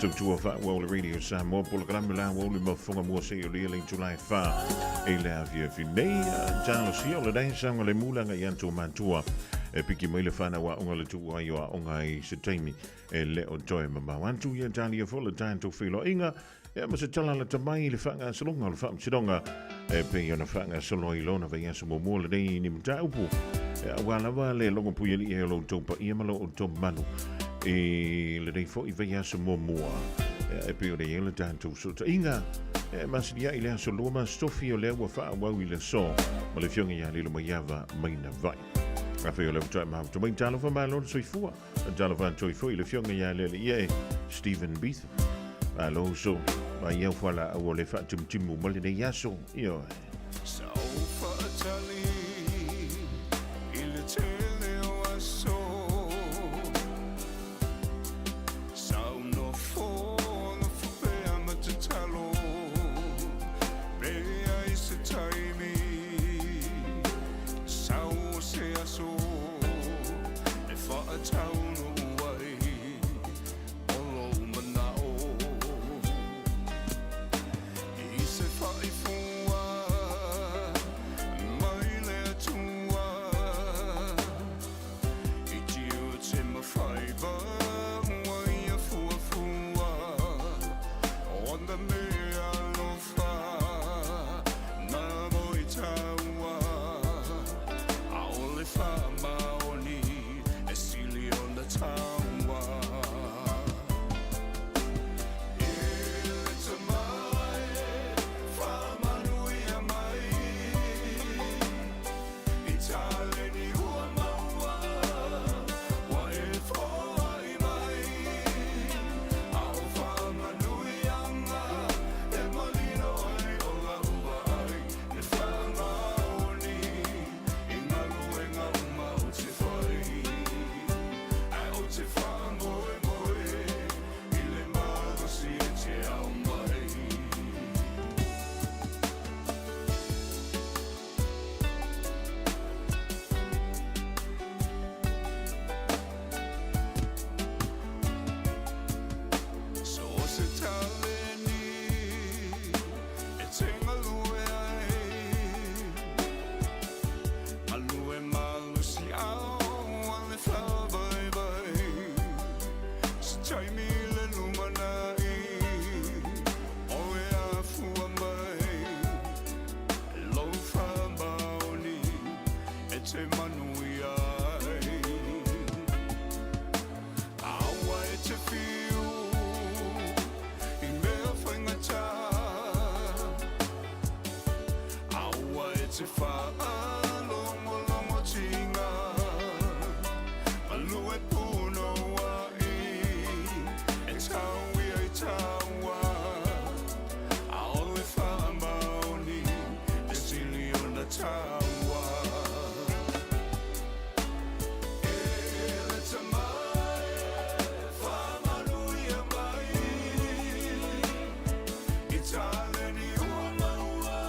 tautua wha wau le radio Samoa por kalame la wuli ma whunga mua se o le le July 4 e le avia finei jalo si o le dai sanga le mulanga i anto mantua e piki mai le whana wa onga le tua i o onga i se taimi e le o joe mama wantu i a jani a fola tanto whilo inga e ma se tala le tamai le whanga salonga le wham sidonga e pe i ona whanga salo i lona vai asa mo mua le nei ni mta upu e a wala wa le longa puya li e lo topa i amalo o topa manu e le nei fo i vai asa mo mua e pe o le le tanto so ta inga e ma se dia i le asa loma stofi o le wa wha wau i le so ma le fionga ia lilo ma yava mai na vai a fe o le trai ma to mai talo fa malo so i fua talo fa to i fua i le fionga ia le ie Stephen Beath alo so ma ia fala o le fa timu ma le nei yaso io Italian, you are my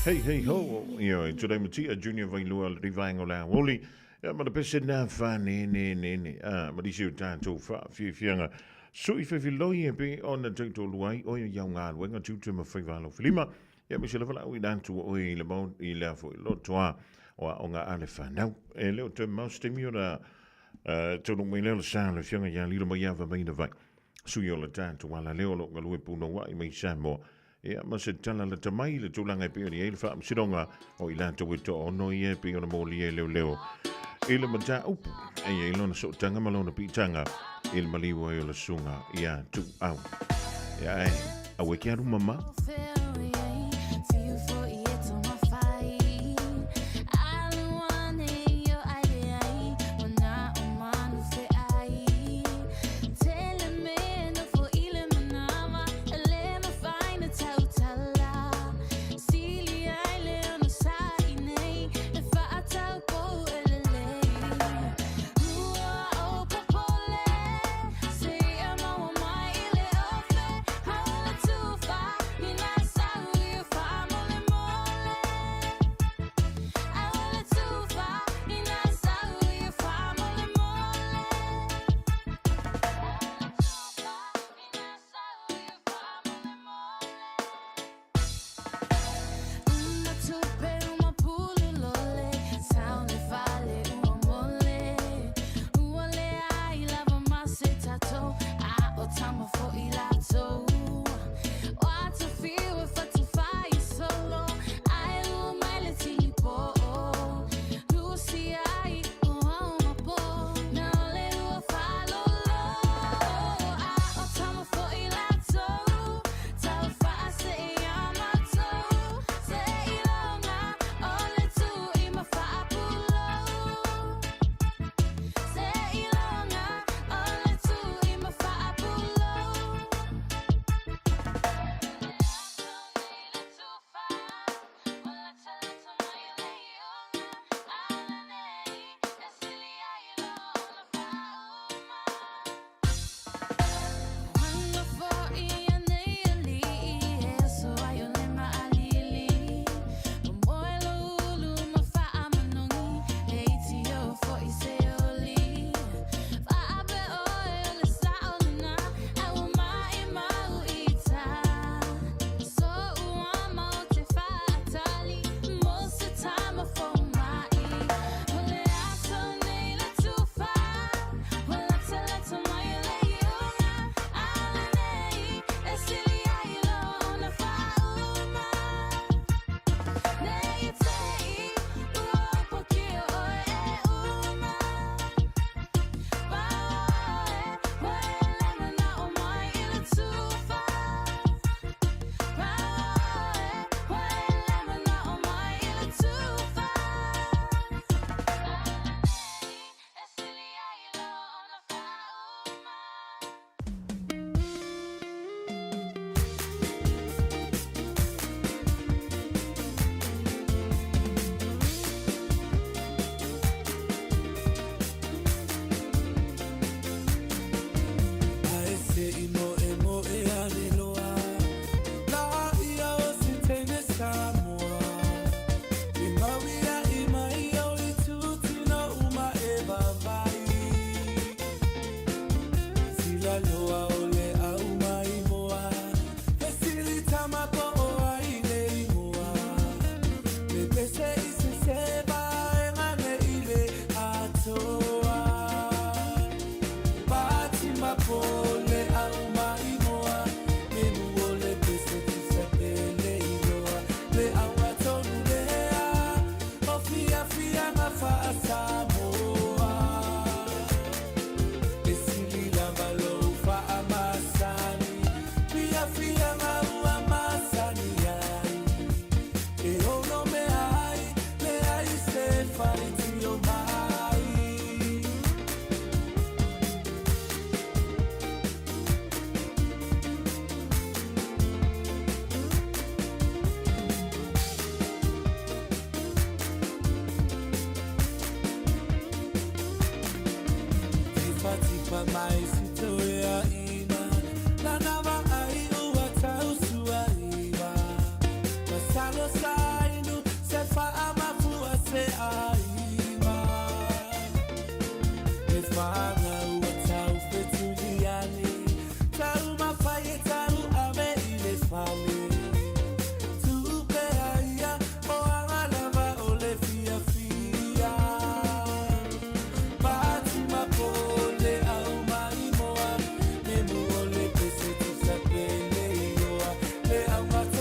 Hey, hey, ho, io, today matia junior vai lua rivango la woli, ma da pese na fa ne, ma di siu tanto fa, fianga, so if you loi e pe on the tanto luai, o ia ngā wenga tutu ma whai walo filima, ia me se lewa lau I dantu o I le mau I lea fo I lo toa o ngā ale whanau, e leo te mau stemi o na tono mai leo sa le fianga ia lilo mai awa mai na vai, sui o le tanto wala leo lo ngalue puno wa I mai sa mo, Ia ma se tala la tamai le tūlanga e pia ni e le wha msironga o i lātou e to ono i e pia na mōli e leo leo. E le mata upu e lona so tanga malona pitanga e le maliwa e o la sunga ia tu au. Ia e awe kia rumama. I'm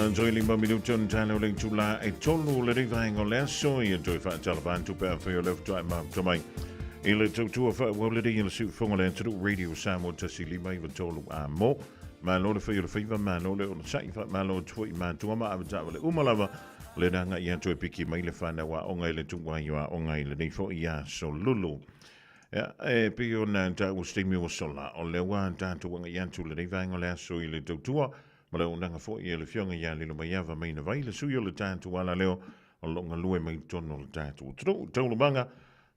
Enjoy lima minuto tano leng tula e tolu le rivaingo le so I enjoy fa talaban tu pa for your left time to mai ile tu fa wole de ile su fongo le tu radio Samoa tasi lima I tolu a mo ma lo le fa your favor ma lo le on sai fa ma lo tu ma tu ma ava le umalava le nanga I enjoy piki mai le fa na wa onga ile tu wa yo onga ile nei fo ia so lulu ya e pi ona ta u stimi o sola o le wa ta tu nga yantu le rivaingo le so ile tu ma le unanga fo I le fionga ia le mai ava mai na vai le su le tantu ala leo o longa lue mai tono le tantu tau banga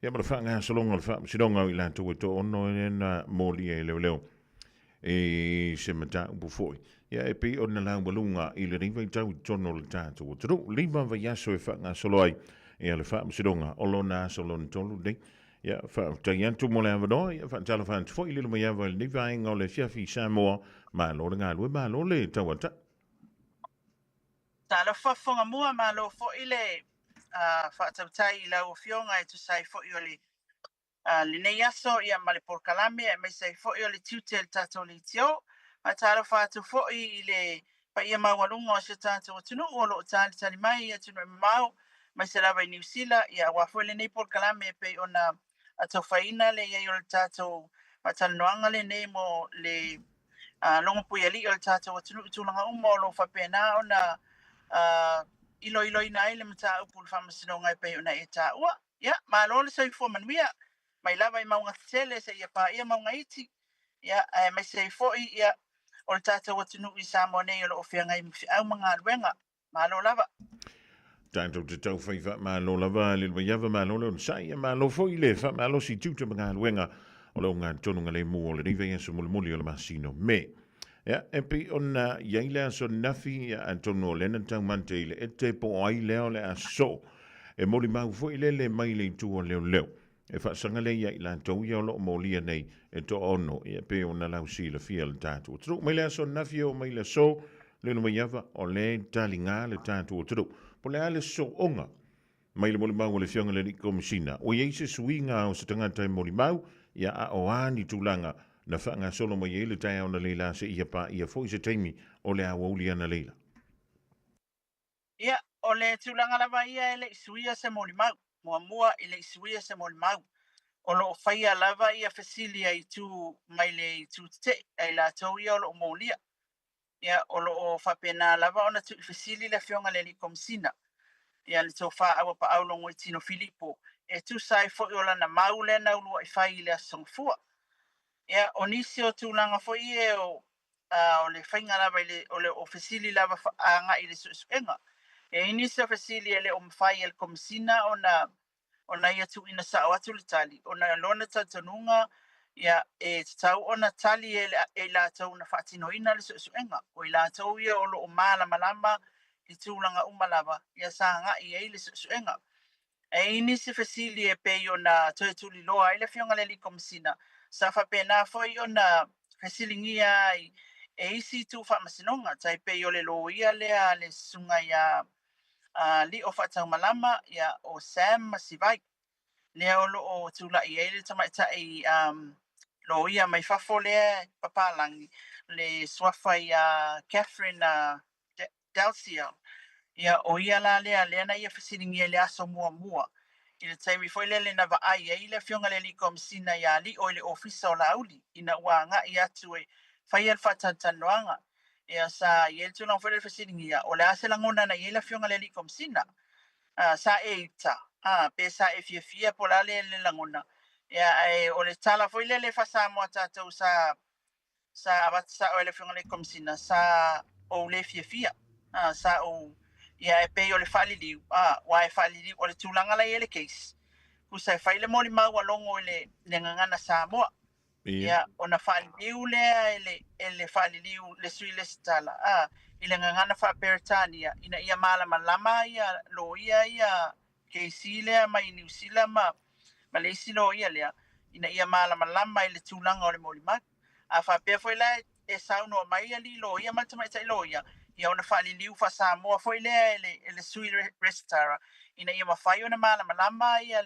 ia ma le fanga so longa le fa sidonga I la tu to ono na moli e leo e se mata bu foi ia e pe ona la balunga I le riva tau tono le tantu lima va ia so e fanga so loi ia le fa sidonga o lona so lon tolu dei ia fa tayantu mo le avado ia fa tala fa foi le mai ava le vainga o le fiafi Samoa ma lo nga lu ma lo le tawata tala fa fonga mua ma lo fo ile fa tautai la o fionga e tu sai fo ile le nei aso ia ma le porkalame e me sai fo ile tutel tato le tio ma tala fa tu fo ile pa ia ma walunga o se tato tunu o lo tali mai ia tunu mau ma se lava I New Zealand ia wa fo le nei porkalame pe ona ato faina le ia o tato ma tala noanga le nei mo le longa pui ali o tata o tulanga umo lo fa pena ona ilo ina ile mata upul fa masinonga pe ona eta wa ya ma lo le sai fo manuia mai lava I maunga tele se ia pa ia maunga iti ya mai sai fo ia o tata o tunu I Samoa nei o fianga I au manga luenga ma lo lava tanto te tau fai fa ma lo lava le yava ma lo sai ma lo fo ile fa ma lo si tutu manga luenga o lo nga tonu nga le mu o le rive so muli o le masino me ya e pe ona yaila so nafi Antonio Lena tau mante ile e te po ai leo le aso e moli mau fo ile le mai le tu o leo e fa sanga le ya ila tau ya lo moli nei e to ono e pe ona la usi le fiel tatu tru mai le so nafi o mai le so le no yava o le talinga le tatu tru po le ale so onga mai le moli mau le fionga le komisina o ye se swinga o se tanga tai moli mau ia a o ani tulanga na whanga solo mo yele tai ona leila se ia pa ia fo se taimi o le awoli ana leila. Ia o le tulanga lava ia ele suia se molimau mua ele suia se molimau o lo faia lava ia fasilia I tu mai le tu te ai la tau ia o lo molia ia o lo fapena lava ona tu fasili le fionga le komsina ia le tofa awa pa aulo ngoi tino Filipo e tu sai fo ola na maule na ulu I fai le songfua ia onisi o tulanga fo ie o le fainga lava o le ofisili lava anga I le suenga e inisi o fasili ele o mfai el komsina ona ia tu ina sa watu le tali ona lona tatanunga ia e tau ona tali e la tau na fatino ina le suenga o la tau ia o lo mala malama I tulanga umalava ia sa nga I le suenga e inisi fasili e pe ona tuli loa ile fionga le komsina sa fa pena foi ona fasilingia e isi tu fa masinonga tai pe yo le loia le sunga ya li o fa tau malama ya o Sam Masivai le o tula I ele tama tai loia mai fa fole papalangi le swafa ya Catherine Dalcia ia o ia la le na ia fasilingia le aso mua I le taimi foi lele na va ai e le fionga le komsina ya li o le ofisa o lauli ina wanga I atu e fai al fatantanoanga ia sa i el tuna foi le fasilingia o le ase langona na i le fionga le komsina sa e ita pe sa e fia po la le langona ia o le tala foi lele fa sa mo tatou sa abatsa o le fionga le komsina sa o le fia sa o ia e pe o le faliliu wa e faliliu o le tulanga la ele case ku sai fai le moli mau alongo le ngangana Samoa ia ona faliliu le ele faliliu le sui le stala ile ngangana fa Peritania ina ia mala malama ia lo ia case le mai New Zealand ma le silo ia le ina ia mala malama ile tulanga o le moli mau fa pe foi la e sauno mai ali lo ia matama tai lo ia ona fali liu fa Samoa foi le sui restara ina ia mafai ona malama ia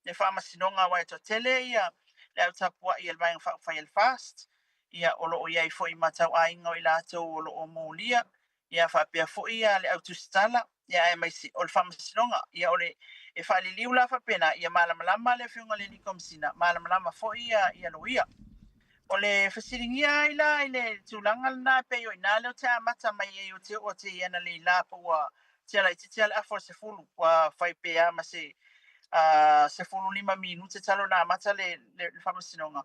le whamasinonga wai to tele ia le au tapua ia le vainga whakawhai le fast ia o lo o iai fo i matau ainga o i lātou o lo o mōlia ia whapea fo ia le au tustala ia e mai si o le whamasinonga ia o le e whaliliu la whapena ia malamalama le whiunga le likomsina malamalama fo ia lo ia o le whasiringia ila i le tūlanga na pe o ina leo te amata mai e o te o te iana le la po wa te ala i te ala afo se fulu wa whai pea ma se se fulu 5 minute talo na amata le whamasinonga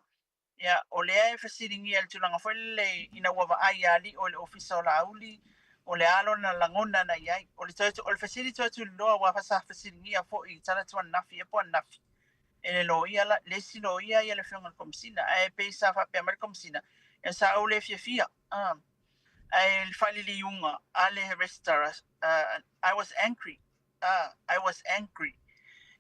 ia o le e whasiringia le tūlanga fo le ina wawa ai ali o le ofisa o la auli o le alo na langona na iai o le whasiri tu loa wa whasa whasiringia fo i tala tuan nafi e po nafi e lo ia la le sino ia le whiunga komsina e peisa fa pe mer komsina e sa o le fia e le falili unga ale restaurant I was angry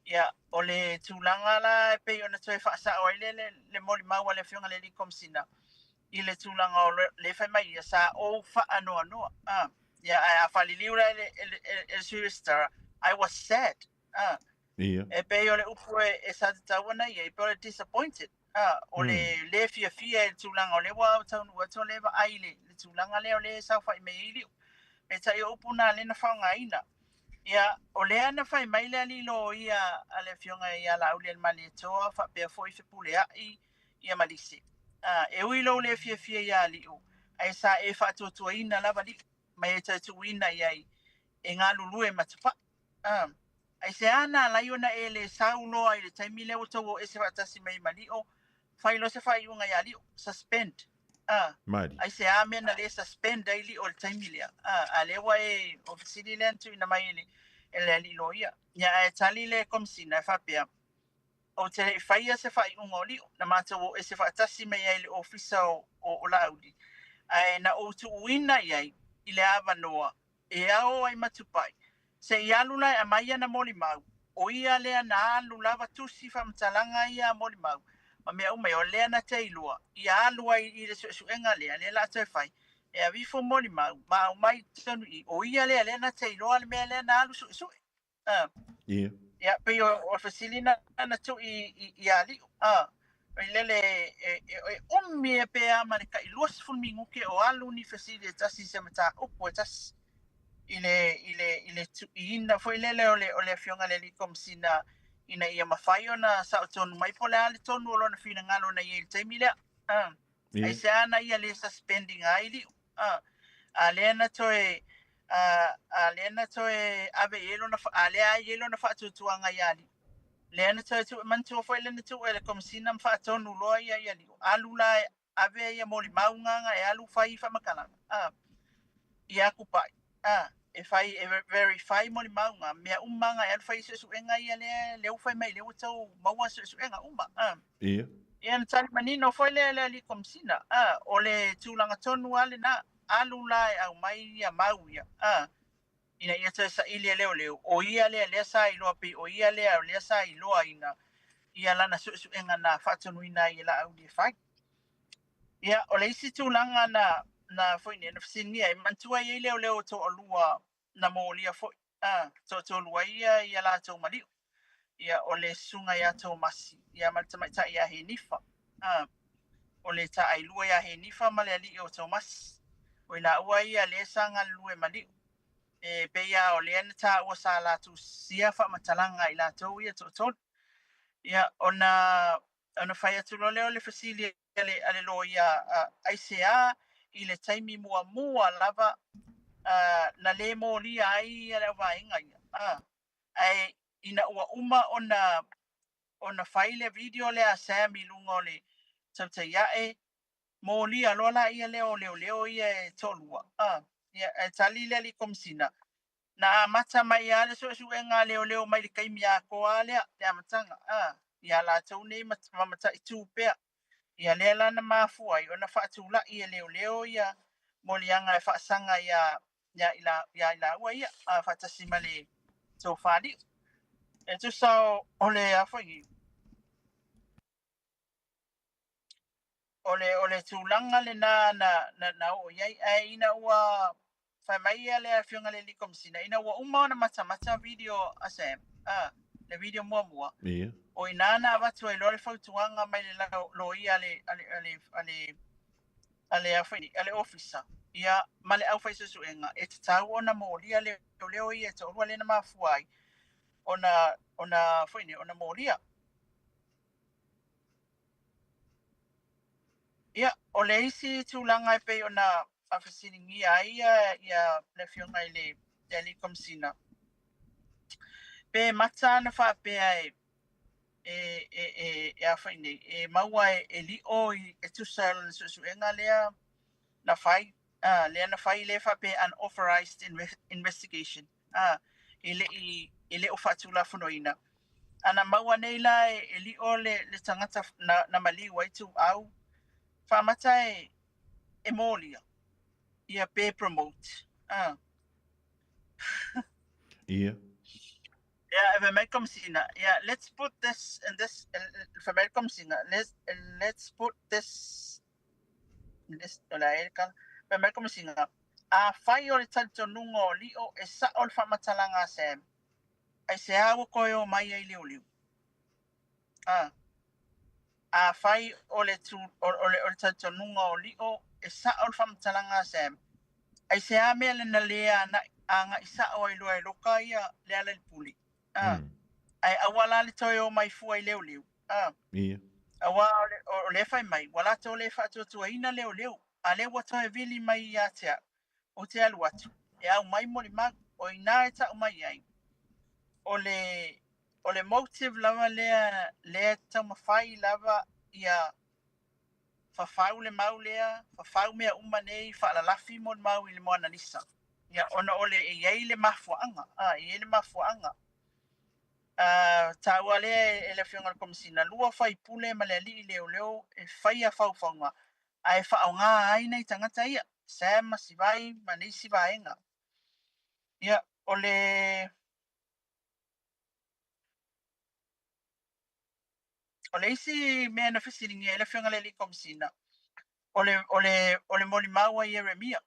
ia o le tulanga la pe ona toi fa sa o le moli maua le whiunga le komsina i le tulanga o le fa mai ia sa o fa ano ia a falili ura le restaurant I was sad Ia. E pe o le upu e sa te tawana ia, e pe o le disappointed. O le fia e tūlanga o le wa taunu wa tō lewa ai le tūlanga le o le sauwha i me ili. E ta i upu nā le na whaunga ina. Ia, o le ana whai mai le alilo ia a le fionga ia la uli al mali e toa, wha pia fo i whipule ai ia malisi. E uilo le fia ia li o. Ai sa e whatuatua ina lava li, mai e tautu ina iai e ngā lulu e matupa. Ai se ana la iona e le sauno ai le taimi le o e se fatasi mai mali o failo se fai unga ya li suspend Mari. ai se ame na le suspend ai li o le taimi le a le wa e ofisili le antu ina mai le li lo ia ya e tali le komsina fa pia o te fai se fai unga o li na mata o e se fatasi mai ai le ofisa o laudi ai na o tu wina ai ile ava noa e ao ai matupai se ialula e mai ana moli mau. O ia lea na alu lava tusi whamtalanga ia moli mau. Ma mea umei o lea na teilua. Ia alua i le suenga lea la te whai. E a vifo moli mau. Ma umai tonu i. O ia lea na teilua le mea lea na alu sue. Ia. Ia pe o fasilina na tu i ali. I lele e umi e pea marika i luas fulmingu ke o alu ni fasili tasi se mata upo e tasi. ile ina foi lele ole fionga le komsina ina ia mafaio na sa tonu mai pole ale tonu lo na fina ngalo na ye taimile ai se ana ia le suspending ai li alena toe ave yelo na ale yelo na fa tuanga yali lena toe tu mantu foi le tu ele komsina fa tonu lo ia li alula ave ia moli maunga e alu fai fa makala ia kupai e fai e verify moli maunga mea umanga e fai se suenga ia le ufai mai le utau maua se suenga uma ia na tali manino foi le li komsina o le tūlanga tonu ale na alula e au mai ia mau ia ina ia te sa ilia leo o ia le sa iloa pi o ia le sa iloa ina ia lana suenga na fatonu ina ia la au li fai ia o le isi tūlanga na foi ni na fsinia e mantua ia leo to alua na molia foi to lua ia la to mali ia o le sunga ia to masi ia maltama ta ia he nifa o le ta ai lua ia he nifa male ali o to mas o la ua ia le sanga lue mali e pe ia o le anta o sala tu sia fa matalanga ila to ia to ia ona fai tu le fasili ale lo ia ICA i le taimi mua lava na le molia ai ala vainga ai ina ua uma ona faile video le a Sammy lungo le tauta iae molia lola ia leo ia tolua ia tali le li komsina na mata mai ale suenga leo mai le kaimi a ko ale le amatanga ia la tau nei mata itu pea ia lela na mafu ai ona fatula ia leo ia molianga e fasanga ia ila ua ia fatasi male so fali e tu sao ole afoi ole tulanga le na o ia ina ua fa mai ia le afionga le likomsina ina ua uma na mata video asem le video mua. Ia. O inana watu ai lore fautuanga mai le lo ia ale afini, ale officer. Ia male au fai susuenga. E te tau ona molia leo ia te orua lena mafuai. Ona fini, ona molia. Ia, o le isi tūlanga e pe ona awhasiringi ai ia le fionga i le likomsina. Pe mata na wha pea e awhaine, e maua e li o e tusal na susuenga lea na whai, lea na whai le wha pe unauthorized investigation. E le o whatula whanoina. Ana maua nei la e li o le tangata na mali waitu au, whamata e molia. Ia pe promote. Ia. Yeah, if I come sina. Yeah, let's put this in this. If I come sina, let's put this. This like if I come sina. Fai o le tanto nungo li o e sa o le whamatalanga sem. Ai se awo koe o mai ai liu liu. Fai o le tanto nungo li o e sa o le whamatalanga sem. Ai se a mea le na lea na anga isa o ai loa e loka ia lea le puli. Ai awala le toi o mai fua i leo leo. Ia. Awa o le fai mai, wala to le fa to ina leo leo. A le wata e vili mai ia tea. O te alu atu. E au mai mori mag, o ina e ta o mai ai. O le motive lava lea ta mawhai lava ia whawhau le mau lea, whawhau mea umanei, whaalalafi mon mau i le moana nisa. Ia ona ole e iei le mafuanga. E le mafuanga. Taua lea e le whionga komisina. Lua whai pule ma le li leo leo e whai a whauwhaunga. Ai whaonga aina i tangata ia. Sama siwai ma nei siwaenga. Ia ole isi mea na whisiringi e le whionga le li komisina. Ole moli maua i Jeremia.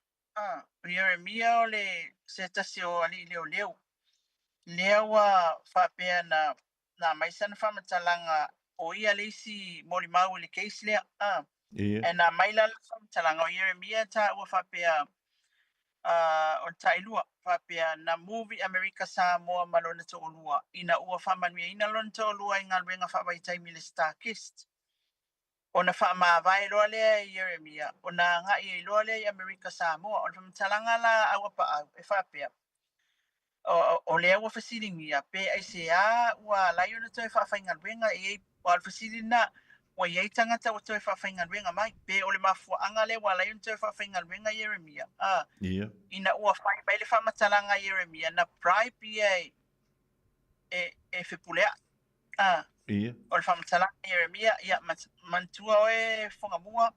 Jeremia ole se tasi o ali leo leo. Lea wa whapea na maisana whamatalanga o ia leisi moli mau le case lea. E na maila whamatalanga o Jeremia ta ua whapea o tailua. Whapea na movie America Samoa malona to olua. Ina ua whamanuia ina lona to olua inga luenga whawaitai le Starkist. Ona wha vai loa lea i Jeremia. Ona ngai i loa lea i America Samoa. Ona whamatalanga la awa pa au e whapea. O lea ua whasiringia, pe ai se a ua lai ona toi whawhainga ruenga e wal whasirina ua iei tangata ua toi whawhainga ruenga mai, pe o le mafuanga le ua lai ona toi whawhainga ruenga Jeremia. Ina ua whai mai le whamatalanga Jeremia na bribe ia e whipulea. O le whamatalanga Jeremia, ia mantua o e whangamua,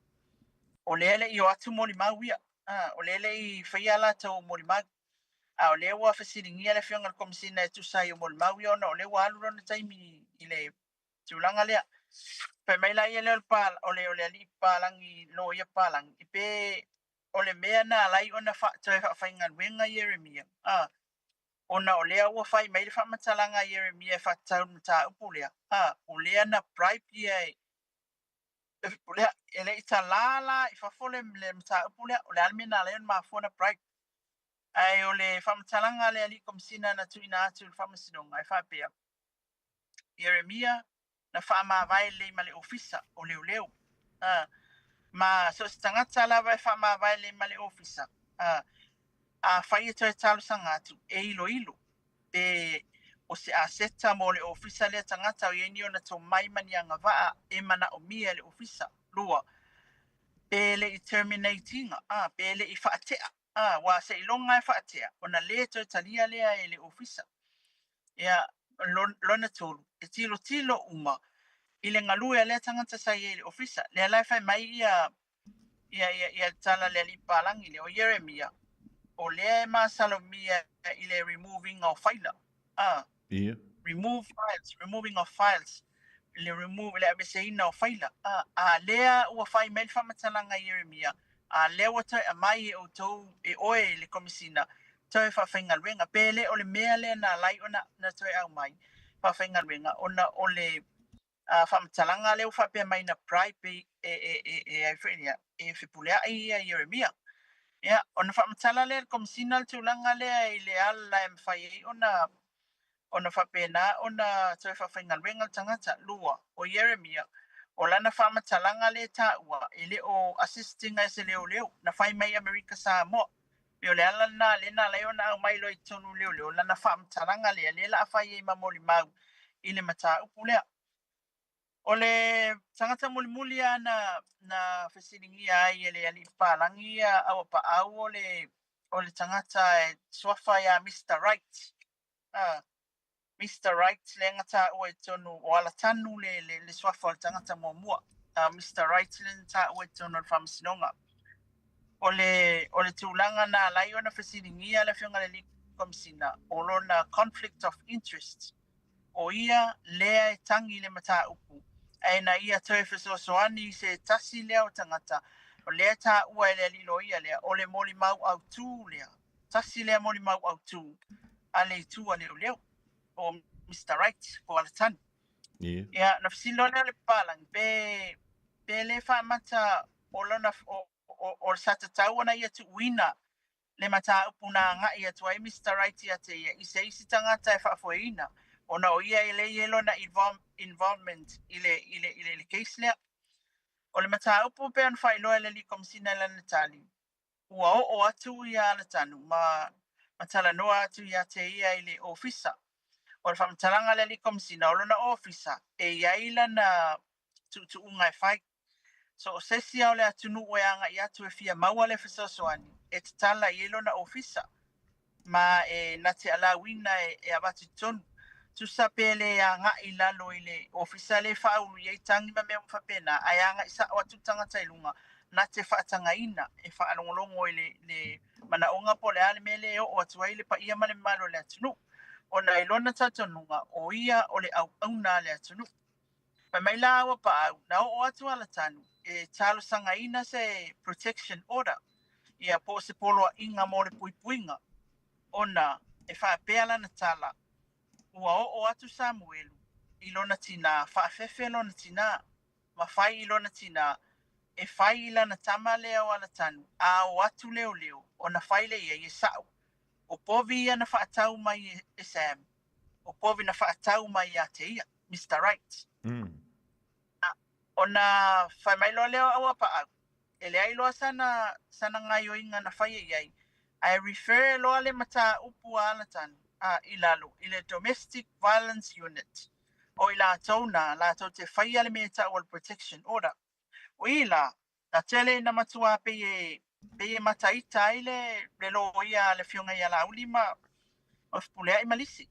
o lea le i o atu moli mau ia, o lea le i whaiala tau moli mau. O le ua whasiringia le whionga komisina e tusai o mol mau iona o le ua alura na taimi i le tūlanga lea. Pe mai lai e leo o le ali pālangi lo ia pālangi. I pe o le mea na lai ona toi whainga ruenga Jeremia. Ona o lea ua whai mai le whamatalanga Jeremia e whatau na tā upu lea. O lea na bribe ia e le ita lala i whafole le mta upu lea. O le almena leon mafua na bribe. Ai o le whamatalanga le ali komisina na tuina atu le whamasinonga ai whapea. Jeremia na whamawai le ma le ofisa o leo leo. Ma so se tangata lawa e whamawai le ma le ofisa. A whai e toi talo sangatu e ilo ilo. Pe o se a seta mo le ofisa le tangata o ieni o na to mai mani anga waa e mana o mia le ofisa lua. Pe le i terminatinga. Pe le i whaatea. Wa se ilonga e whaatea. Ona le toi talia lea e le ofisa. Ia lona tolu. E tilo uma. I le ngalue le tangata sa e le ofisa. Le lai whai mai ia tala le li palangi le o Jeremia. O le ma salomia i le removing of file. Removing of files. Le remove le abeseina o file. Lea ua whai mai whamatalanga Jeremia. Le wata a mai o tau e oe le komisina toi whawhainga ruenga pele o le mea le na lai ona na toi au mai whawhainga ruenga ona ole whamtalanga leo whapea mai na prai pe ai whenea e whipulea i a Yeremia. Ia, ona whamtala lea komisina tūlanga lea i le ala e mwhai e ona whapea na ona toi whawhainga ruenga tangata lua o Yeremia. O lana whamatalanga le tā ua ele o assisting ai se leo na whai mai Amerika Samoa. Pio le ala na le na leo na au mai loi tonu leo lana whamatalanga lea le la whai e mamoli mau i le mata upu lea. O le tangata muli na whesiringia ai ele ali pālangi awa pa au o le tangata e swafa ya Mr. Right. Mr. Right le ngata o e tonu o ala tanu le swafa o tangata mua. Mr. Right le ngata o e tonu o whamasinonga. O le tūlanga na lai o na whesiringia le whiunga le likomsina o lona conflict of interest. O ia lea e tangi le mata upu. Aina ia toi whesoasoani se tasi lea o tangata. O lea tā ua ele alilo ia lea. O le moli mau au tū lea. Tasi lea moli mau au tū. Ale tū ale o leo. O Mr. Right. O ala tanu. Ia, na whisilo lea le pālang. Pe le whamata o lona o sata tau ana ia tu uina. Le mata upu na ngai atu ai Mr. Right ia te ia. Ise isi tangata e whaafoeina. Ona o ia ele yelo na involvement ile case lea. O le mata upu pe an whailo ele li komisina la natali. Ua o atu ia ala tanu. Matala noa atu ia te ia ile ofisa. O le whamtalanga le li komisina o lona ofisa. E ia ila na tu ungai whai. So o sesia o le atunu o anga i atu e fia maua le fisosoani. E te tala yelo na ofisa. Ma na te alawina e abatu tonu. Tu sapele ya nga ilalo ile ofisa le faulu ye tangi ma me mfapena ayanga isa watu tanga tailunga na te fatanga ina e fa alongolongo ile le mana onga pole ale mele o watu ile pa ia male malo le tunu ona ilona tatonunga o ia ole au auna le tunu pa mai la wa pa na o watu ala tanu e talo sanga ina se protection order ia po se polo inga mole puipuinga ona e fa pela na tala ua o atu Samuelu ilona tina whaafefe lona tina ma whai ilona tina e whai ilana tama lea o ala tanu a o atu leo o na whai lea i sao o povi ia na whaatau mai e Sam o povi na whaatau mai a te ia Mr. Right o na whai mai lo leo awa pa au e lea iloa sana ngai o inga na whai iai I refer lo ale mata upu ala tanu ilalo ile domestic violence unit o ila tona la to te whai ale me ta wal protection order o ila na tele na matua pe mata ita ile le lo ia le fiunga ia la ulima o spulea i malisi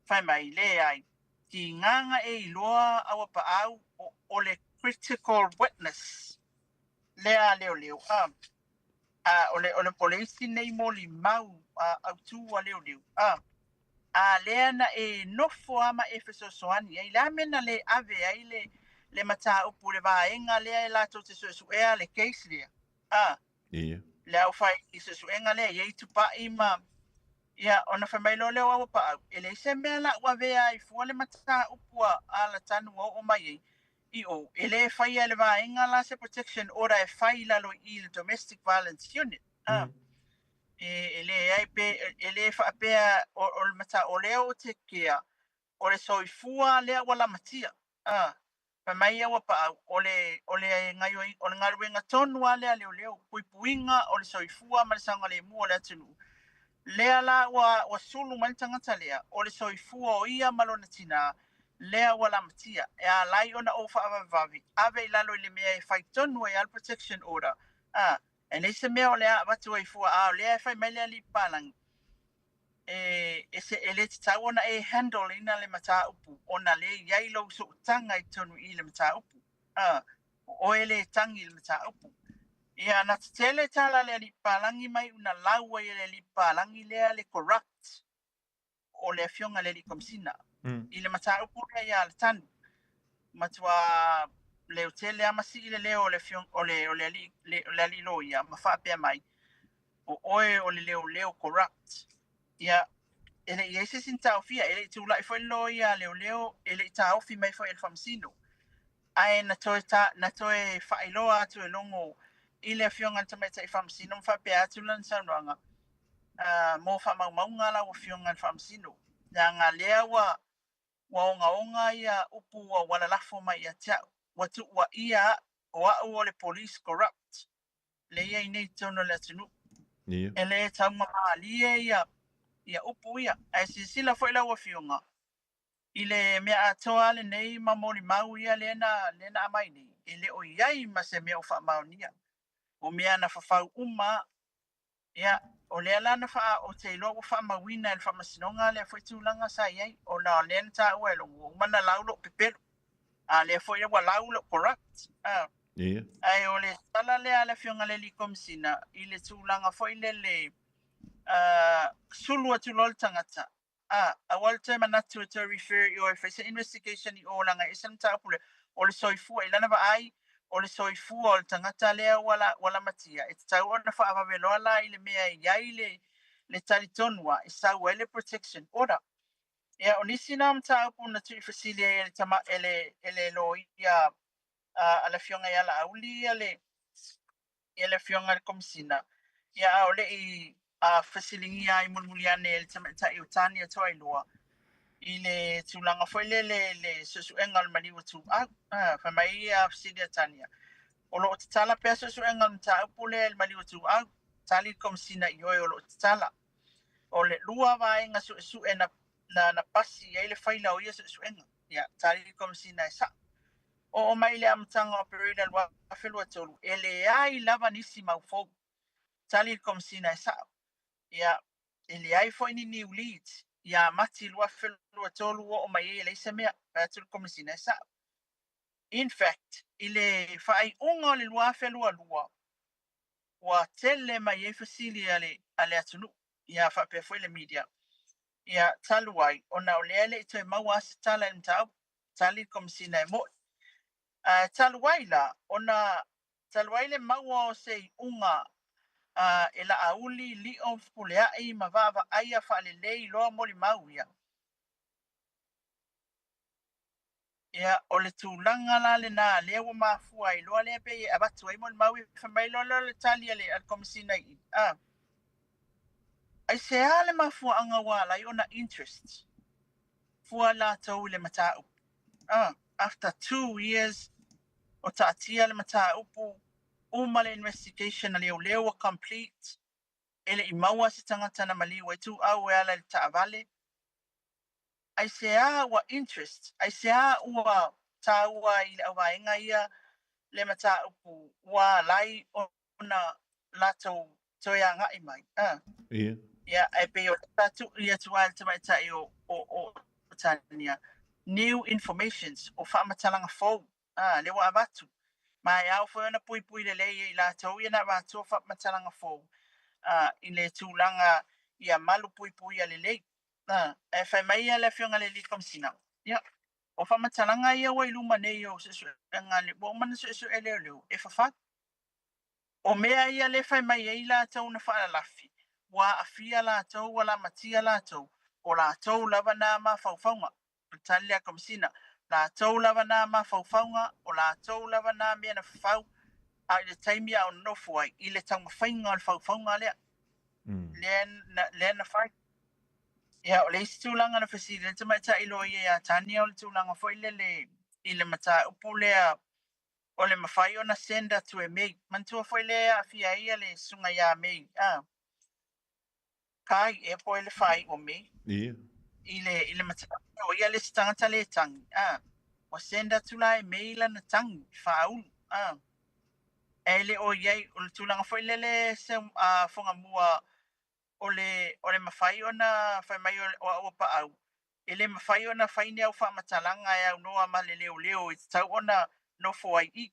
fai mai le ai ki nganga e iloa awa pa au o le critical witness lea leo ole polisi nei moli mau au tu leo lea na e nofo ama e fesosoani ai la mena le ave ai le mata upu le vaenga lea la to te suea le case lea le au fai i suenga lea i tupa ima ia ona famailo leo au pa ele se mela wa vea i fu le mata upu ala tanu o mai o ele fai ele vaenga la se protection order e fai la lo i le domestic violence unit ele ai pe ele fa pe o mata o leo te kia o le soifua lea wala matia pa mai wa pa o le ngai o le ngaruenga tonu ale leo puipuinga o le soifua ma sanga le mu o le tunu lea la wa sulu man tangata lea o le soifua o ia malona tina lea wala matia e a lai ona ofa avavi ave lalo le mea e fai tonu e al protection order e le se mea o lea watu e fua lea e fai mele li palang e se ele te tau ona e handle ina le mata upu ona le yailo so tanga i tonu i le mata upu o ele tangi le mata upu ia na tele tala le li palangi mai una laua i le li palangi lea le corrupt o le fionga le li komsina i le mata upu ia le tanu matua le tele amasi i le leo le fiong o le li loia ma fa pe mai o le leo corrupt ia ele ia se sin tau fia ele tu lai foi lo ia leo ele tau fi mai foi el famsino ai na toe whailoa atu e longo i le whionga tamai tai famsino fa pe atu lan saunanga mo fa maunga la o whionga famsino na ngā lea wa onga ia upu wa wala lafo mai ia tau watu wa ia o le police corrupt le ia i nei tono le tunu ele tau maalie ia upu ia ai sila foi la o whionga i le mea atoa le nei mamori mau ia lena amai nei ele o iai ma se mea o wha maunia o mea na whawhau ia o lea lana wha o te ilo o wha mawina e wha masinonga lea foi tūlanga sa iai o la lena ta ua e longo o mana laulo pepero lea foi e wa laulo corrupt ai o le tala lea le whionga le likomsina i le tūlanga foi le sulu atu lol tangata a walta manatu to refer your face investigation I olanga isam tapule o le soifu I lana ba ai o le soifu o le tangata lea wala matia it's tau ona fa avavelo la I le mea iai le talitonua I sa wele protection order ya onisina mta upu na tu fasilia ele tama ele lo ia ala fionga ya la auli ele fionga komsina ya ole I fasilingi ai mulmuliane el tamata iutani atoa ilua ile tulanga foi le susu engal mali watu fa mai fasilia tania olo tala pe susu engal mta pule el mali watu tali komsina yo lo tala ole lua vai nga su ena na pasi ile faila o su engal ya tali komsina sa o mai le amtanga operator wa felwa tolu ele ai lava nisi maufo tali komsina sa ya ele ai foi ni new lead ya mati lua felua tolu o mai ele semea patul komsina sa in fact ile fai unga le lua felua lua wa tele mai fasili ale atunu ya fa pe foi le media ya taluai ona ole te maua tala mta tali komsina mo taluai la ona taluai le maua o se unga ela auli li of pulea I mavava aia fa le lei lo moli mau ya o le tūlanga la le nā lea wa mafua I loa lea pe abatu ai moli mau fa mai lo le tali ale al komisina ai se ale mafua anga wala I ona interest fua la tau le matau after 2 years o taatia le mataupu umale investigation ale o leo complete ele I maua si tangata na mali wa tu au ala le taavale ai sea wa interest ai sea ua taua I le awaenga ia le mataupu wa lai ona lato toyanga I mai ya ai pe o tatu ia tual tamai tai o tania new informations o whaamatalanga fau le wa abatu mai au foi na pui le I la tau ia na wa to whaamatalanga fau I le tūlanga ia malu pui ale lei e fai mai ia le whionga le likomsina ia o whaamatalanga ia wa iluma nei o sesu nga le bo mana sesu leo e whawhat o mea ia le fai mai ia la tau na whaalafi wa afia la tau wala matia la tau o la tau lava na ma faufaunga talia komsina la tau lava na ma faufaunga o la tau lava na mea na fau a le taimi au nofu ai I le tau mawhainga al faufaunga lea le na fai ia o le isi tūlanga na fasiri le tamai ta ilo ia tania o le tūlanga fo I le mata upu lea o le mawhai o na senda tu e mei mantua fo lea afia ia le sunga ia mei kai e po le fai o mei ile mata o ia le stangata le tangi o senda tula e mei la na tangi faul ele o iai o le tūlanga fo le se fonga mua o le mawhai o na whai mai o pa au ele mawhai o na whaine au whaamatalanga e au noa ma le leo I tau o na no fo ai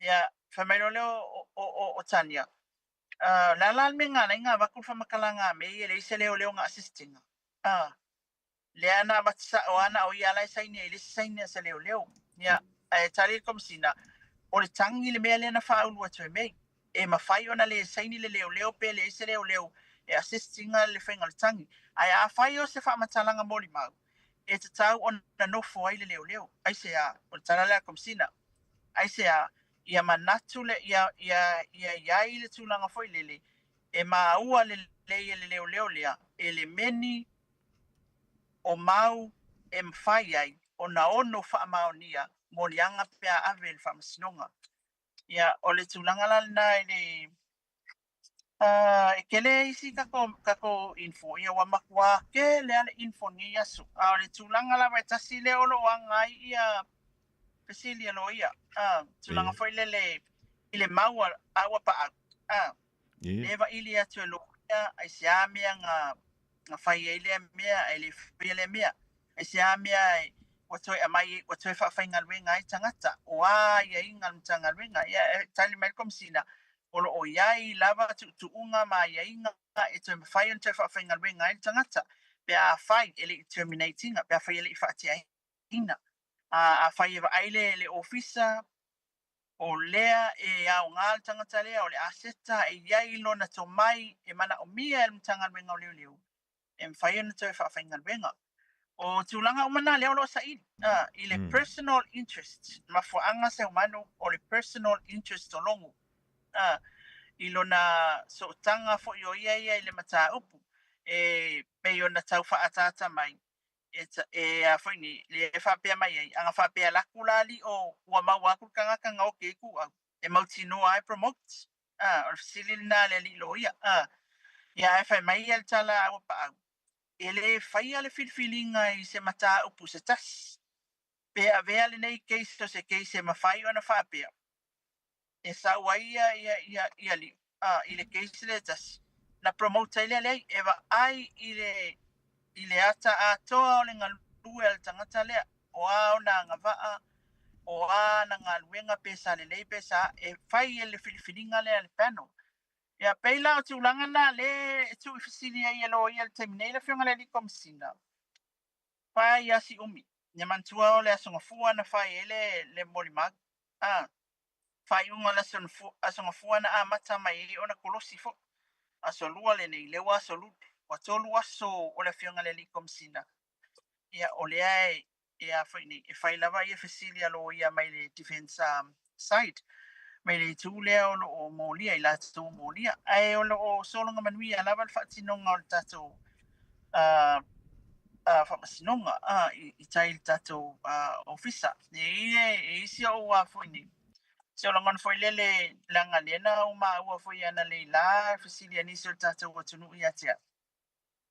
ia whai mai leo o tania la me ngā wakul whamakalanga me ele se leo ngā assistinga le ana matisa o ana o ia lai saini ele saini se leo ia tali komsina o le tangi le mea le na whaulu atu e mei e mawhai ona le saini le leo pe le se leo e assistinga le whainga le tangi. Ai a whai o se whamatalanga moli mau. E te tau o na nofo ai le leo. Ai se a, o tala lea komsina. Ai se a, ia manatu le, ia iai le tūlanga foi lele. E maua le leo lea. E le meni o mau e mwhai ai. O na ono whaamaonia. Molianga pia ave le whamasinonga. Ia, o le tūlanga la na ele e kele isi kako info ia wa makwa ke le ale info ni asu a le tulanga la tasi le olo wanga ia pesili lo ia tulanga foi le ile maua awa pa leva ili atu lo ia ai sia mea nga fai ile mea ile file mea ai sia mea watoi amai watoi fa fainga wenga ai tangata wa ia inga mtanga wenga ia tali malcolm sina olo o iai lava tu unga ma ia inga e te mawhai on te whawhainga wenga i tangata. Pe a whai ele terminatinga, pe a whai ele i whaatia ina. A whai ewa aile le ofisa o lea e au ngā tangata lea o le aseta e iai lona to mai e mana o mia e mtanga wenga o leo leo. E mwhai on te whawhainga wenga. O tūlanga o mana leo lo sa i le personal interest. Ma fuanga se umano o le personal interest o longu. Ilona so tanga fo yo ia ile mata upu pe yo na tau fa atata mai a foi ni le fa pe mai anga fa pe la kulali o wa ma wa ku kanga o ke ku e mauti no I promote or silina le li lo ia ya fa mai el tala o pa ele fai ale feelinga I se mata upu se tas pe ave ale nei case to se case ma fai ona fa pe e sa waia ia li ile case le tas na promote ile le eva ai ile ata atoa o le ngalu el tangata le o na ngava o na ngaluenga pesa le pesa e fai ele filifininga le pano ya peila o tulanga na le tu fisilia yelo yel terminate fiona le komsina fai ya si umi ne mantua o le asonga fua na fai ele le molimag fai unga la asonga fua na amata mai ona kolosi fo asolua le nei le wa solu wa tolu aso o le fiona le komsina ya ole ai ya fai ni fai lava ye fisilia lo ya mai le defense side mai le tu le o molia ila tu molia ai o solo nga manui ala val fatinonga o tato fa masinonga I tail tato officer ne isi o wa foi solo ngon foi le langa lena o ma o foi ana le la fisilia ni so tato o tunu ia tia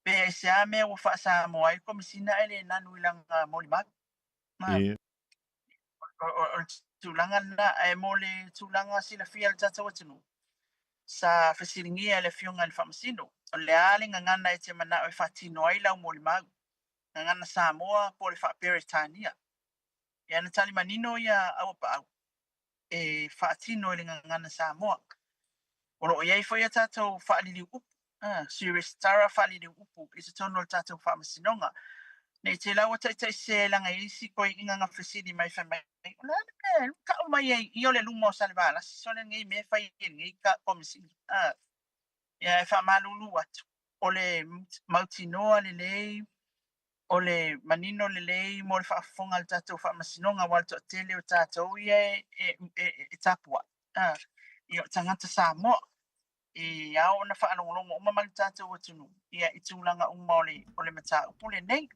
pe sa me o fa sa mo ai komisina ele nanu langa molimak tulanga na e mole tulanga sila fiel tata watunu sa fasilingia le fiunga le famasino o le ale ngana e te mana o fatino ai la mole mag ngana Samoa po le fa Peritania ya na tali manino ya au pa e fatino le ngana Samoa o ia foi tata o fa li upu serious tara fa li upu is a tono tata o famasinonga nei te lawa tai se langa isi ko inga nga fasili mai fa mai la ka o mai I ole lumo salvala sone ngi me fa ngi ka komisi ya fa malulu watu ole mautino le ole manino le mo fa fonga al tato fa masinonga walto tele o tato ye e tapua io tangata Samoa ya ona fa alongo o mamal tato watunu ya itulanga umole ole mata upule nei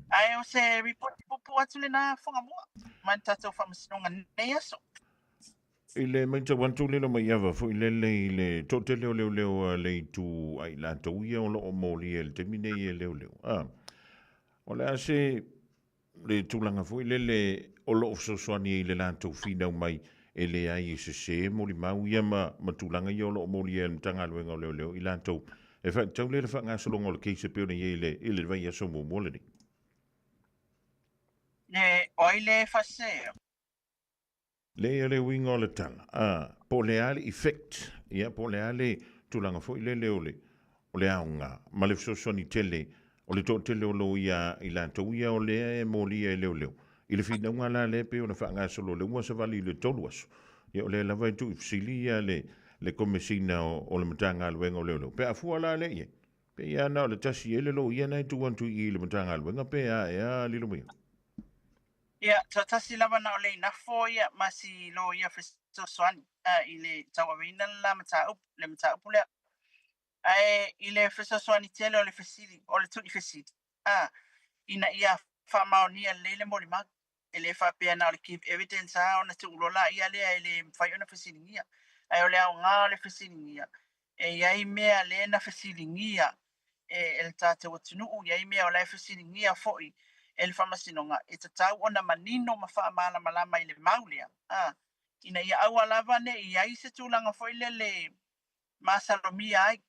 ai o se report popo atu le na fonga moa man tato fa masinonga nei aso ile mai te wantu le mai ava fo ile le totele o le tu ai la to ia o lo moli el termine le o le ase le tulanga fo ile o lo so so ni le la to fina mai ele ai se moli mau ia ma tulanga ia o lo moli el tanga luenga le ila to e fa tau le fa nga so longo le ke se pe ni ile vai so mo mole ne oile fase le wingo le tala po le ale effect ia po le ale tulanga fo ile o le aunga ma le so ni tele o le to tele o lo ia ila to ia o le moli e le ile fina ngala le pe o na fa nga so le mo se vali le tolu aso ia o le la vai tu fsilia le le komesina o le matanga luenga o leo. Pe a fua la le ie. Pe ia na o le tasi ele lo ia nei tuantu I le matanga luenga pe a ea lilo mia. Ia, tasi lava na o le inafo ia masi lo ia fesoswani. I le tawawina la mataupu, le mataupu lea. I le fesoswani tele o le fesili, o le tui fesili. Ina ia whamaonia lele mori maku. Ele whapea na o le give evidence o na te ulola ia lea ele mwhai ona fesilingia. Ai o le au ngā o le fesilingia. Iai mea le na fesilingia el tātou atunuu. Iai mea o le fesilingia foi. El whamasinonga. E ta tau ona manino ma wha maala malama I le maulea. Ina ia au alava ne iai se tūlanga foi le masalomia ai.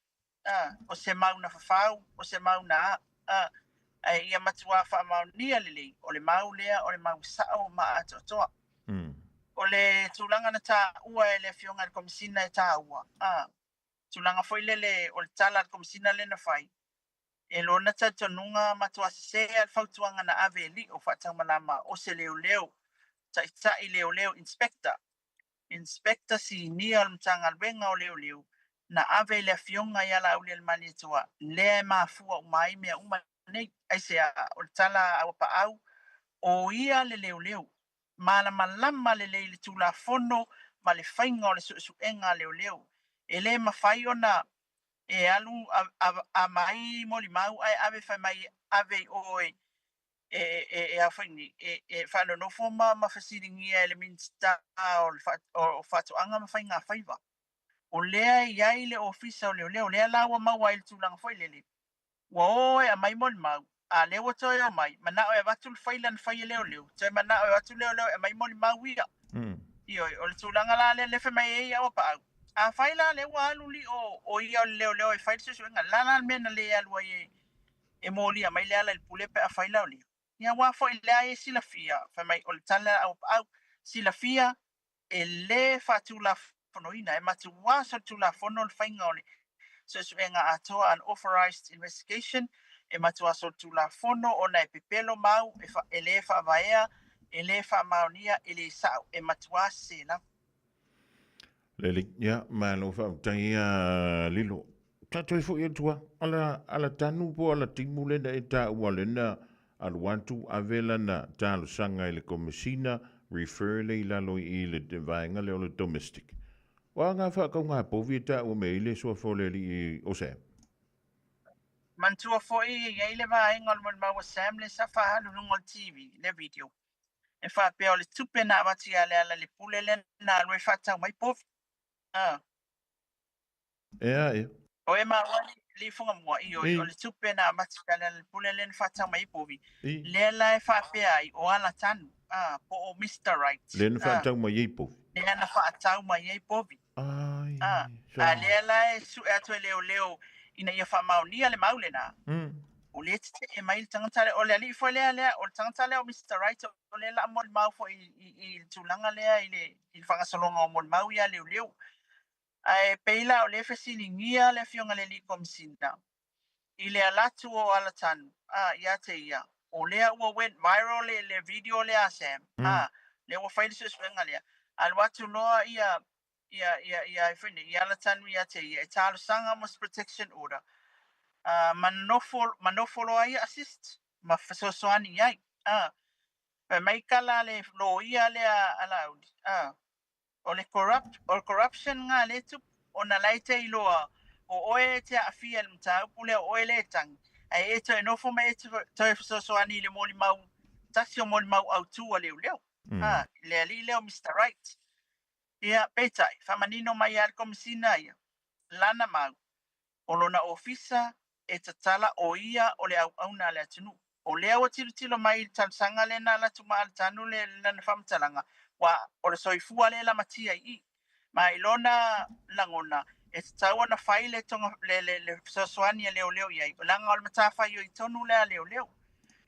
O se mauna whawhau, o se mauna ai ia matua whamaunia lelei, o le maulea, o le mausao ma atotoa. O le tūlanga na tā ua e le fionga le komisina e tā ua. Tūlanga foi lele o le tala le komisina le na whai. E lona ta tonunga matua se al fautuanga na ave li o whatau malama o se leo leo. Ta I leo leo inspector. Inspector si ni al mtanga albenga o leo leo. Na ave le fionga ia la uli al mani tua. Le mafua umai mea nei ai se o le tala au pa au o ia le leo leo. Malama le le tula fono ma le whainga o le suenga leo leo. E le mawhai ona e alu a mai moli mau ai ave whai mai ave oe e a whaini e whano no foma ma whasiringia elementa o whatuanga ma whainga whaiva. O lea iai le ofisa o leo leo lea lawa mau ai le tūlanga whai lele. Wa oe a mai moli mau a leo toi o mai mana o e watul whailan whai leo leo toi mana o e watul leo leo e mai moli mau ia. Ioi o le tūlanga la le lefe mai e ia o pa au. A whaila le wa aluli o ia o leo leo e whaile suenga lana mena le alua e moli a mai le ala il pulepe a whaila o leo. Ia wa fo ile e silafia fa mai o le tala au silafia e le fatula fonoina e matua so tula fono le whainga o le suenga atoa an authorized investigation e matua so tula fono ona e pepelo mau e le fa vaea e le fa maonia e le sao e matua se la. Lele, ia, malo whau taia lilo. Tato fo ia tua, ala tanu po ala timu lena e ta ua lena aluantu avela na talo sanga le komisina refer le ilalo I le vaenga le o le domestic. Wa ngā whakau ngā povi ta ua me ile sua fole li o se. Mantua foi ia ile vaenga o le maua Sam le sa whahalu lungo TV, le video. E whapea o le tupe na wati ale ala le pule le na alwe whatau mai povi. Ea. O e maua li funga mua I o le tupe na matikale le pule le whatau mai povi. Le la e whapea I o ala tanu. Po o Mr. Right. Le na whatau mai ei povi. Le na whatau mai ei povi. Le la e su e atu e leo leo ina ia whamaunia le maule na. O le te e mai tangata le o le ali fo lea o le tangata le o Mr. Right o le la mol mau fo I tulanga lea I whangasolonga o mol mau ia leo leo. Ai peila o le fesilingia le fionga le li komisina. I le alatu o alatanu. Ia te ia. O lea ua went viral le video le a Sam. Le ua whaile suenga lea. Alwatu loa ia ifine. Ia alatanu ia te ia. E talo sanga mos protection order. Manofolo ai assist. Ma fasosoani iai. Pe maikala le lo ia le alaudi. O le corruption ngā le tup o na laite I loa o oe te awhia le mtau pule o oe le tangi. Ai e toi nofo me e toi fasosoani le moli mau tasi o moli mau au tua leo leo. Le ali leo Mr. Right. Ia petai, whamanino mai al komisina ia. Lana mau. O lona ofisa e tatala o ia o le au na le atunu. O lea o tilo mai talsanga le na la tuma al tanu le lana whamtalanga. Wa o le soifua le la matia I. Ma ilona langona. E tau na whaile tonga le sosoani leo leo iai. O langa o le matawhai o I tonu lea leo leo.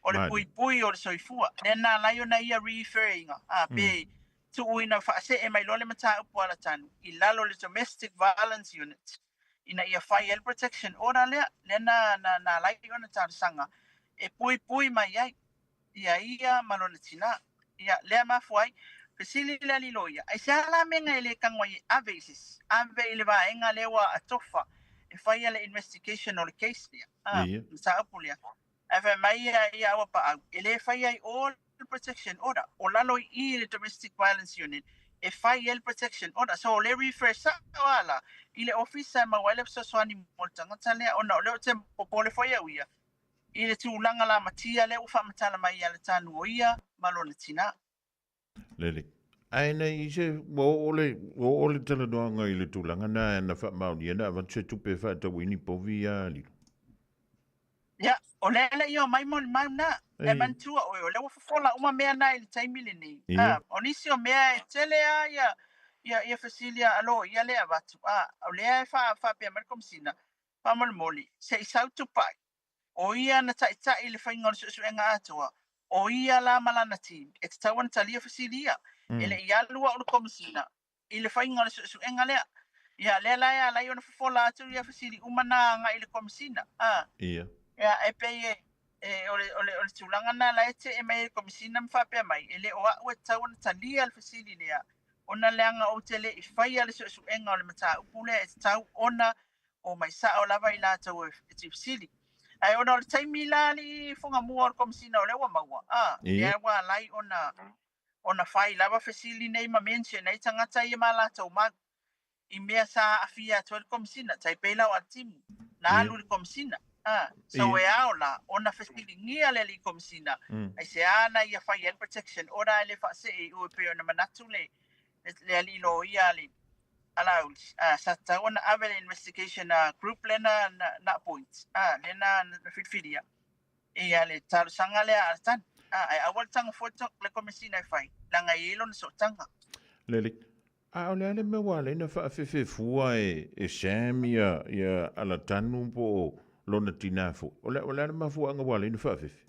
O le pui o le soifua. Nena lai o na ia referinga. Pe tu uina whaase e mai lo le mata upu ala tanu. I lalo le domestic violence unit. Ina ia whai el protection. Ora lea. Nena na lai o na tārsanga. E pui mai iai. Ia malona tina. Ia lea mafuai. Pesili la liloia. Ai se ala menga ele kangwai avesis. Ave ele va enga lewa atofa. E fai ele investigation o le case lia. Sa apulia. Ave mai ia awa pa au. Ele fai ai all protection order. O lalo i le domestic violence unit. E fai el protection order. So le refresh sa wala. Ile officer ma wale so swani moltanga tale ona le te popole fai au ia. Ile tūlanga la matia le ufa matala mai ala tanu o ia malona tina. Lele. Aina i se o ole tala doanga i le tūlanga na wha mauni ana awan se tupe wha tau ini povi a lilo. Ya, o lele i mai moni mauna. E mantua o le wafafola uma mea na i le taimile ni. O nisi o mea e tele a ia fasilia alo ia lea watu. O lea e wha pia marikomsina. Pa moli. Se i sautu pai. O ia na tai le whainga o su e ngā atua. O ia la malana team. E te tauana talia fasilia. Ele ia lua o le komisina. I le whainga o su e ngā lea. Ia lea laia lai o na fafola atu ia fasili umana ngā i le komisina. Ia. Ia e pei o le tūlanga na lai te e mai le komisina mwhapea mai. Ele o au e tauana talia le fasili lea. Ona leanga o te le i whaia le su e ngā o le mata upule e te tau ona o mai sa o lava i la tau e te fasili. Ai ona o le taimi la li funga mua o le komisina o le wa maua. Ia wa lai ona whai lava fasili nei ma mention nei tangata i ma la tau mag. I mea sa afia to le komisina. Tai peila o atimu. Na alu le komisina. So e aola, ona fasili ngia le li komisina. Ai se ana ia whai el protection. Ora ele wha se e ue pe ona manatu le alilo ia le. Alaulis. Sa taona avele investigation group lena na points. Lena na fitfidia. Ia le talo sanga le altan. Ai awal tanga foto le komisina fai. Langa yelo na so tanga. Lele. A ole ale me wale na fa fefe fua e Sam ia ala tanu po lona tinafu. Ole ale ma fua nga wale na fa fefe.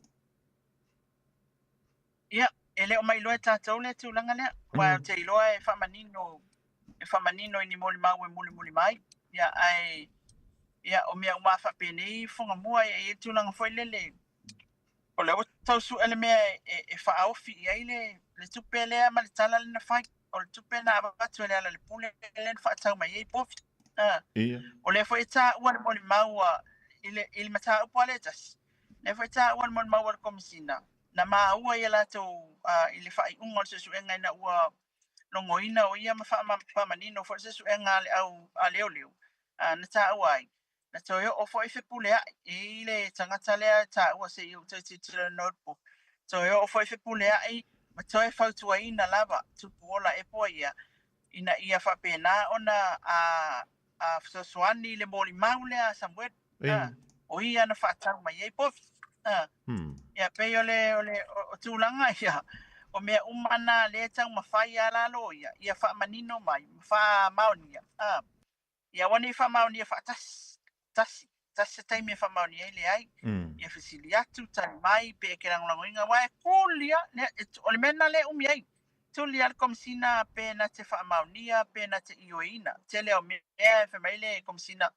Ia, ele o mai loe tātou le tūlanga lea. Wa te iloa e whamanino i ni moli mau e muli mai. Ia o mea umafa penei funga mua e tūlanga foi lele. O leo tausu ele mea e whaofi i aile le tupe lea ma le tala le na whai. O le tupe na abatu ele ala le pule le na whaatau mai e pofi. O le foi tā ua le moli mau ili mata upo ale tas. Le foi tā ua le moli mau le komisina. Na maa ua ia latou ili whai ungo le sesu enga ina ua longoina o ia ma manino fo se suenga le au leo na ta wai na to yo ofo ife pulea ile tangata le ta wa se yo te notebook to yo ofo ife pulea ai ma to e fautu ai na lava tu pola e po ia ia fa pena ona so swani le moli maule a samwet o ia na fa ta mai e po ia pe yo le o tulanga ia o mea umana le tau mawhai ala lo ia wha manino mai, wha maunia. Ia wani wha maunia wha tasi taimi wha maunia ile ai. Ia fasili atu tani mai, pe ke rangulango inga wae kulia, o le mena le umi ai. Tuli al komisina pe na te wha maunia, pe na te ioina. Te leo mea e whamaile komisina.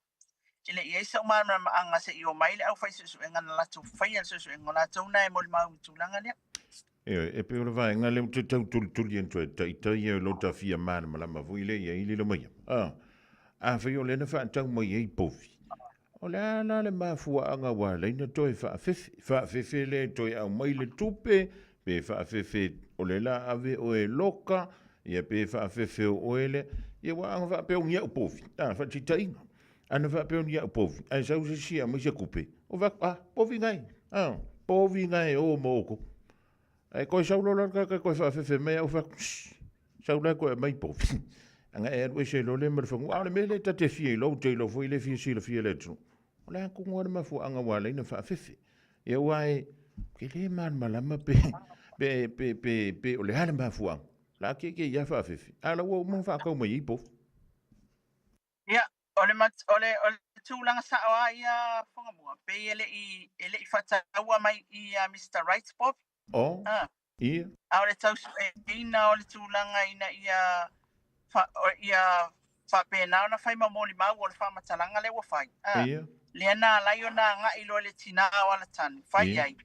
Ile ia isa umana anga se io maile au whai susu enga na latu whai al susu enga latu na e moli mau tūlanga lea. E pe ora vai ngale te tau tuli entro tai e lota fia mana malama vuile ia ili lo mai. A fa yo lena fa tau mai e pofi. O la le mafua anga wa le na toi fa fefe le toi au mai le tupe pe fa fefe o le la ave o e loka ia pe fa fefe o ele ia wa anga fa pe o nia pofi. Fa titai. Ana fa pe o nia pofi. Ai sa usi sia mai se kupe. O va pofi ngai. Pofi ngai o moko. Ai koe saulo la ka koe fa fefe me au fa saula koe mai pofi. Anga e we se lo le mer fangu ale mele ta te fie lo te lo foi le fie si le fie le tru. Ola ku ngor ma fu anga wa le na fa fefe. E wai ke le man malama pe o le hale ma fu ang. La ke ya fa fefe. Ala wo mo fa ko mai pof. Ya, ole tūlanga sa wa ia fonga mua. Pe ele i fata wa mai i Mr. Right Pop. Oh. Ia. Aole tau ina ole tūlanga ina ia fa pena ona fai mamoli mau o le fa matalanga le wa fai. Ia. Leana la yona nga ilo le tina wala tan. Fai ai.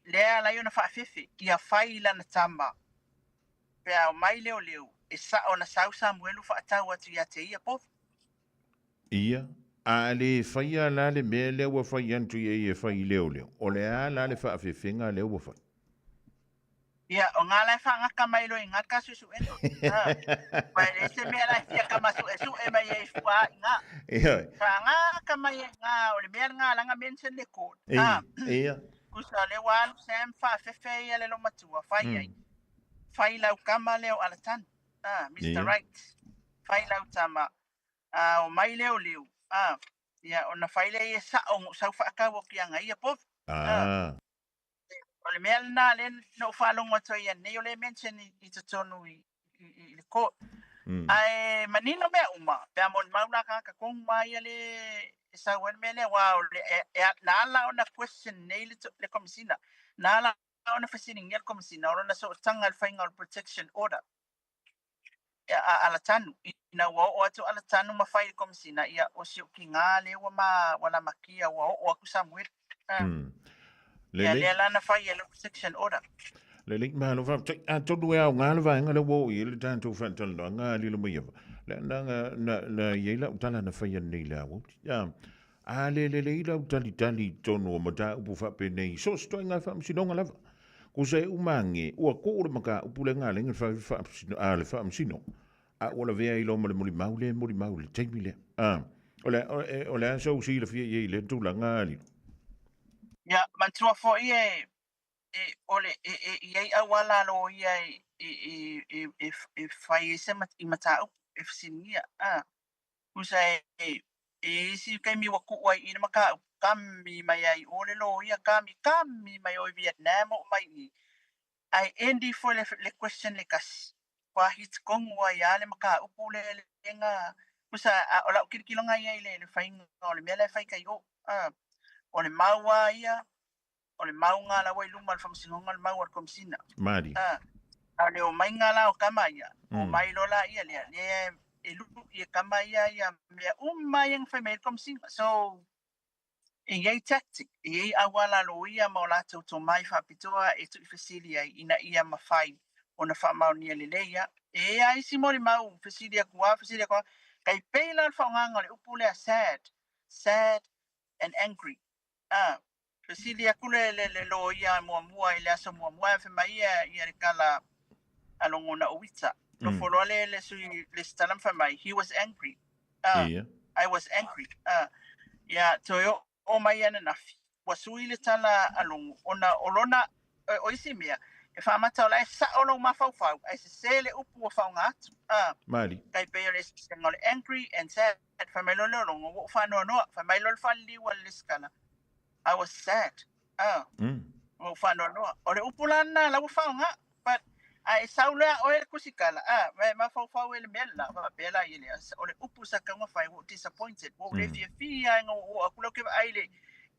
Lea la yona fa fefe ia fai la na tamba. pea o mai leo e sa ona sau Samuelu fa atau atu ia te ia po Ia. A le whaia la le mea leo wa whai antu e whai leo. O le a la le whaafewhenga leo wa whai. ia o ngā lai whangaka mai lo i ngaka susu eno pai le se mea lai fia ka masu e mai e fua i ngā Ia. whangaka mai e ngā o le mea ngā langa mention le court Ia. kusa le walu Sam whaafefe ia le lo matua whai ai whai lau kama leo alatan Mr. Right whai lau tama o mai leo ia o na whai le e sa o sau whaakau o kia ngai a pov o le mea na le no whalonga toi ia nei o le mention i te tonu i le court. Ai manino mea uma, pea mon mauna ka kong mai le sa wen mele wa le na la ona question nei le komisina. Na la ona fasini ngel komisina ona so tanga final protection order. Ala tanu ina wa o atu ala tanu ma fai komisina ia o si ki ngale wa ma wala makia wa o ku Samuel. Le lana fai le protection order. Le link ma lo fa a tonu e au ngā le vaenga le wo i le tātou whantal no ngā li lo mai awa. Le na yeila utala na whai nei la wo. A le ila utali tonu o mata upu whape nei. So stoi ngā whamsinonga lava. Ko se umange ua kōre maka upule ngā lenga le whamsino. A wala vea i lo ma le mori maule, teimi le. O le so si le fia i le tūla ngā li. Ya, mantua fo ia ole ia awala lo ia fai se i matau e fsinia usa si kai mi wa ku ai i maka kami mai ai ole lo ia kami mai o Vietnam o mai ai endi fo le question le kas kwa hit kong wa ia le maka upule le nga usa ola kirkilonga ia le fai ole mele fai kai o o le maua ia o le maunga la wai luma le whamsingonga le maua le komisina. Mari. A le o mai ngā la o kama ia. O mai lola ia lea. Le e lupu ia kama ia mea mai ang whai mai le komisina. So, e iei tactic. E iei awala lo ia ma o lātou tō mai whapitoa e tu i whasilia ina ia mawhai o na whamau nia le leia. E a isi mori mau whasilia kua. Kai peila le whaonganga le upu lea sad and angry. Fasilia kule le lo ia mua i le aso mua fe mai ia le kala alongo na uwita. Lo folo le sui le stalam fe mai. He was angry. I was angry. Toyo o mai ana nafi. Wasui le tala alongo. Ona olona o isi mea. E whamata o la e sa olo mawhauwhau. Ai se le upu o whaunga atu. Mari. Kai peo le sengole angry and sad. Whamailo le olongo. Wo whanoa noa. Whamailo le whaliwa le skala. I was sad. O whanoa noa. O le upulana la whaunga. But ai saulea o e kusikala. Ma whauwhau e le mela. Bela i le. O le upu sa kaunga whai. Wo disappointed. Wo le fia inga o akulau kewa aile.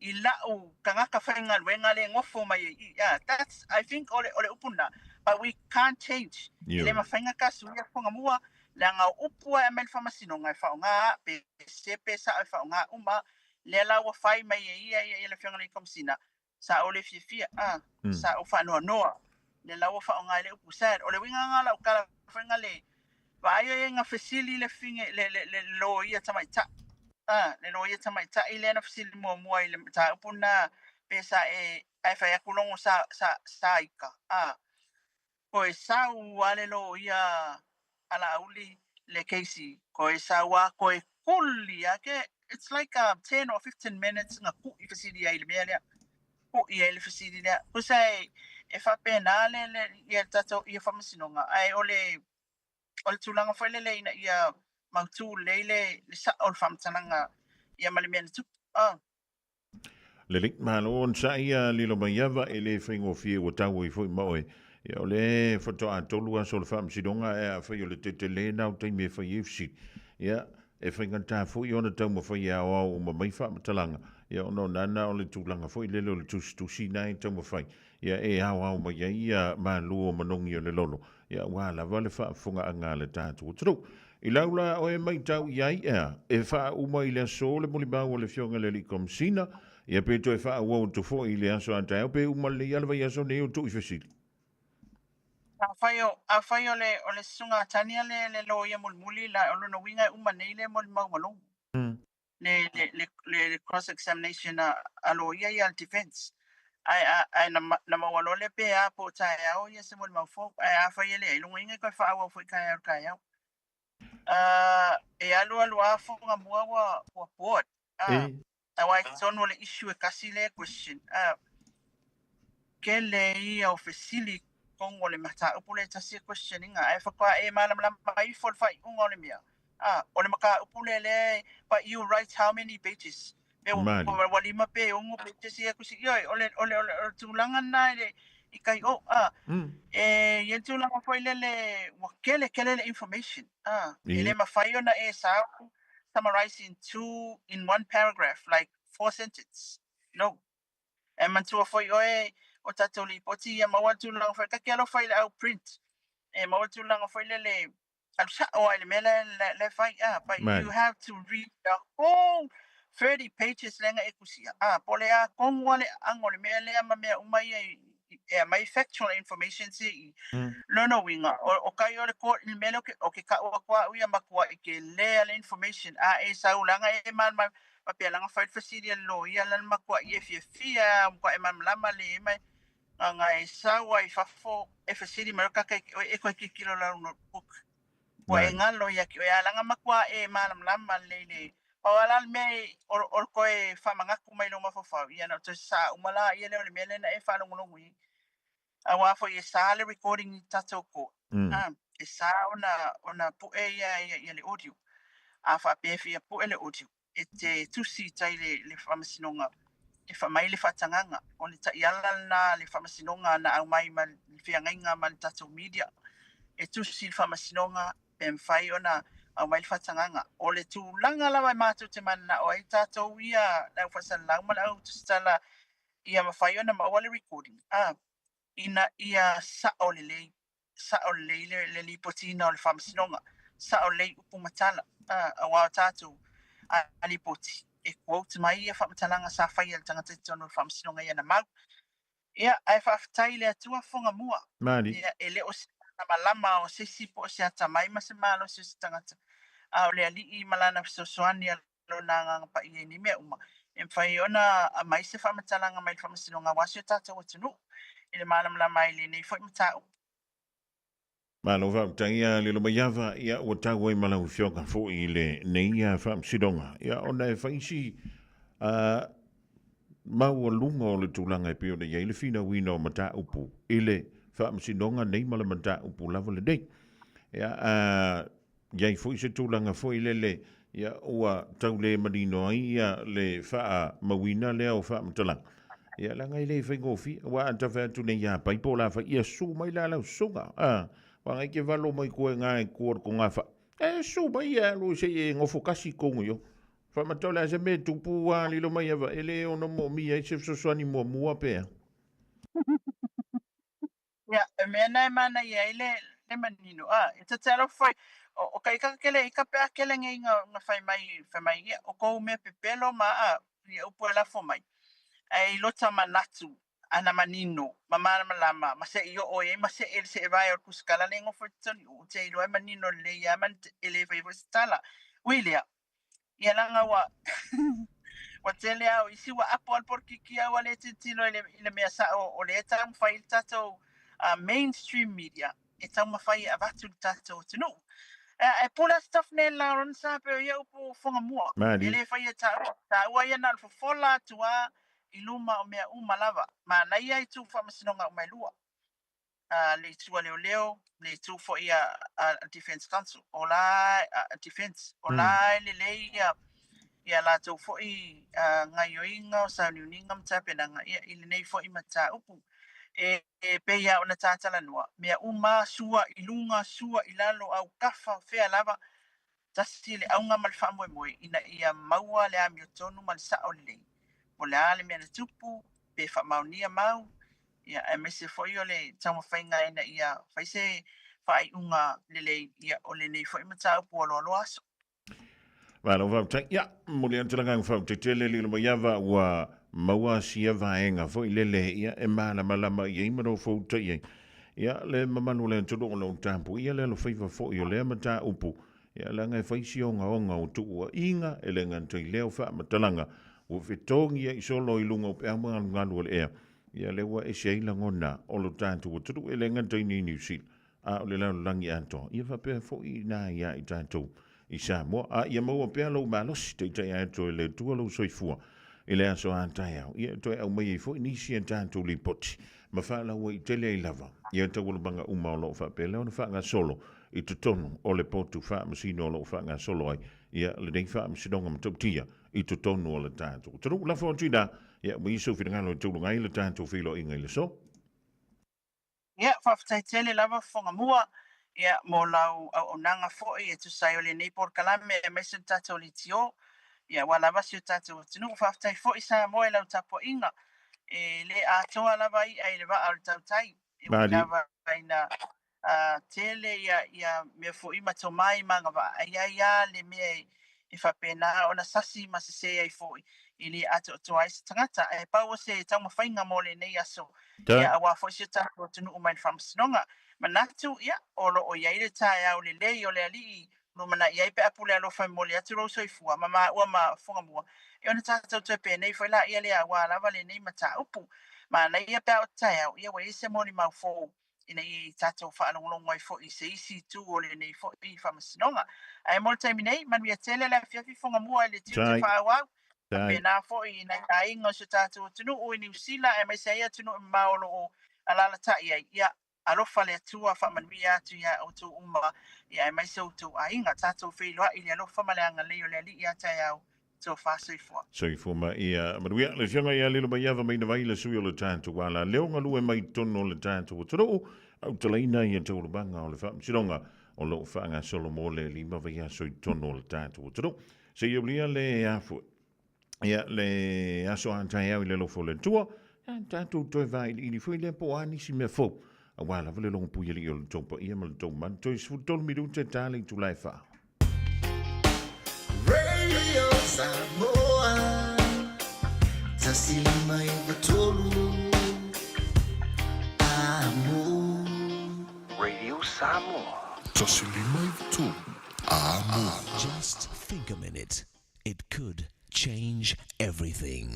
I lau kangaka whainga luenga le ngofo mai. That's, I think, o le upuna. But we can't change. Le ma whainga ka suia whonga mua. Le ngā upua e mel whamasino ngai whaunga. Pe sepe sa ai whaunga uma. Le la wa fai mai ia le fianga le komsina sa o le fia sa o fa noa le la wa fa nga le upusar o le winga nga la kala fanga le vai e nga fasili le finge le lo ia tamaita le lo ia tamaita ile na fasili mo ile ta upuna pesa e ai fa ya kulongo sa ika ko e sa wale lo ia ala auli le keisi ko e sa wa ko e kulli ke it's like 10 or 15 minutes nga ku i fasilia ile mea ku i ile fasilia ku sai e fa penale le ia tato ia famasinonga ai ole tulanga foi le ina ia mautu le sa ol famtananga ia malimena tu le link malon sa ia lilo maiava ele fringo fie o tau i foi moe ia ole foto atolu so le famasinonga e fa yo le tetele na te me fa yifsi ia e whaingata fui ona tau ma whai au o ma mai wha matalanga. Ia ono nana o le tūlanga fui lelo le tusi nai tau ma whai. Ia e au ma ia ma luo manongi o le lolo. Ia wala wale wha funga anga le tātu. Tru, i laula o e mai tau iai e wha uma i le aso le muli mau o le fionga le li komsina. Ia peto e wha ua o tu fo i le aso antai o pe uma le ialwa i aso neo tu i whasili. A fai o le sunga tania le lo ia mulmuli la o no winga uma nei le mol mau malo. Le cross examination a lo ia defense. Ai na mawalo le pe a po tai au ia se mol mau fo a fai le lo winga ko fa wa fo kai au. E alu a fo nga mua wa board. A wai sono le issue kasi le question. Ke le ia officially Kongo le mata upule tasi questioning ai fa kwa e malam lam mai for fa ungo le mia ole maka upule le but you write how many pages be wali ma pe ungo pages ia kusi yo ole tulangan na le ikai e ye tulanga foi le wakele le information ele ma fayo na e sa summarize in one paragraph like 4 sentences no e man tu foi o tatou li poti ia mawal tulanga foi ka kelo foi au print e mawal tulanga foi le alsa o ile mele le fai but you have to read the whole 30 pages lenga ekusia pole kongole angole mele ama me umai e mai factual information si no winga o kai o le ko mele o ke ka o kwa uia makua ke le information e saulanga e man ma pe langa fight for serial law ia lan makua ia fia ko e man lama le mai nga e sawa I fafo e fasiri maraka e ko kilo la no book o e ngalo ya ki o ya langa makua e malam lama lele o ala me o ko e fa manga ku mai lo mafafa ia no to sa umala ia le mele na e fa lo ngui a wa fo ye sa le recording tatoko e sa ona pu e ya le audio a fa pe fi pu le audio e te tusi tai le famasinonga e fa mai le fatanganga o le ta iala na le famasinonga na au mai man fiangainga man tatu media e tu si famasinonga em fai ona au mai le fatanganga o le tu langa la mai matu te mana o ai tatu ia la fasan la mal au tala ia ma fai ona ma wale recording ina ia sa o le le lipotina o le famasinonga sa o le upumatala wa tatu alipoti e quote mai ia whamatalanga sa whai al tangata tono whamasinonga ia na mau. Ia ai whaftai le atua whonga mua. Ia e leo se malama o se sipo se ata mai ma se malo se tangata. O le ali I malana sosoani alo nanga pa I ni mea uma. E mwhai ona a mai se whamatalanga mai whamasinonga wasio tata o tunu. I le malam la mai le nei whai matau. Malo va tangia le lo mayava ia o tawe malau fioka fo I le neia fam sidonga ia ona e faisi mau lunga o le tulanga e pio de ia le fina wino mata upu ile fam sidonga nei mala mata upu lava le dei ia ia fo se tulanga fo ile ia ua tau le madino ia le fa mawina le o fam talanga ia la ngai le fengofi wa anta fa tu nei ia paipola fa ia su mai la la sunga Wanga ke valo mai koe ngai kuor ko ngafa. E su mai ia lo se e ngofo kasi kongo yo. Fa matola se me tupu wa li lo mai ava ele ono mo mi ai se so ani mo mua pe. Ya, me na mana ia ile le manino. E talo foi o kai ka kele I ka pe akele ngai nga fai mai ia o ko me pepelo ma ia upu la fo mai. Ai lota manatu ana manino mama lama mase io o e mase el se vai o kuskala lengo fortuni o te ilo manino le yaman ele vai stala wilia ia langa wa wa tele au isi wa apple porque kia wa le titilo ile me sa o le tam file tato mainstream media e tam fai avatu tato tunu e pula stuff ne la ron sa pe ia upo fonga mua ele fai ta wa ia na fola tua iluma o mea lava ma na ia I tu whamasinonga o mai lua le tua leo le tu fo ia defense council o la defense o la le ia la tu fo I ngai oinga o sa niuninga mtape na ia ili nei fo I mata upu e pe ia ona tatala noa mea sua ilunga sua ilalo au kafa fea lava tasile au nga malfa moe ina ia maua le amiotonu malsa o le o le ale mea tupu pe whamaunia mau ia e mese foi o le tama whainga ina ia whaise whai unga lele ia o le nei foi matau po alo aso. Wala o vautai, ia, muli antilanga ng vautai tele li lo mayava wa maua sia vaenga foi lele ia e mana malama ia imaro fautai Ia le mamanu le tolo o lo tampu ia le lo faiva fo i o le mata upu. Ia la ngai faisi o nga o tu ua inga e le ngantoi leo wha matalanga o whitongi ia i solo i lunga o pe amanga ngalu o le ea. Ia le ua e seila ngona o lo tātu o tulu e le ngantoi ni New Zealand. A o le lau langi anto. Ia whapea fo i nā ia i tātou i Samoa. A ia maua pea lau malos te tai ato e le tua lau soifua. I le aso antai au. Ia toi au mai fo i nisi an tātou li poti. Ma wha lau i tele i lava. Ia tau banga uma o lo whapea leo na wha ngā solo. I te tonu o le potu wha masino o lo wha ngā solo ai. Ia le dei wha masinonga matautia i te tonu o le tātou. Taru la wha tui da. Ia mi iso whingalo i tūru ngai le tātou whilo inga i le so. Ia, whaftai tele lava whonga mua. Ia, mō lau au nanga fōi e tu sai o le nei por kalame e mesen tātou li tio. Ia, wala wasi o tātou tinu. Whaftai fōi sa mo e lau tapo inga. E le atoa lava i ai le wa al tau tai. E lava i na tele ia mea fōi mato mai manga wa. Ia le mea e whapena o na sasi masise ai fōi. I le ato toa i tangata. E pau se tau mawhainga mo le nei aso. Ia, awa fōi se tātou tinu umain whamasinonga. Manatu ia olo o ia ile tai au le lei o le ali no mana ia pe apule alo fa mo le atu ro soifua mama o ma fonga mua e ona tata te pe nei foi la ia le awa lava le nei mata upu ma na ia pe o tai au ia we se mo ni ma fo ina i tata fa alo longo i fo i se isi tu o le nei fo i fa masnonga ai mo tai nei man ia tele la fiafi fonga mua le tu te fa wa pe na fo i na ai ngo se tata tunu o ni usila e mai se ia tunu ma o ala la tai ia alofa le atua whamanui atu ia o tō uma ia e mai se o tō ainga tātou whiloa ili alofa maleanga leo le ali ia tai au tō whāsoifua. Soifua ma ia manuia le fianga ia lilo mai ava mai na vai le sui o le tātou wala leo ngalu e mai tono le tātou o tō au talaina ia tō rubanga o le whaamsironga o lo whaanga solo mo le lima vai a soi tono le tātou o tō. Se i oblia le afu ia le aso antai au i le lofo le tua tātou toi vai ili fui le po anisi me fo. Wala vale long pu yeli yol topa ia mal to man to is futol mi dute tali tu lai fa. Radio Samoa tasili mai batolu amo. Radio Samoa tasili mai batolu amo. Just think a minute. It could change everything.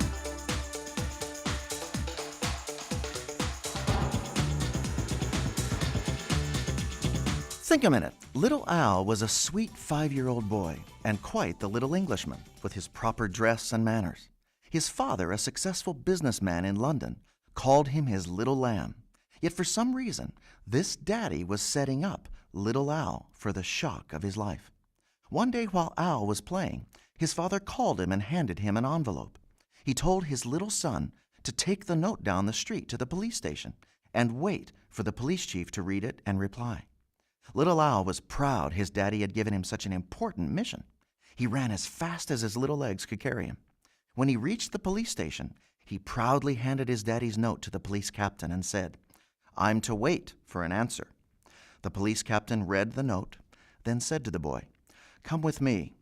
Think a minute. Little Al was a sweet 5-year-old boy and quite the little Englishman with his proper dress and manners. His father, a successful businessman in London, called him his little lamb. Yet for some reason, this daddy was setting up little Al for the shock of his life. One day while Al was playing, his father called him and handed him an envelope. He told his little son to take the note down the street to the police station and wait for the police chief to read it and reply. Little Al was proud his daddy had given him such an important mission. He ran as fast as his little legs could carry him. When he reached the police station, he proudly handed his daddy's note to the police captain and said, "I'm to wait for an answer." The police captain read the note, then said to the boy, "Come with me."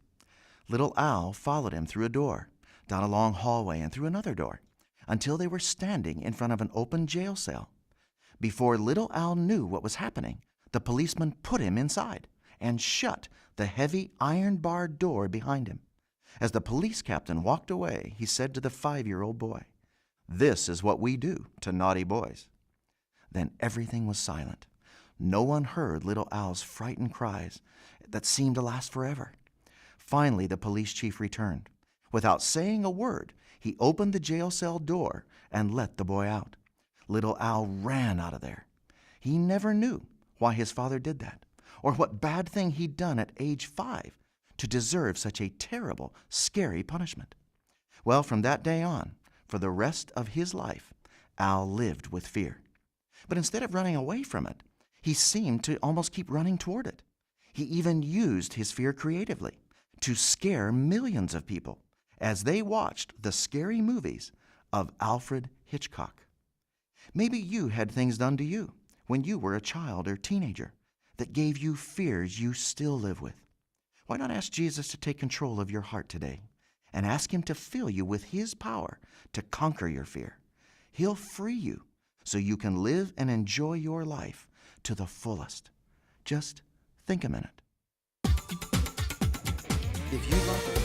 Little Al followed him through a door, down a long hallway and through another door, until they were standing in front of an open jail cell. Before little Al knew what was happening, the policeman put him inside and shut the heavy iron-barred door behind him. As the police captain walked away, he said to the 5-year-old boy, "This is what we do to naughty boys." Then everything was silent. No one heard little Al's frightened cries that seemed to last forever. Finally, the police chief returned. Without saying a word, he opened the jail cell door and let the boy out. Little Al ran out of there. He never knew why his father did that, or what bad thing he'd done at age 5 to deserve such a terrible, scary punishment. Well, from that day on, for the rest of his life, Al lived with fear. But instead of running away from it, he seemed to almost keep running toward it. He even used his fear creatively to scare millions of people as they watched the scary movies of Alfred Hitchcock. Maybe you had things done to you when you were a child or teenager that gave you fears you still live with. Why not ask Jesus to take control of your heart today and ask him to fill you with his power to conquer your fear? He'll free you so you can live and enjoy your life to the fullest. Just think a minute. If you love it,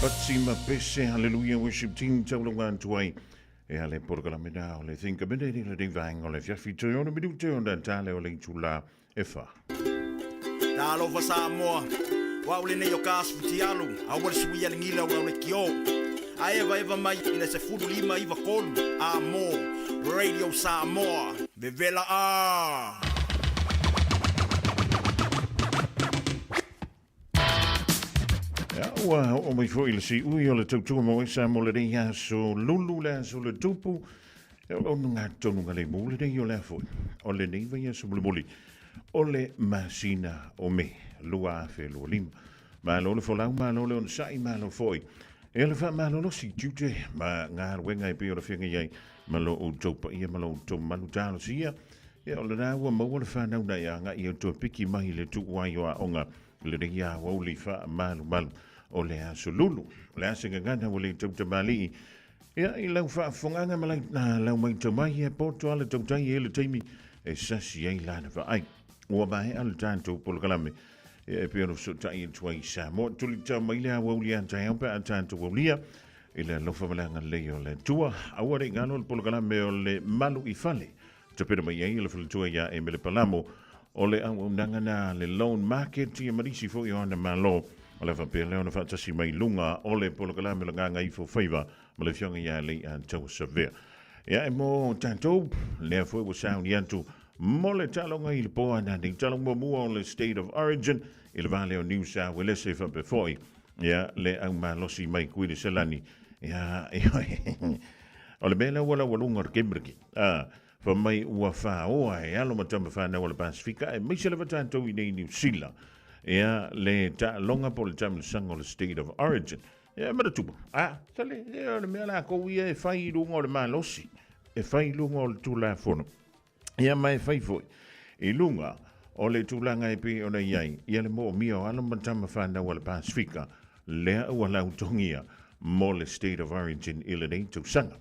Patsima pese, hallelujah, worship team, taulungan tuai. E ale porgala mena, ole think a minute, le divang, ole fiafi toyona, midu toyona, tale, ole chula, efa. Nalova Samoa, waulene yo kasu tialu, awal suya ngila wa kio. Eva mai ina se fudu lima iva kolu, amo, Radio Samoa, vevela a. Ua o mai fo ile si ui o le tautua mo e sa mo le reia so lulu le so le tupu o nga tonu nga le mo le reia o le fo o le nei vai so muli o le masina o me lua fe lo lim ma lo le fo la ma lo le on sai ma lo foi e le fa ma lo si tute ma nga wenga e pe o le finga ye ma lo o topa ia ma lo to ma lo talo sia e o le na wa mo le fa na una ya nga i o to piki mai le tu wa yo a onga le reia wa li fa ma lo o le aso lulu, le aso ngangana o le tautamali. Ia i lau whaafonganga malai na lau mai tamai e poto ala tautai e le taimi e sasi ei lana wa ai. ua mai al tanto pol kalame e pero so tai tuai sa mo tuli ta mai le wa ulia tai pa tanto ulia ile lo fa malanga le yo le tua aware ngano pol kalame o le malu I fale te pero mai ile fa tua ya e mele palamo o le au nanga na le loan market ia marisi fo yo na malo o le fa pele ona fa tasi mai lunga o le pol kalame nga ngai fo favor ma le fionga ya le anto severe ya e mo tanto le fo sound yantu mole talonga il po na ding talonga mo on le state of origin il vale o New South Wales fa before ya le au malosi mai kuile selani ya o le bela wala walunga kembriki fa mai ua fa o ai alo matamba fa na wala Pasifika e mai sele tanto I New Zealand ya le talonga po le tam sango le state of origin ya mara tuba sale le mela ko e fai lunga le malosi e fai lunga o tula fono ia mai fai foi I lunga o le tūlanga e pe ona iai ia le mo mio ala matama whana wala Pasifika lea ua lautongia mo le state of origin ila nei tūsanga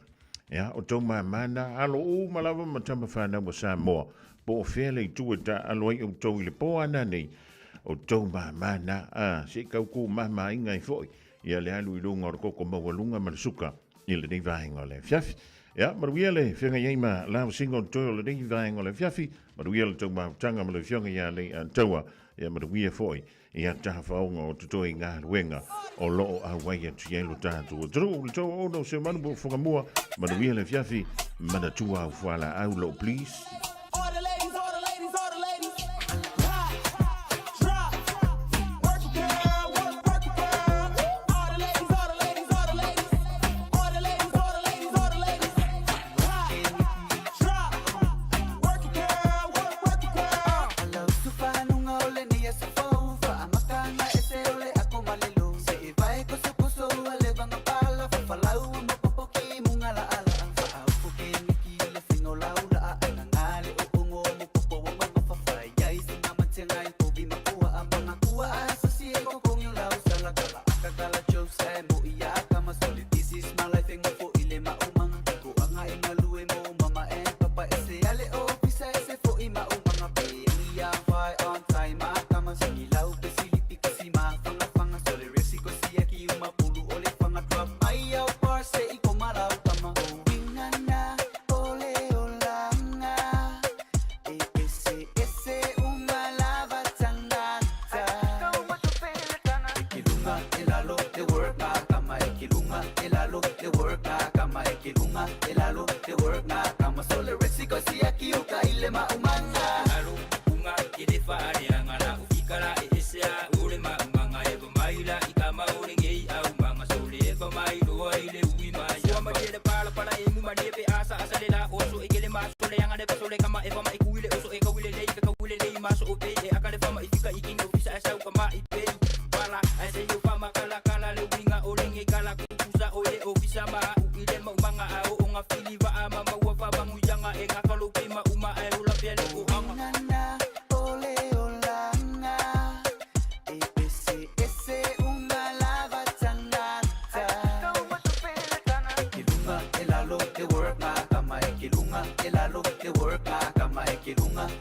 ia o tō mana alo o malawa matama whana wa Samoa po o whea lei tuata alo ai o tō I le po ana nei o tō mana se kauku mama ingai foi ia le alu I lunga o koko mawalunga marasuka ila nei vahenga le fiafi ya maruia le fenga yema la singo tolo le vaenga le fiafi maruia le toma tanga le fionga ya le antawa ya maruia foi ya tafaonga o tutoi nga wenga o lo a waya tielo tanto tru to no se manu fonga mua maruia le fiafi manatua fala au lo please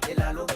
el halo